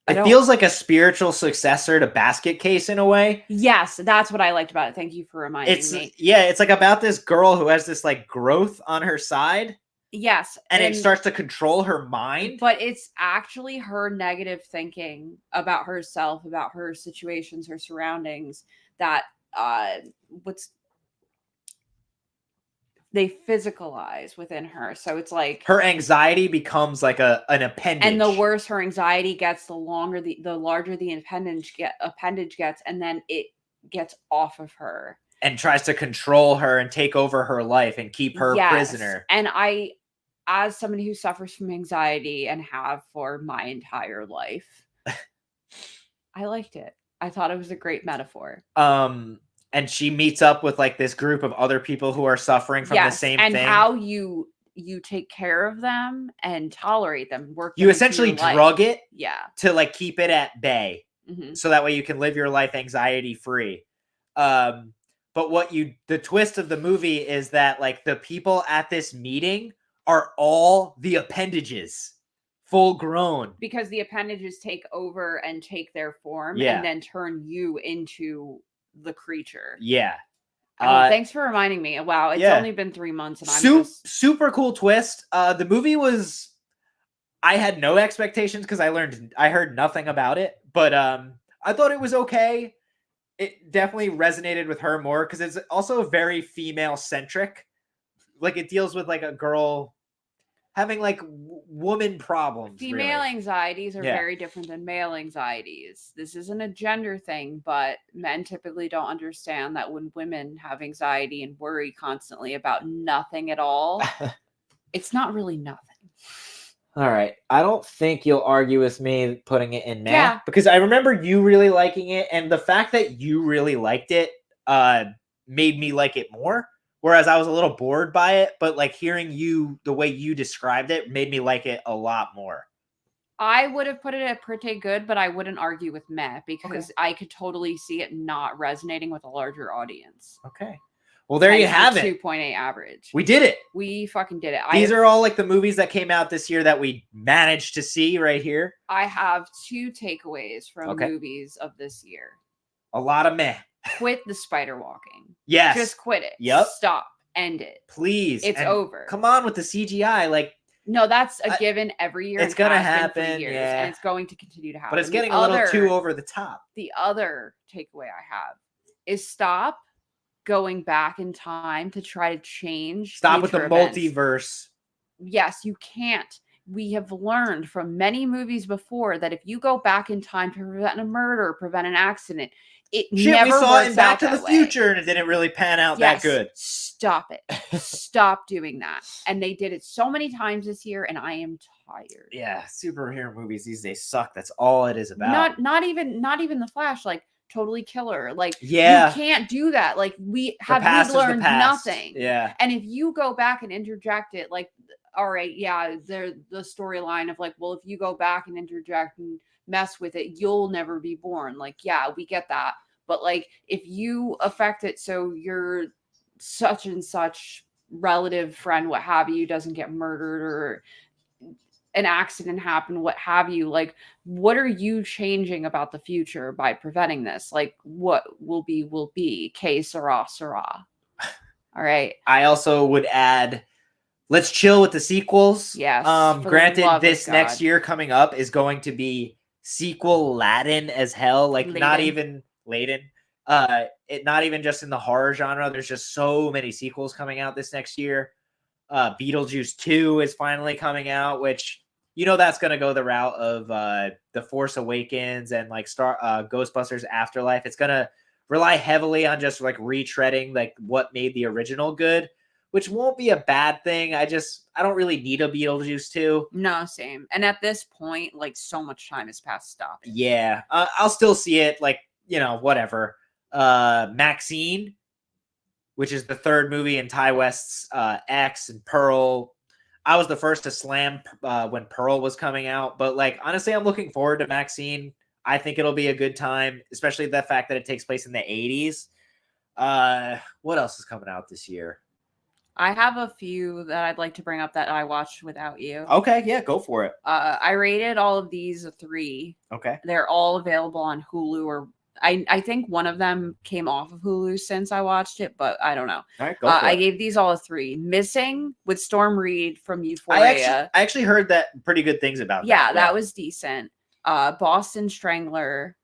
It feels like a spiritual successor to Basket Case in a way. Yes, that's what I liked about it. Thank you for reminding me. Yeah, it's like about this girl who has this like growth on her side. Yes. And it starts to control her mind. But it's actually her negative thinking about herself, about her situations, her surroundings that they physicalize within her. So it's like her anxiety becomes like an appendage. And the worse her anxiety gets, the larger the appendage gets, and then it gets off of her. And tries to control her and take over her life and keep her prisoner. And I, as somebody who suffers from anxiety and have for my entire life, I liked it. I thought it was a great metaphor. And she meets up with like this group of other people who are suffering from the same thing. And how you take care of them and tolerate them. You essentially drug it to like keep it at bay. so that way you can live your life anxiety free. But the twist of the movie is that like the people at this meeting are all the appendages, full grown. Because the appendages take over and take their form Yeah. and then turn you into the creature. Yeah. Oh, thanks for reminding me. Wow, it's yeah. only been 3 months and I'm super cool twist. The movie was, I had no expectations because I heard nothing about it, but I thought it was okay. It definitely resonated with her more because it's also very female centric. Like it deals with like a girl having like woman problems. Female really. anxieties are very different than male anxieties. This isn't a gender thing, but men typically don't understand that when women have anxiety and worry constantly about nothing at all, it's not really nothing. All right. I don't think you'll argue with me putting it in meh, because I remember you really liking it, and the fact that you really liked it made me like it more. Whereas I was a little bored by it, but like hearing you, the way you described it, made me like it a lot more. I would have put it at pretty good, but I wouldn't argue with meh because I could totally see it not resonating with a larger audience. Okay. Well, there you have it. 2.8 average. We did it. We fucking did it. These are all like the movies that came out this year that we managed to see right here. I have 2 takeaways from movies of this year. A lot of meh. Quit the spider walking. Yes. Just quit it. Yep. Stop. End it. Please. It's over. Come on with the CGI. Like, no, that's a given every year. It's going to happen. And it's going to continue to happen. But it's getting a little too over the top. The other takeaway I have is stop going back in time to try to change. Stop with the multiverse. Yes, you can't. We have learned from many movies before that if you go back in time to prevent a murder, prevent an accident, it never works out. We saw it in Back to the Future and it didn't really pan out that good. Stop it. Stop doing that. And they did it so many times this year, and I am tired. Yeah, superhero movies these days suck. That's all it is about. Not even the Flash, like Totally Killer. Like, you can't do that. Like, we learned nothing. Yeah. And if you go back and interject it, like, all right, the storyline of like, well, if you go back and interject and mess with it, you'll never be born. Like, yeah, we get that. But like, if you affect it so your such and such relative, friend, what have you, doesn't get murdered or an accident happen, what have you, like, what are you changing about the future by preventing this? Like, what will be. Que sera, sera. All right. I also would add, let's chill with the sequels. Yes. Granted, this next year coming up is going to be sequel laden as hell. Like, not even laden. Not even just in the horror genre. There's just so many sequels coming out this next year. Beetlejuice 2 is finally coming out, which, you know, that's going to go the route of The Force Awakens and like Ghostbusters Afterlife. It's going to rely heavily on just like retreading like what made the original good, which won't be a bad thing. I don't really need a Beetlejuice 2. No, same. And at this point, like, so much time has passed. Stop it. Yeah. I'll still see it, like, you know, whatever. Maxine, which is the third movie in Ty West's X, and Pearl. I was the first to slam when Pearl was coming out, but like, honestly, I'm looking forward to Maxine. I think it'll be a good time, especially the fact that it takes place in the 80s. What else is coming out this year? I have a few that I'd like to bring up that I watched without you. Okay, yeah, go for it. I rated all of these a 3. Okay. They're all available on Hulu, or I think one of them came off of Hulu since I watched it, but I don't know. All right, go for it. I gave these all a 3. Missing with Storm Reid from Euphoria. I actually heard that pretty good things about that. Yeah, that was decent. Boston Strangler.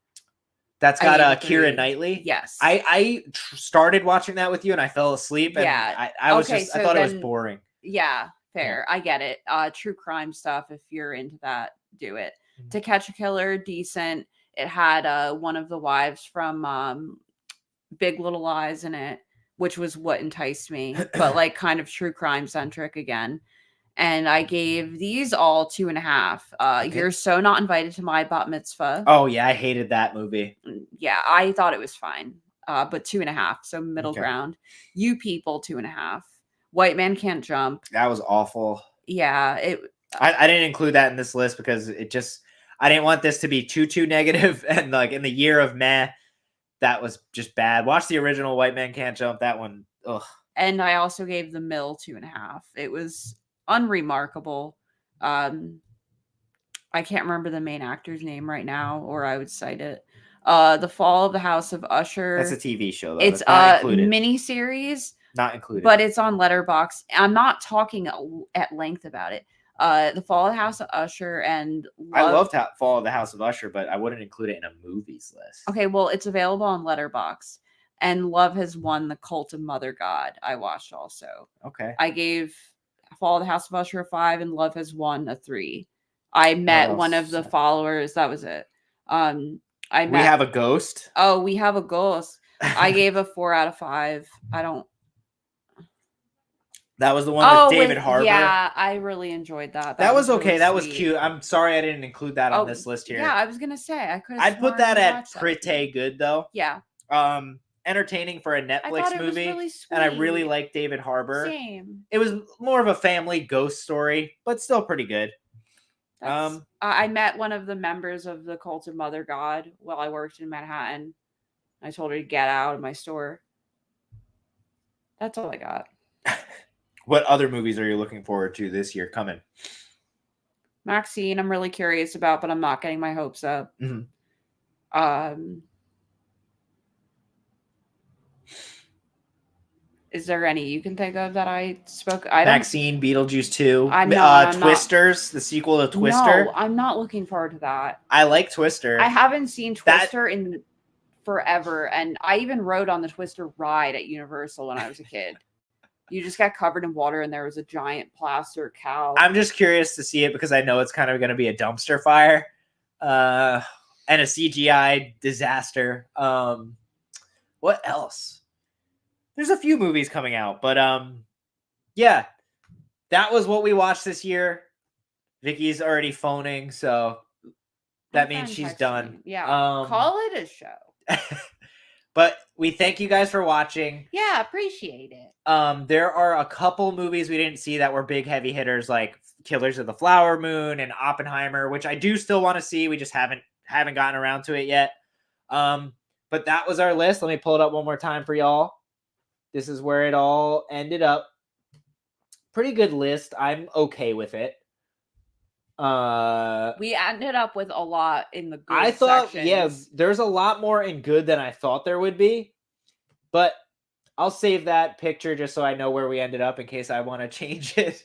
That's got Keira Knightley. Yes. I started watching that with you and I fell asleep. And I was I thought it was boring. Yeah, fair. Yeah. I get it. True crime stuff. If you're into that, do it. Mm-hmm. To Catch a Killer, decent. It had one of the wives from Big Little Lies in it, which was what enticed me, but like kind of true crime centric again. And I gave these all 2.5. Okay. You're So Not Invited to My Bat Mitzvah. Oh yeah, I hated that movie. Yeah, I thought it was fine, but 2.5, so middle ground. You People, 2.5. White Man Can't Jump. That was awful. Yeah, I didn't include that in this list because it just. I didn't want this to be too negative, and like in the year of meh, that was just bad. Watch the original White Man Can't Jump. That one, ugh. And I also gave The Mill 2.5. It was unremarkable. I can't remember the main actor's name right now, or I would cite it. The Fall of the House of Usher. That's a TV show, though. It's That's not a included. mini-series. Not included. But it's on Letterboxd. I'm not talking at length about it. The Fall of the House of Usher and I loved Fall of the House of Usher, but I wouldn't include it in a movies list. Okay, well, it's available on Letterboxd. And Love Has Won the Cult of Mother God. I watched also. Okay. I gave Fall of the House of Usher a 5 and Love Has Won a 3. I met one of the followers. That was it. We Have a Ghost. Oh, We Have a Ghost. I gave a 4 out of 5. That was the one with David Harbour. Yeah, I really enjoyed that. That was okay. Really that sweet. Was cute. I'm sorry I didn't include that on this list here. Yeah, I was gonna say I could. I'd put that at pretty good though. Yeah. Entertaining for a Netflix movie, really and I really like David Harbour. Same. It was more of a family ghost story, but still pretty good. I met one of the members of the Cult of Mother God while I worked in Manhattan. I told her to get out of my store. That's all I got. What other movies are you looking forward to this year coming? Maxine, I'm really curious about, but I'm not getting my hopes up. Mm-hmm. Is there any you can think of that I spoke? Maxine, Beetlejuice 2. I'm Twisters, the sequel to Twister. No, I'm not looking forward to that. I like Twister. I haven't seen Twister in forever, and I even rode on the Twister ride at Universal when I was a kid. You just got covered in water, and there was a giant plaster cow. I'm just curious to see it because I know it's kind of going to be a dumpster fire and a CGI disaster. What else? There's a few movies coming out, but yeah, that was what we watched this year. Vicky's already phoning, so that means she's done. Yeah, call it a show. But we thank you guys for watching. Yeah, appreciate it. There are a couple movies we didn't see that were big heavy hitters, like Killers of the Flower Moon and Oppenheimer, which I do still want to see. We just haven't gotten around to it yet. But that was our list. Let me pull it up one more time for y'all. This is where it all ended up. Pretty good list. I'm okay with it. We ended up with a lot in the good sections. Yeah, there's a lot more in good than I thought there would be. But I'll save that picture just so I know where we ended up in case I want to change it.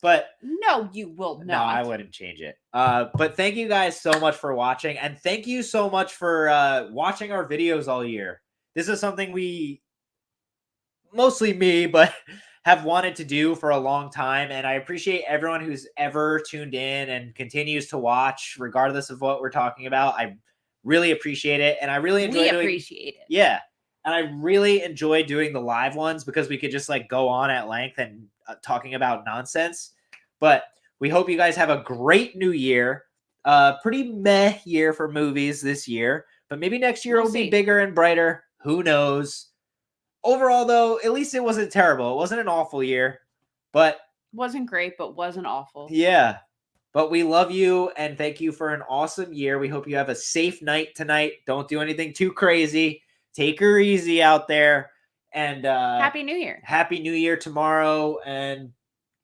But no, you will not. No, I wouldn't change it. But thank you guys so much for watching, and thank you so much for watching our videos all year. This is something mostly me, but have wanted to do for a long time, and I appreciate everyone who's ever tuned in and continues to watch, regardless of what we're talking about. I really appreciate it, and I really enjoy appreciate it. Yeah, and I really enjoy doing the live ones because we could just like go on at length and talking about nonsense. But we hope you guys have a great new year. Pretty meh year for movies this year, but maybe next year will be bigger and brighter. Who knows? Overall, though, at least it wasn't terrible. It wasn't an awful year, but wasn't great, but wasn't awful. Yeah, but we love you and thank you for an awesome year. We hope you have a safe night tonight. Don't do anything too crazy. Take her easy out there, and Happy New Year. Happy New Year tomorrow, and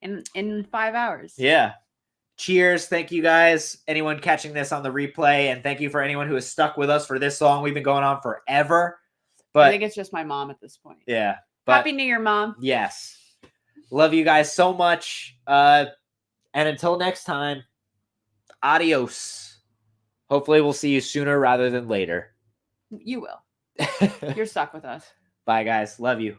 in 5 hours. Yeah. Cheers. Thank you guys. Anyone catching this on the replay, and thank you for anyone who has stuck with us for this long. We've been going on forever. But I think it's just my mom at this point. Yeah. Happy New Year, Mom. Yes. Love you guys so much. And until next time, adios. Hopefully we'll see you sooner rather than later. You will. You're stuck with us. Bye, guys. Love you.